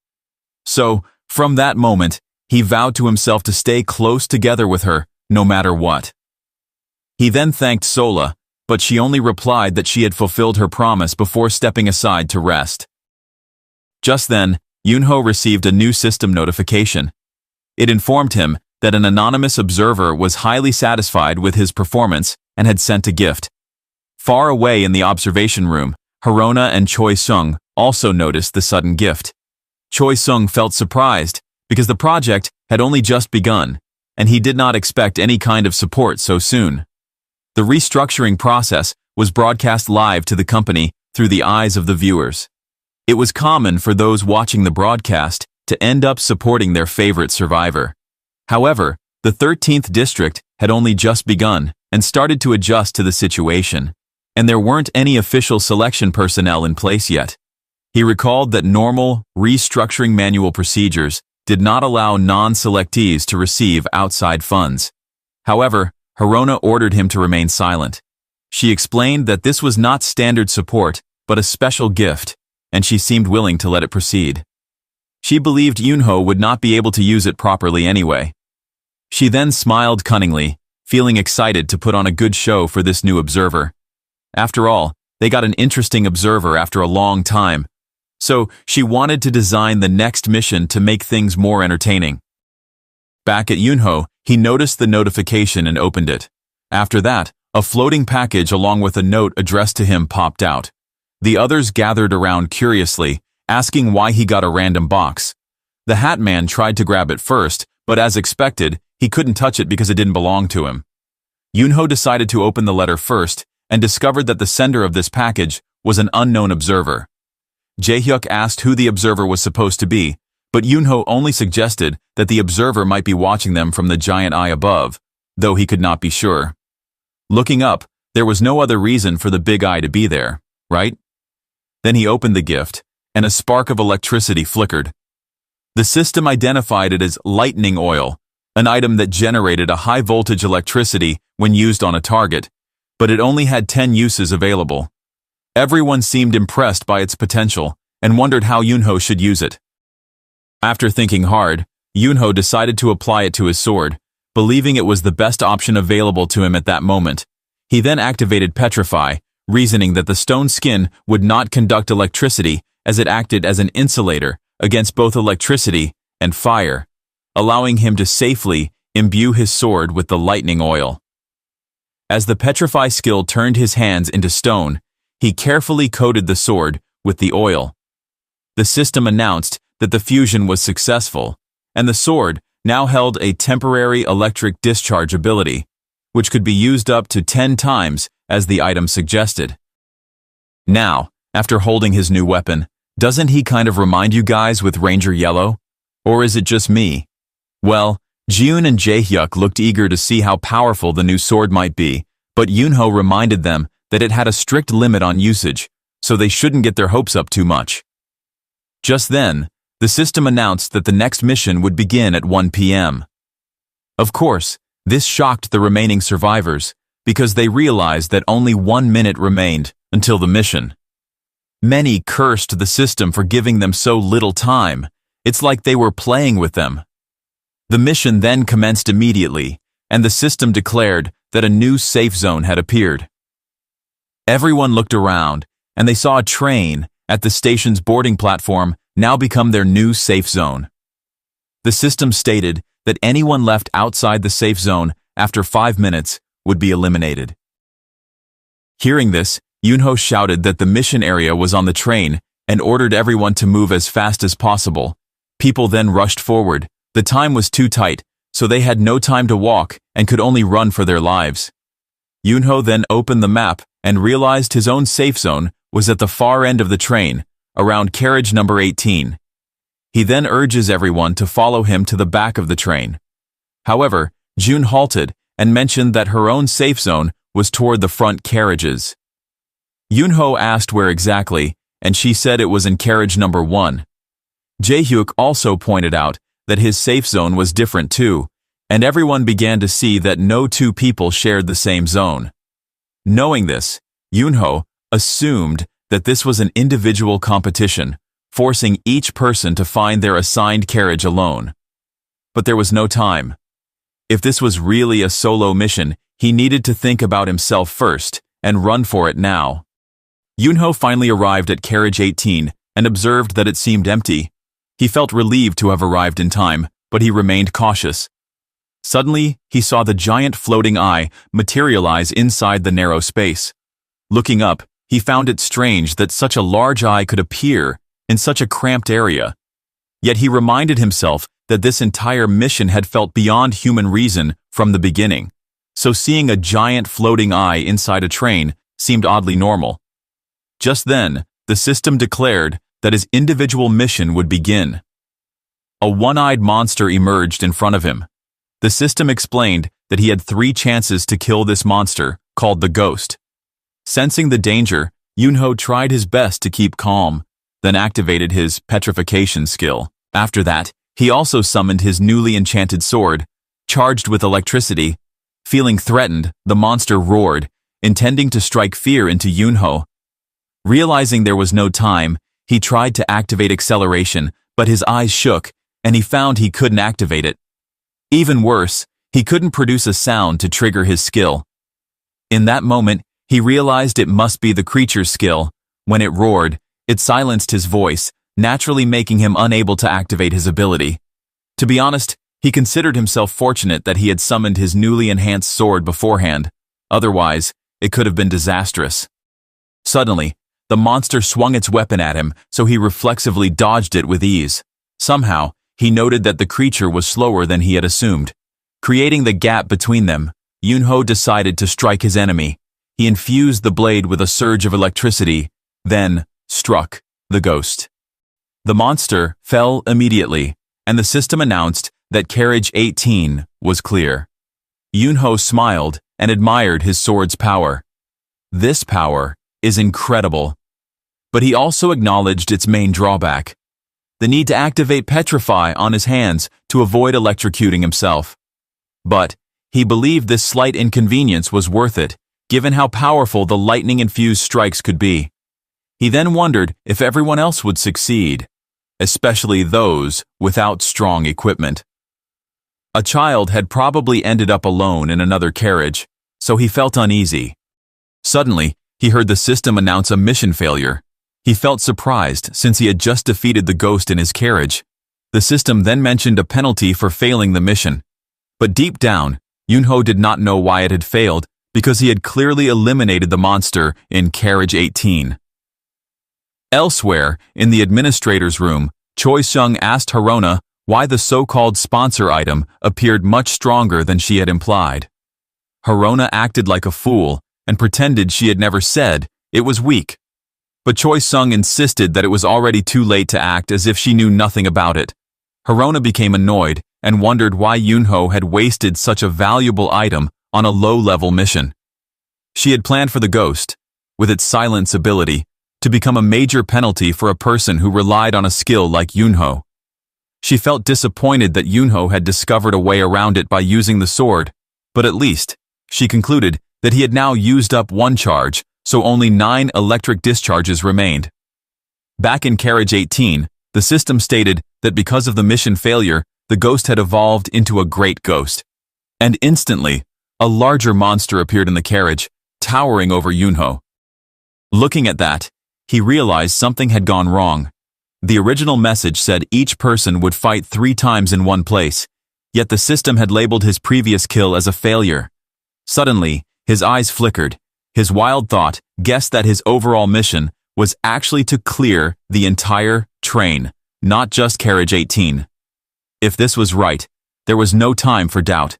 So, from that moment, he vowed to himself to stay close together with her, no matter what. He then thanked Sola, but she only replied that she had fulfilled her promise before stepping aside to rest. Just then, Yunho received a new system notification. It informed him that an anonymous observer was highly satisfied with his performance and had sent a gift. Far away in the observation room, Harona and Choi Sung also noticed the sudden gift. Choi Sung felt surprised because the project had only just begun, and he did not expect any kind of support so soon. The restructuring process was broadcast live to the company through the eyes of the viewers. It was common for those watching the broadcast to end up supporting their favorite survivor. However, the 13th district had only just begun, and started to adjust to the situation. And there weren't any official selection personnel in place yet. He recalled that normal, restructuring manual procedures did not allow non-selectees to receive outside funds. However, Hirona ordered him to remain silent. She explained that this was not standard support, but a special gift, and she seemed willing to let it proceed. She believed Yunho would not be able to use it properly anyway. She then smiled cunningly, feeling excited to put on a good show for this new observer. After all, they got an interesting observer after a long time, so she wanted to design the next mission to make things more entertaining. Back at Yunho, he noticed the notification and opened it. After that, a floating package along with a note addressed to him popped out. The others gathered around curiously, asking why he got a random box. The Hat Man tried to grab it first, but as expected, he couldn't touch it because it didn't belong to him. Yunho decided to open the letter first and discovered that the sender of this package was an unknown observer. Jae-hyuk asked who the observer was supposed to be, but Yunho only suggested that the observer might be watching them from the giant eye above, though he could not be sure. Looking up, there was no other reason for the big eye to be there, right? Then he opened the gift, and a spark of electricity flickered. The system identified it as lightning oil, an item that generated a high-voltage electricity when used on a target, but it only had 10 uses available. Everyone seemed impressed by its potential and wondered how Yunho should use it. After thinking hard, Yunho decided to apply it to his sword, believing it was the best option available to him at that moment. He then activated Petrify, reasoning that the stone skin would not conduct electricity as it acted as an insulator against both electricity and fire, allowing him to safely imbue his sword with the lightning oil. As the Petrify skill turned his hands into stone, he carefully coated the sword with the oil. The system announced that the fusion was successful, and the sword now held a temporary electric discharge ability, which could be used up to 10 times as the item suggested. Now, after holding his new weapon, doesn't he kind of remind you guys with Ranger Yellow? Or is it just me? Well, Jun and Jae-hyuk looked eager to see how powerful the new sword might be, but Yunho reminded them that it had a strict limit on usage, so they shouldn't get their hopes up too much. Just then, the system announced that the next mission would begin at 1 p.m. Of course, this shocked the remaining survivors, because they realized that only 1 minute remained until the mission. Many cursed the system for giving them so little time. It's like they were playing with them. The mission then commenced immediately, and the system declared that a new safe zone had appeared. Everyone looked around, and they saw a train at the station's boarding platform now become their new safe zone. The system stated that anyone left outside the safe zone after 5 minutes would be eliminated. Hearing this, Yunho shouted that the mission area was on the train and ordered everyone to move as fast as possible. People then rushed forward. The time was too tight, so they had no time to walk and could only run for their lives. Yunho then opened the map and realized his own safe zone was at the far end of the train, around carriage number 18. He then urges everyone to follow him to the back of the train. However, Jun halted and mentioned that her own safe zone was toward the front carriages. Yunho asked where exactly, and she said it was in carriage number 1. Jae-hyuk also pointed out that his safe zone was different too, and everyone began to see that no two people shared the same zone. Knowing this, Yunho assumed that this was an individual competition, forcing each person to find their assigned carriage alone. But there was no time. If this was really a solo mission, he needed to think about himself first and run for it now. Yunho finally arrived at carriage 18 and observed that it seemed empty. He felt relieved to have arrived in time, but he remained cautious. Suddenly, he saw the giant floating eye materialize inside the narrow space. Looking up, he found it strange that such a large eye could appear in such a cramped area. Yet he reminded himself that this entire mission had felt beyond human reason from the beginning, so seeing a giant floating eye inside a train seemed oddly normal. Just then, the system declared that his individual mission would begin. A one-eyed monster emerged in front of him. The system explained that he had 3 chances to kill this monster, called the Ghost. Sensing the danger, Yunho tried his best to keep calm, then activated his petrification skill. After that, he also summoned his newly enchanted sword, charged with electricity. Feeling threatened, the monster roared, intending to strike fear into Yunho. Realizing there was no time, he tried to activate acceleration, but his eyes shook, and he found he couldn't activate it. Even worse, he couldn't produce a sound to trigger his skill. In that moment, he realized it must be the creature's skill. When it roared, it silenced his voice, naturally making him unable to activate his ability. To be honest, he considered himself fortunate that he had summoned his newly enhanced sword beforehand. Otherwise, it could have been disastrous. Suddenly, the monster swung its weapon at him, so he reflexively dodged it with ease. Somehow, he noted that the creature was slower than he had assumed. Creating the gap between them, Yunho decided to strike his enemy. He infused the blade with a surge of electricity, then struck the Ghost. The monster fell immediately, and the system announced that carriage 18 was clear. Yunho smiled and admired his sword's power. This power is incredible. But he also acknowledged its main drawback: the need to activate Petrify on his hands to avoid electrocuting himself. But he believed this slight inconvenience was worth it, given how powerful the lightning-infused strikes could be. He then wondered if everyone else would succeed, especially those without strong equipment. A child had probably ended up alone in another carriage, so he felt uneasy. Suddenly, he heard the system announce a mission failure. He felt surprised since he had just defeated the Ghost in his carriage. The system then mentioned a penalty for failing the mission. But deep down, Yunho did not know why it had failed, because he had clearly eliminated the monster in carriage 18. Elsewhere, in the administrator's room, Choi Seung asked Harona why the so-called sponsor item appeared much stronger than she had implied. Harona acted like a fool and pretended she had never said it was weak. But Choi Seung insisted that it was already too late to act as if she knew nothing about it. Harona became annoyed and wondered why Yunho had wasted such a valuable item on a low-level mission. She had planned for the Ghost, with its silence ability, to become a major penalty for a person who relied on a skill like Yunho. She felt disappointed that Yunho had discovered a way around it by using the sword, but at least, she concluded that he had now used up 1 charge, so only 9 electric discharges remained. Back in carriage 18, the system stated that because of the mission failure, the Ghost had evolved into a great ghost. And instantly, a larger monster appeared in the carriage, towering over Yunho. Looking at that, he realized something had gone wrong. The original message said each person would fight 3 times in one place, yet the system had labeled his previous kill as a failure. Suddenly, his eyes flickered. His wild thought guessed that his overall mission was actually to clear the entire train, not just carriage 18. If this was right, there was no time for doubt.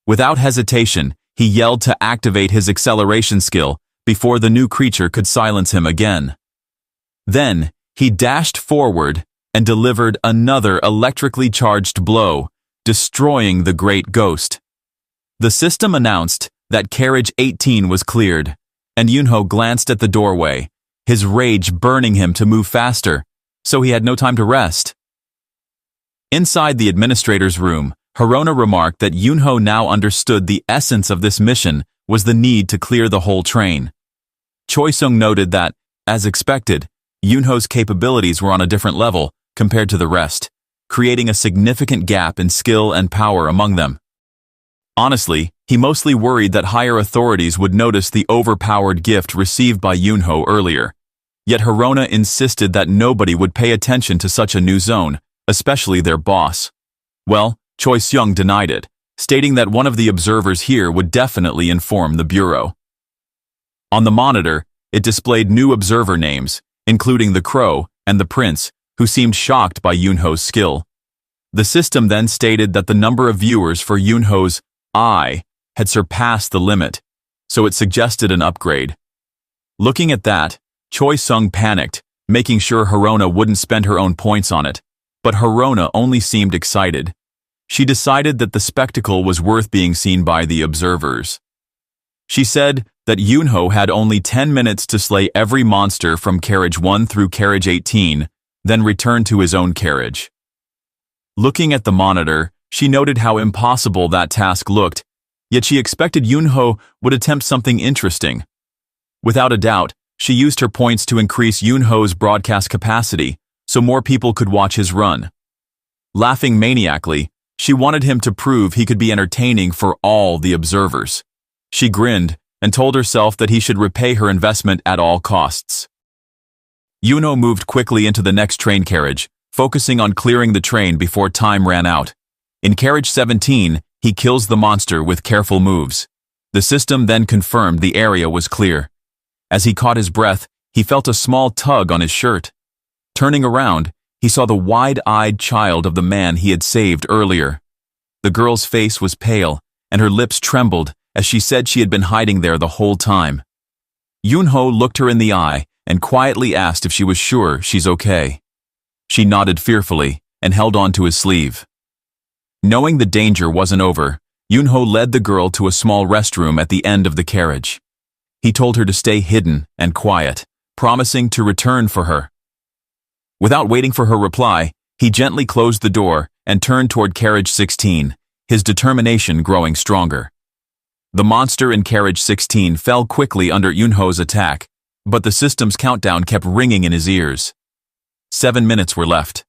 Without hesitation, he yelled to activate his acceleration skill before the new creature could silence him again. Then, he dashed forward and delivered another electrically charged blow, destroying the great Ghost. The system announced that carriage 18 was cleared, and Yunho glanced at the doorway, his rage burning him to move faster, so he had no time to rest. Inside the administrator's room, Harona remarked that Yunho now understood the essence of this mission was the need to clear the whole train. Choi Seung noted that, as expected, Yunho's capabilities were on a different level compared to the rest, creating a significant gap in skill and power among them. Honestly, he mostly worried that higher authorities would notice the overpowered gift received by Yunho earlier. Yet Harona insisted that nobody would pay attention to such a new zone, especially their boss. Well, Choi Seung denied it, stating that one of the observers here would definitely inform the bureau. On the monitor, it displayed new observer names, including the Crow and the Prince, who seemed shocked by Yunho's skill. The system then stated that the number of viewers for Yunho's eye had surpassed the limit, so it suggested an upgrade. Looking at that, Choi Seung panicked, making sure Harona wouldn't spend her own points on it, but Harona only seemed excited. She decided that the spectacle was worth being seen by the observers. She said that Yunho had only 10 minutes to slay every monster from carriage 1 through carriage 18, then return to his own carriage. Looking at the monitor, she noted how impossible that task looked, yet she expected Yunho would attempt something interesting. Without a doubt, she used her points to increase Yunho's broadcast capacity, so more people could watch his run. Laughing maniacally, she wanted him to prove he could be entertaining for all the observers. She grinned and told herself that he should repay her investment at all costs. Yunho moved quickly into the next train carriage, focusing on clearing the train before time ran out. In carriage 17, he kills the monster with careful moves. The system then confirmed the area was clear. As he caught his breath, he felt a small tug on his shirt. Turning around, he saw the wide-eyed child of the man he had saved earlier. The girl's face was pale, and her lips trembled as she said she had been hiding there the whole time. Yunho looked her in the eye and quietly asked if she was sure she's okay. She nodded fearfully and held on to his sleeve. Knowing the danger wasn't over, Yunho led the girl to a small restroom at the end of the carriage. He told her to stay hidden and quiet, promising to return for her. Without waiting for her reply, he gently closed the door and turned toward carriage 16, his determination growing stronger. The monster in carriage 16 fell quickly under Yunho's attack, but the system's countdown kept ringing in his ears. 7 minutes were left.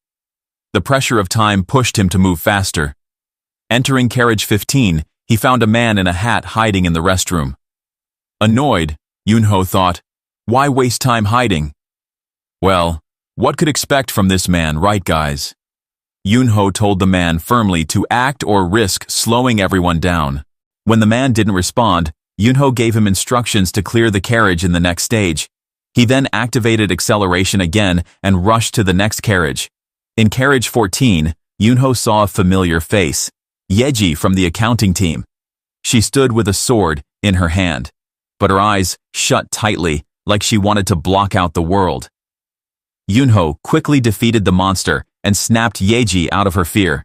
The pressure of time pushed him to move faster. Entering carriage 15, he found a man in a hat hiding in the restroom. Annoyed, Yunho thought, why waste time hiding? Well, what could expect from this man, right guys? Yunho told the man firmly to act or risk slowing everyone down. When the man didn't respond, Yunho gave him instructions to clear the carriage in the next stage. He then activated acceleration again and rushed to the next carriage. In carriage 14, Yunho saw a familiar face, Yeji from the accounting team. She stood with a sword in her hand, but her eyes shut tightly like she wanted to block out the world. Yunho quickly defeated the monster and snapped Yeji out of her fear.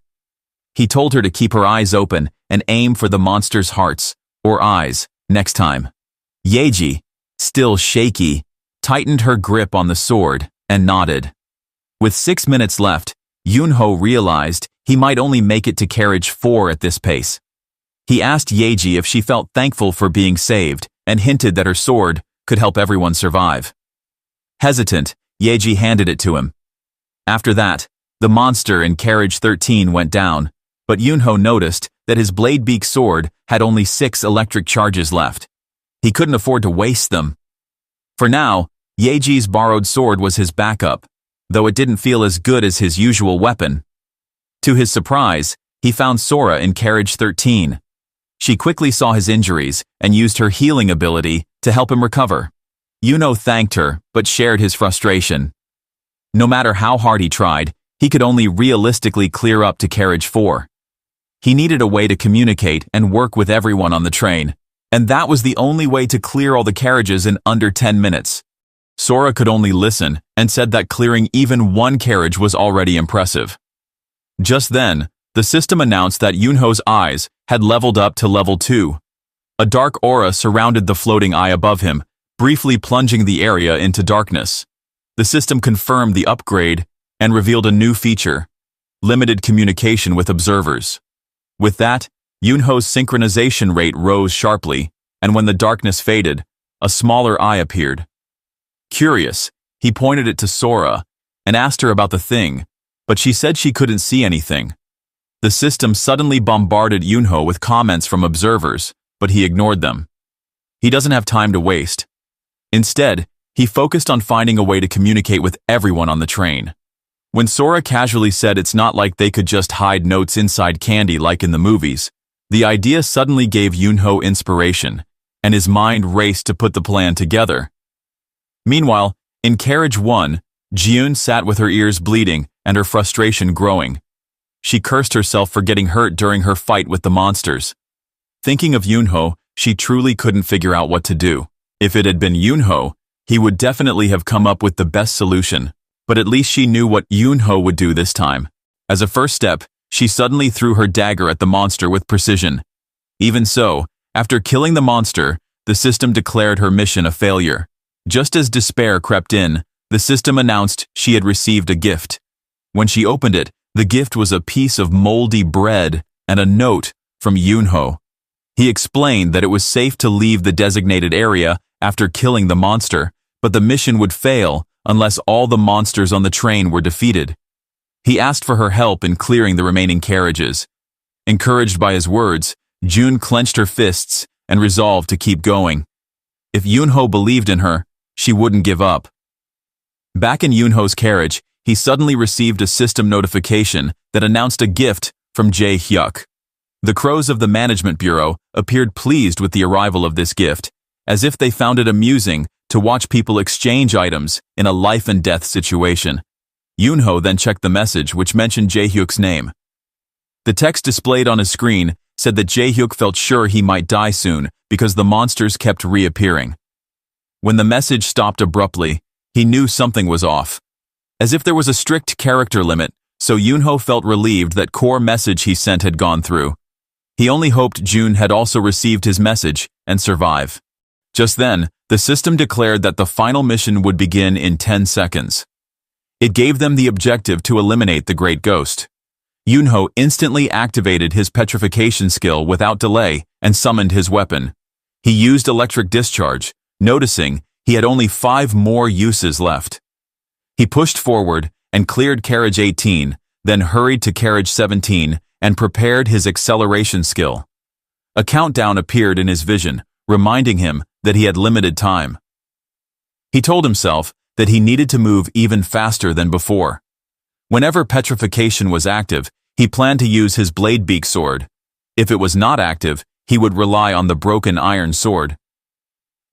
He told her to keep her eyes open and aim for the monster's hearts, or eyes, next time. Yeji, still shaky, tightened her grip on the sword and nodded. With 6 minutes left, Yunho realized he might only make it to carriage 4 at this pace. He asked Yeji if she felt thankful for being saved and hinted that her sword could help everyone survive. Hesitant, Yeji handed it to him. After that, the monster in carriage 13 went down, but Yunho noticed that his blade-beak sword had only 6 electric charges left. He couldn't afford to waste them. For now, Yeji's borrowed sword was his backup, though it didn't feel as good as his usual weapon. To his surprise, he found Sora in carriage 13. She quickly saw his injuries and used her healing ability to help him recover. Yunho thanked her, but shared his frustration. No matter how hard he tried, he could only realistically clear up to carriage 4. He needed a way to communicate and work with everyone on the train, and that was the only way to clear all the carriages in under 10 minutes. Sora could only listen and said that clearing even one carriage was already impressive. Just then, the system announced that Yunho's eyes had leveled up to level 2. A dark aura surrounded the floating eye above him, briefly plunging the area into darkness. The system confirmed the upgrade and revealed a new feature: limited communication with observers. With that, Yunho's synchronization rate rose sharply, and when the darkness faded, a smaller eye appeared. Curious, he pointed it to Sora and asked her about the thing, but she said she couldn't see anything. The system suddenly bombarded Yunho with comments from observers, but he ignored them. He doesn't have time to waste. Instead, he focused on finding a way to communicate with everyone on the train. When Sora casually said it's not like they could just hide notes inside candy like in the movies, the idea suddenly gave Yunho inspiration, and his mind raced to put the plan together. Meanwhile, in carriage 1, Jiun sat with her ears bleeding and her frustration growing. She cursed herself for getting hurt during her fight with the monsters. Thinking of Yunho, she truly couldn't figure out what to do. If it had been Yunho, he would definitely have come up with the best solution, but at least she knew what Yunho would do this time. As a first step, she suddenly threw her dagger at the monster with precision. Even so, after killing the monster, the system declared her mission a failure. Just as despair crept in, the system announced she had received a gift. When she opened it, the gift was a piece of moldy bread and a note from Yunho. He explained that it was safe to leave the designated area after killing the monster, but the mission would fail unless all the monsters on the train were defeated. He asked for her help in clearing the remaining carriages. Encouraged by his words, June clenched her fists and resolved to keep going. If Yunho believed in her, she wouldn't give up. Back in Yunho's carriage, he suddenly received a system notification that announced a gift from Jae-hyuk. The crows of the management bureau appeared pleased with the arrival of this gift, as if they found it amusing to watch people exchange items in a life-and-death situation. Yunho then checked the message, which mentioned Jae-hyuk's name. The text displayed on his screen said that Jae-hyuk felt sure he might die soon because the monsters kept reappearing. When the message stopped abruptly, he knew something was off. As if there was a strict character limit, so Yunho felt relieved that core message he sent had gone through. He only hoped June had also received his message and survive. Just then, the system declared that the final mission would begin in 10 seconds. It gave them the objective to eliminate the Great Ghost. Yunho instantly activated his petrification skill without delay and summoned his weapon. He used electric discharge, noticing he had only 5 more uses left. He pushed forward and cleared carriage 18, then hurried to carriage 17 and prepared his acceleration skill. A countdown appeared in his vision, reminding him that he had limited time. He told himself that he needed to move even faster than before. Whenever petrification was active, he planned to use his blade beak sword. If it was not active, he would rely on the broken iron sword.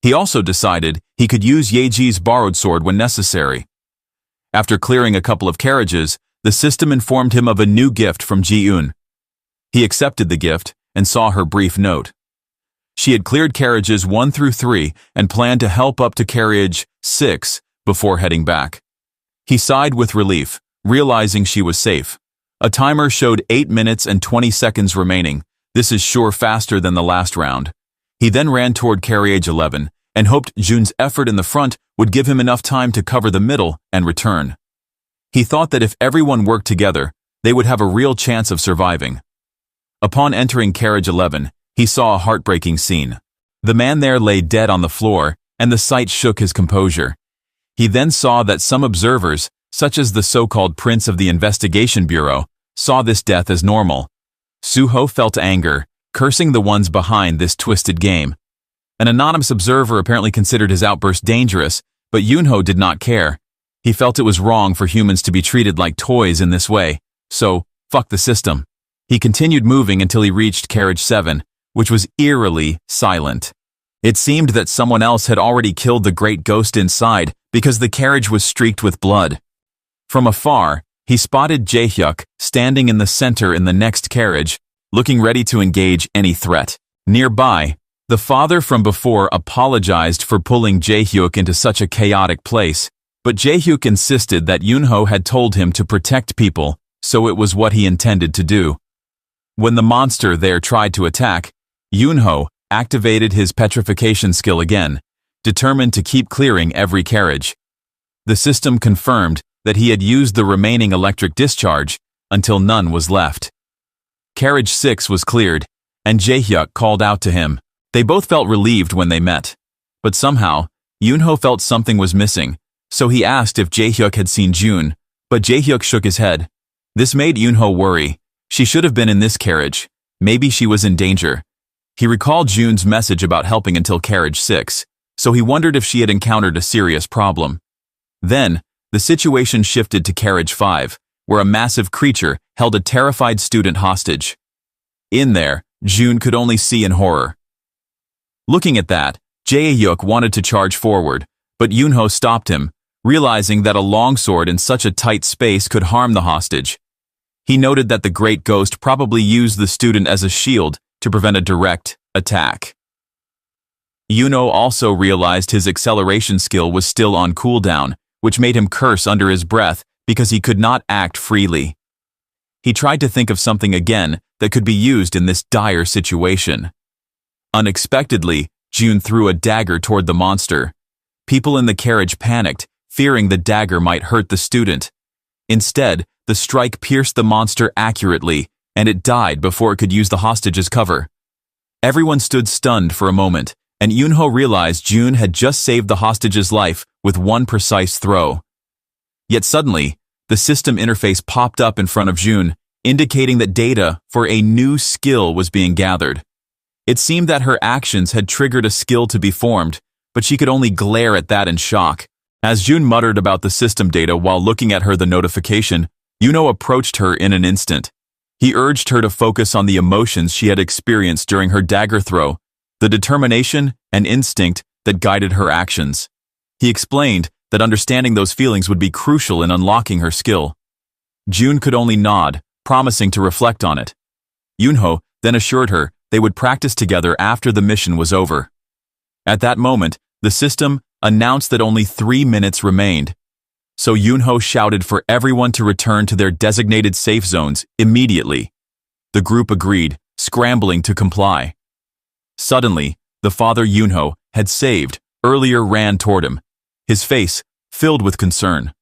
He also decided he could use Yeji's borrowed sword when necessary. After clearing a couple of carriages, the system informed him of a new gift from Ji-eun. He accepted the gift and saw her brief note. She had cleared carriages 1 through 3 and planned to help up to carriage 6 before heading back. He sighed with relief, realizing she was safe. A timer showed 8 minutes and 20 seconds remaining. This is sure faster than the last round. He then ran toward carriage 11 and hoped June's effort in the front would give him enough time to cover the middle and return. He thought that if everyone worked together, they would have a real chance of surviving. Upon entering carriage 11, he saw a heartbreaking scene. The man there lay dead on the floor, and the sight shook his composure. He then saw that some observers, such as the so-called Prince of the Investigation Bureau, saw this death as normal. Suho felt anger, cursing the ones behind this twisted game. An anonymous observer apparently considered his outburst dangerous, but Yunho did not care. He felt it was wrong for humans to be treated like toys in this way, so fuck the system. He continued moving until he reached carriage 7, which was eerily silent. It seemed that someone else had already killed the great ghost inside because the carriage was streaked with blood. From afar, he spotted Jae-hyuk standing in the center in the next carriage, looking ready to engage any threat. Nearby, the father from before apologized for pulling Jae-hyuk into such a chaotic place, but Jae-hyuk insisted that Yunho had told him to protect people, so it was what he intended to do. When the monster there tried to attack, Yunho activated his petrification skill again, determined to keep clearing every carriage. The system confirmed that he had used the remaining electric discharge until none was left. Carriage 6 was cleared, and Jae-hyuk called out to him. They both felt relieved when they met, but somehow, Yunho felt something was missing, so he asked if Jae-hyuk had seen June, but Jae-hyuk shook his head. This made Yunho worry. She should have been in this carriage. Maybe she was in danger. He recalled June's message about helping until carriage 6, so he wondered if she had encountered a serious problem. Then, the situation shifted to carriage 5, where a massive creature held a terrified student hostage. In there, June could only see in horror. Looking at that, Jae-hyuk wanted to charge forward, but Yunho stopped him, realizing that a longsword in such a tight space could harm the hostage. He noted that the great ghost probably used the student as a shield to prevent a direct attack. Yunho also realized his acceleration skill was still on cooldown, which made him curse under his breath because he could not act freely. he tried to think of something again that could be used in this dire situation. Unexpectedly, June threw a dagger toward the monster. People in the carriage panicked, fearing the dagger might hurt the student. Instead, the strike pierced the monster accurately, and it died before it could use the hostage as cover. Everyone stood stunned for a moment, and Yunho realized June had just saved the hostage's life with one precise throw. Yet suddenly, the system interface popped up in front of June, indicating that data for a new skill was being gathered. It seemed that her actions had triggered a skill to be formed, but she could only glare at that in shock. As June muttered about the system data while looking at the notification, Yunho approached her in an instant. He urged her to focus on the emotions she had experienced during her dagger throw, the determination and instinct that guided her actions. He explained that understanding those feelings would be crucial in unlocking her skill. June could only nod, promising to reflect on it. Yunho then assured her they would practice together after the mission was over. At that moment, the system announced that only 3 minutes remained. So Yunho shouted for everyone to return to their designated safe zones immediately. The group agreed, scrambling to comply. Suddenly, the father Yunho had saved earlier ran toward him, his face filled with concern.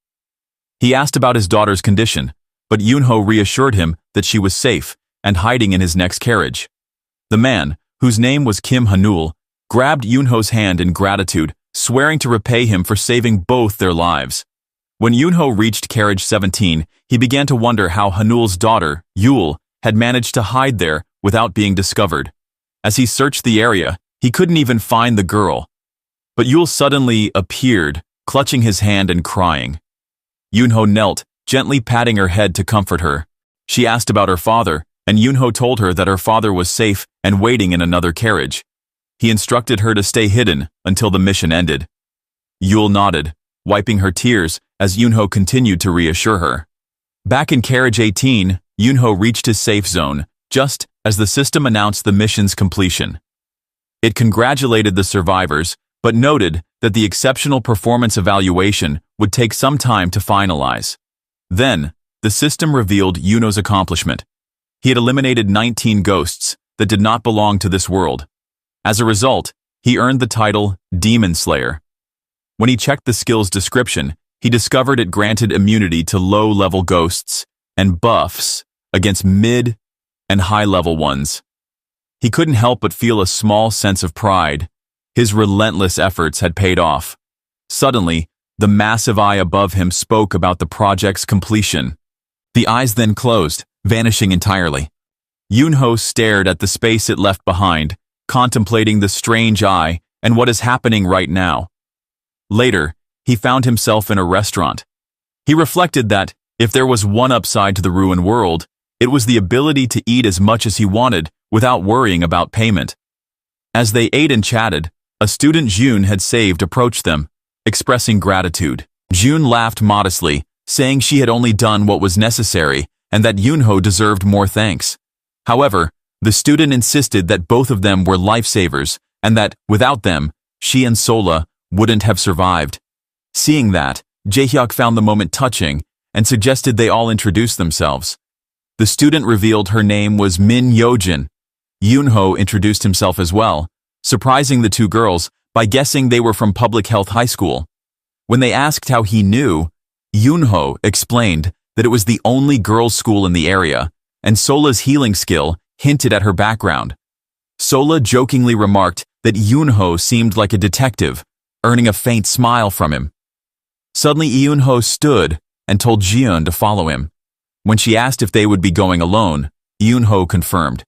He asked about his daughter's condition, but Yunho reassured him that she was safe and hiding in his next carriage. The man, whose name was Kim Hanul, grabbed Yunho's hand in gratitude, swearing to repay him for saving both their lives. When Yunho reached carriage 17, he began to wonder how Hanul's daughter, Yul, had managed to hide there without being discovered. As he searched the area, he couldn't even find the girl. But Yul suddenly appeared, clutching his hand and crying. Yunho knelt, gently patting her head to comfort her. She asked about her father, and Yunho told her that her father was safe and waiting in another carriage. He instructed her to stay hidden until the mission ended. Yul nodded, wiping her tears as Yunho continued to reassure her. Back in carriage 18, Yunho reached his safe zone, just as the system announced the mission's completion. It congratulated the survivors, but noted that the exceptional performance evaluation would take some time to finalize. Then, the system revealed Yunho's accomplishment. He had eliminated 19 ghosts that did not belong to this world. As a result, he earned the title Demon Slayer. When he checked the skill's description, he discovered it granted immunity to low-level ghosts and buffs against mid- and high-level ones. He couldn't help but feel a small sense of pride. His relentless efforts had paid off. Suddenly, the massive eye above him spoke about the project's completion. The eyes then closed, vanishing entirely. Yunho stared at the space it left behind, contemplating the strange eye and what is happening right now. Later, he found himself in a restaurant. He reflected that, if there was one upside to the ruined world, it was the ability to eat as much as he wanted without worrying about payment. As they ate and chatted, a student June had saved approached them, expressing gratitude. June laughed modestly, saying she had only done what was necessary and that Yunho deserved more thanks. However, the student insisted that both of them were lifesavers and that, without them, she and Sola wouldn't have survived. Seeing that, Jaehyuk found the moment touching and suggested they all introduce themselves. The student revealed her name was Min Yojin. Yunho introduced himself as well, surprising the two girls by guessing they were from public health high school. When they asked how he knew, Yunho explained that it was the only girls' school in the area, and Sola's healing skill hinted at her background. Sola jokingly remarked that Yunho seemed like a detective, earning a faint smile from him. Suddenly Yunho stood and told Jiun to follow him. When she asked if they would be going alone, Yunho confirmed.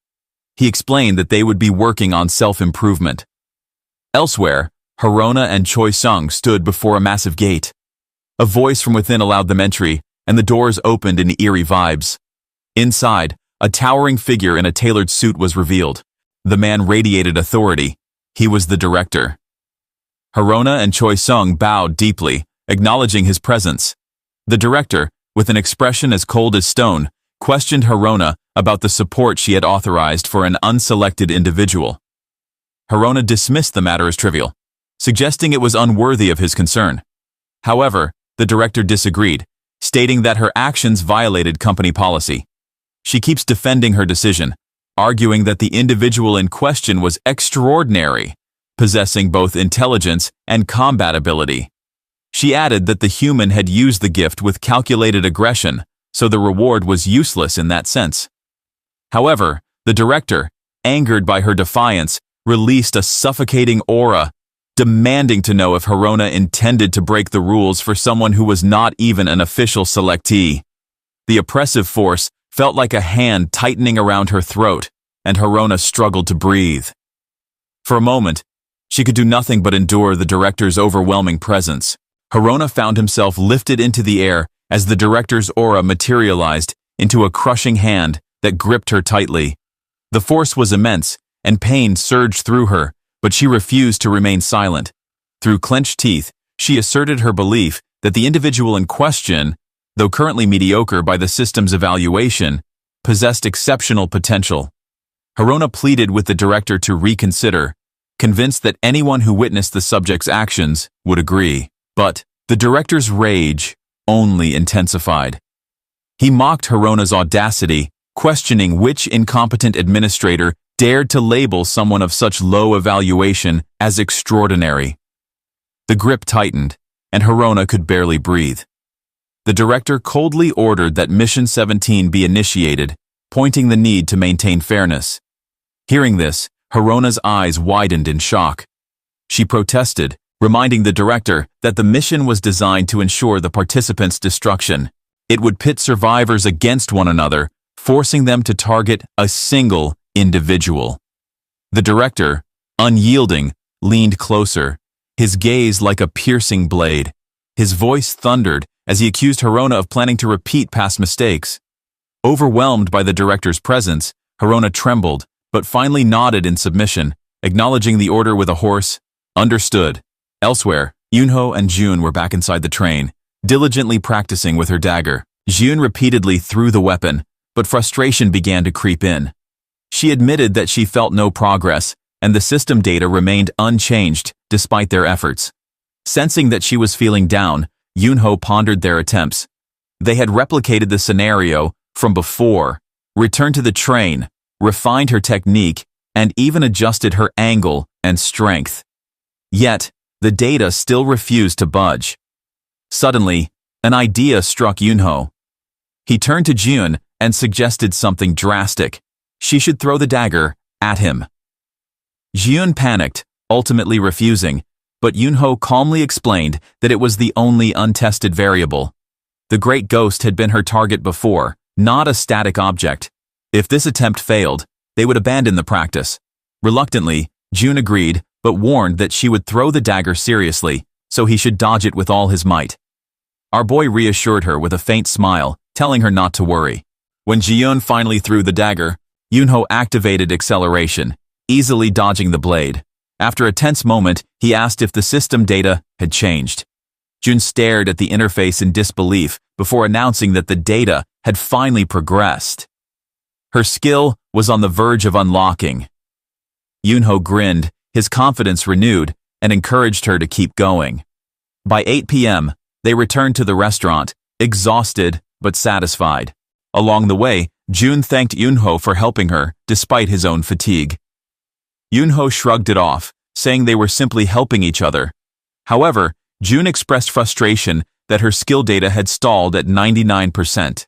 He explained that they would be working on self-improvement. Elsewhere, Harona and Choi Sung stood before a massive gate. A voice from within allowed them entry, and the doors opened in eerie vibes. Inside, a towering figure in a tailored suit was revealed. The man radiated authority. He was the director. Harona and Choi Sung bowed deeply, acknowledging his presence. The director, with an expression as cold as stone, questioned Harona about the support she had authorized for an unselected individual. Harona dismissed the matter as trivial, suggesting it was unworthy of his concern. However, the director disagreed, stating that her actions violated company policy. She keeps defending her decision, arguing that the individual in question was extraordinary, possessing both intelligence and combat ability. She added that the human had used the gift with calculated aggression, so the reward was useless in that sense. However, the director, angered by her defiance, released a suffocating aura, demanding to know if Hirona intended to break the rules for someone who was not even an official selectee. The oppressive force felt like a hand tightening around her throat, and Hirona struggled to breathe. For a moment, she could do nothing but endure the director's overwhelming presence. Hirona found himself lifted into the air as the director's aura materialized into a crushing hand that gripped her tightly. The force was immense, and pain surged through her, but she refused to remain silent. Through clenched teeth, she asserted her belief that the individual in question, though currently mediocre by the system's evaluation, possessed exceptional potential. Hirona pleaded with the director to reconsider, convinced that anyone who witnessed the subject's actions would agree. But the director's rage only intensified. He mocked Hirona's audacity, questioning which incompetent administrator dared to label someone of such low evaluation as extraordinary. The grip tightened, and Hirona could barely breathe. The director coldly ordered that Mission 17 be initiated, pointing the need to maintain fairness. Hearing this, Hirona's eyes widened in shock. She protested, reminding the director that the mission was designed to ensure the participants' destruction. It would pit survivors against one another, forcing them to target a single individual. The director, unyielding, leaned closer, his gaze like a piercing blade. His voice thundered as he accused Hirona of planning to repeat past mistakes. Overwhelmed by the director's presence, Hirona trembled, but finally nodded in submission, acknowledging the order with a hoarse, "Understood." Elsewhere, Yunho and June were back inside the train, diligently practicing with her dagger. June repeatedly threw the weapon, but frustration began to creep in. She admitted that she felt no progress, and the system data remained unchanged despite their efforts. Sensing that she was feeling down, Yunho pondered their attempts. They had replicated the scenario from before, returned to the train, refined her technique, and even adjusted her angle and strength. Yet, the data still refused to budge. Suddenly, an idea struck Yunho. He turned to June and suggested something drastic. She should throw the dagger at him. June panicked, ultimately refusing, but Yunho calmly explained that it was the only untested variable. The Great Ghost had been her target before, not a static object. If this attempt failed, they would abandon the practice. Reluctantly, June agreed, but warned that she would throw the dagger seriously, so he should dodge it with all his might. Our boy reassured her with a faint smile, telling her not to worry. When Jiyun finally threw the dagger, Yunho activated acceleration, easily dodging the blade. After a tense moment, he asked if the system data had changed. June stared at the interface in disbelief before announcing that the data had finally progressed. Her skill was on the verge of unlocking. Yunho grinned, his confidence renewed, and encouraged her to keep going. By 8 p.m., they returned to the restaurant, exhausted but satisfied. Along the way, June thanked Yunho for helping her, despite his own fatigue. Yunho shrugged it off, saying they were simply helping each other. However, June expressed frustration that her skill data had stalled at 99%.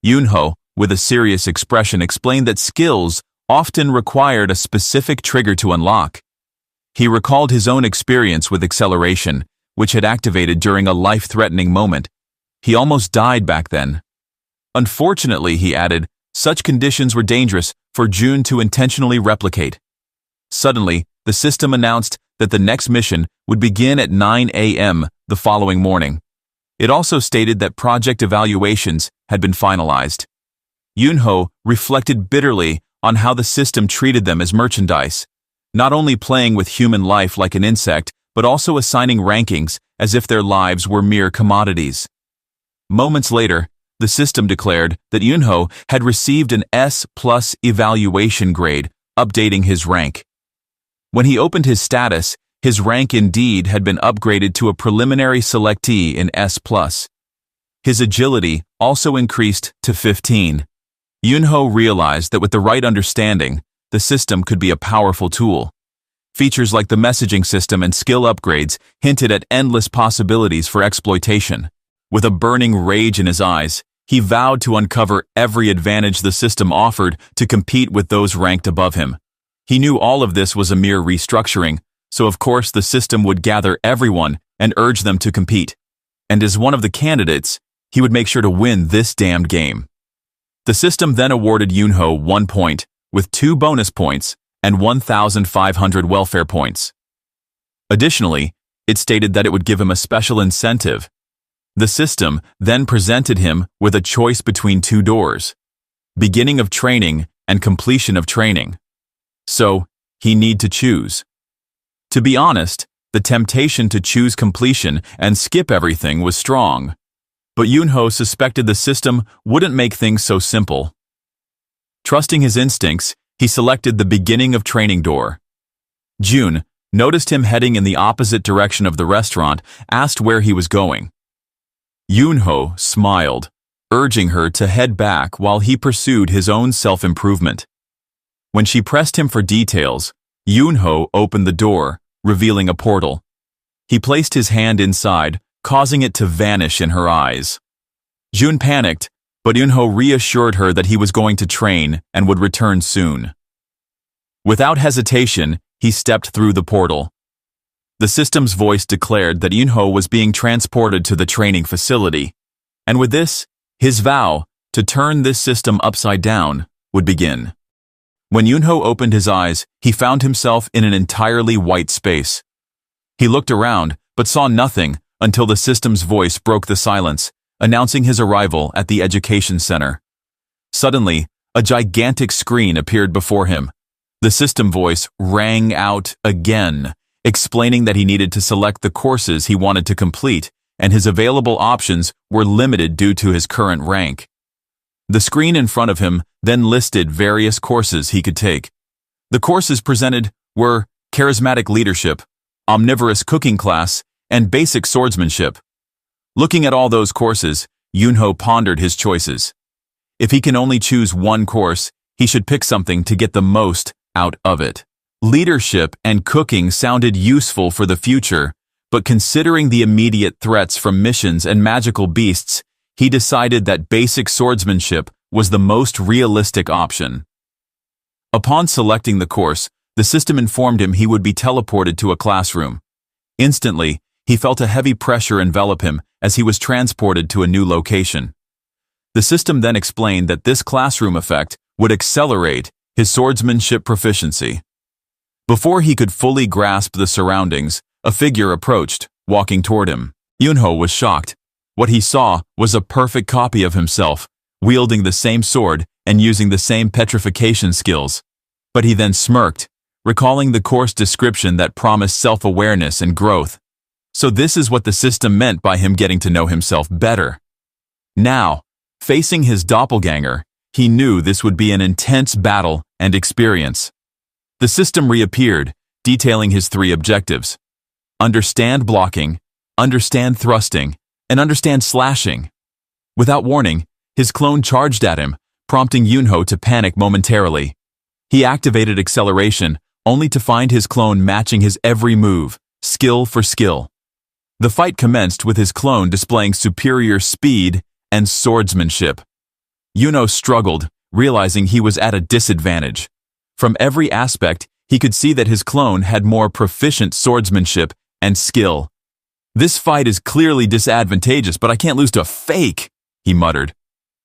Yunho, with a serious expression, explained that skills often required a specific trigger to unlock. He recalled his own experience with acceleration, which had activated during a life-threatening moment. He almost died back then. Unfortunately, he added, such conditions were dangerous for June to intentionally replicate. Suddenly, the system announced that the next mission would begin at 9 a.m. the following morning. It also stated that project evaluations had been finalized. Yunho reflected bitterly on how the system treated them as merchandise, not only playing with human life like an insect, but also assigning rankings as if their lives were mere commodities. Moments later, the system declared that Yunho had received an S+ evaluation grade, updating his rank. When he opened his status, his rank indeed had been upgraded to a preliminary selectee in S+. His agility also increased to 15. Yunho realized that with the right understanding, the system could be a powerful tool. Features like the messaging system and skill upgrades hinted at endless possibilities for exploitation. With a burning rage in his eyes, he vowed to uncover every advantage the system offered to compete with those ranked above him. He knew all of this was a mere restructuring, so of course the system would gather everyone and urge them to compete. And as one of the candidates, he would make sure to win this damned game. The system then awarded Yunho 1 point, with 2 bonus points and 1,500 welfare points. Additionally, it stated that it would give him a special incentive. The system then presented him with a choice between 2 doors: beginning of training and completion of training. So, he need to choose. To be honest, the temptation to choose completion and skip everything was strong. But Yunho suspected the system wouldn't make things so simple. Trusting his instincts, he selected the beginning of training door. June noticed him heading in the opposite direction of the restaurant, asked where he was going. Yunho smiled, urging her to head back while he pursued his own self-improvement. When she pressed him for details, Yunho opened the door, revealing a portal. He placed his hand inside, causing it to vanish in her eyes. June panicked, but Yunho reassured her that he was going to train and would return soon. Without hesitation, he stepped through the portal. The system's voice declared that Yunho was being transported to the training facility, and with this, his vow to turn this system upside down would begin. When Yunho opened his eyes, he found himself in an entirely white space. He looked around, but saw nothing until the system's voice broke the silence, announcing his arrival at the education center. Suddenly, a gigantic screen appeared before him. The system voice rang out again, explaining that he needed to select the courses he wanted to complete, and his available options were limited due to his current rank. The screen in front of him then listed various courses he could take. The courses presented were Charismatic Leadership, Omnivorous Cooking Class, and Basic Swordsmanship. Looking at all those courses, Yunho pondered his choices. If he can only choose one course, he should pick something to get the most out of it. Leadership and cooking sounded useful for the future, but considering the immediate threats from missions and magical beasts, he decided that Basic Swordsmanship was the most realistic option. Upon selecting the course, the system informed him he would be teleported to a classroom. Instantly, he felt a heavy pressure envelop him as he was transported to a new location. The system then explained that this classroom effect would accelerate his swordsmanship proficiency. Before he could fully grasp the surroundings, a figure approached, walking toward him. Yunho was shocked. What he saw was a perfect copy of himself, wielding the same sword and using the same petrification skills. But he then smirked, recalling the course description that promised self-awareness and growth. So this is what the system meant by him getting to know himself better. Now, facing his doppelganger, he knew this would be an intense battle and experience. The system reappeared, detailing his 3 objectives: understand blocking, understand thrusting, and understand slashing. Without warning, his clone charged at him, prompting Yunho to panic momentarily. He activated acceleration, only to find his clone matching his every move, skill for skill. The fight commenced with his clone displaying superior speed and swordsmanship. Yunho struggled, realizing he was at a disadvantage. From every aspect, he could see that his clone had more proficient swordsmanship and skill. "This fight is clearly disadvantageous, but I can't lose to a fake," he muttered.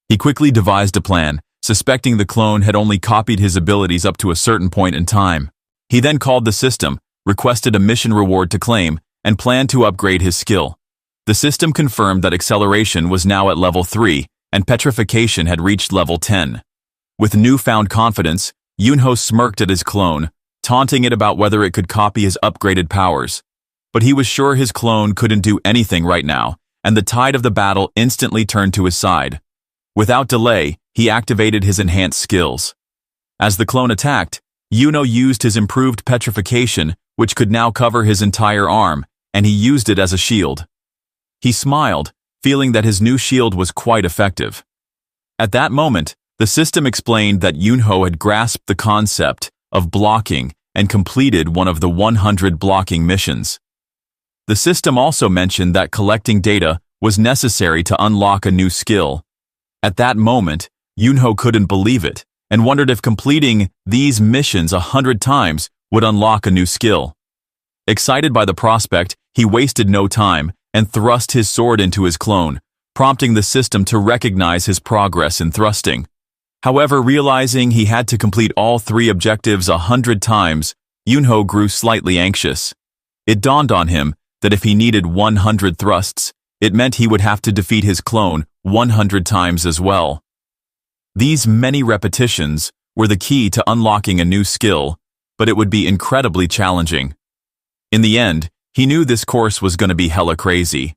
He quickly devised a plan, suspecting the clone had only copied his abilities up to a certain point in time. He then called the system, requested a mission reward to claim, and planned to upgrade his skill. The system confirmed that acceleration was now at level 3, and petrification had reached level 10. With newfound confidence, Yunho smirked at his clone, taunting it about whether it could copy his upgraded powers. But he was sure his clone couldn't do anything right now, and the tide of the battle instantly turned to his side. Without delay, he activated his enhanced skills. As the clone attacked, Yunho used his improved petrification, which could now cover his entire arm, and he used it as a shield. He smiled, feeling that his new shield was quite effective. At that moment, The system explained that Yunho had grasped the concept of blocking and completed one of the 100 blocking missions. The system also mentioned that collecting data was necessary to unlock a new skill. At that moment, Yunho couldn't believe it and wondered if completing these missions 100 times would unlock a new skill. Excited by the prospect, he wasted no time and thrust his sword into his clone, prompting the system to recognize his progress in thrusting. However, realizing he had to complete all 3 objectives 100 times, Yunho grew slightly anxious. It dawned on him that if he needed 100 thrusts, it meant he would have to defeat his clone 100 times as well. These many repetitions were the key to unlocking a new skill, but it would be incredibly challenging. In the end, he knew this course was going to be hella crazy.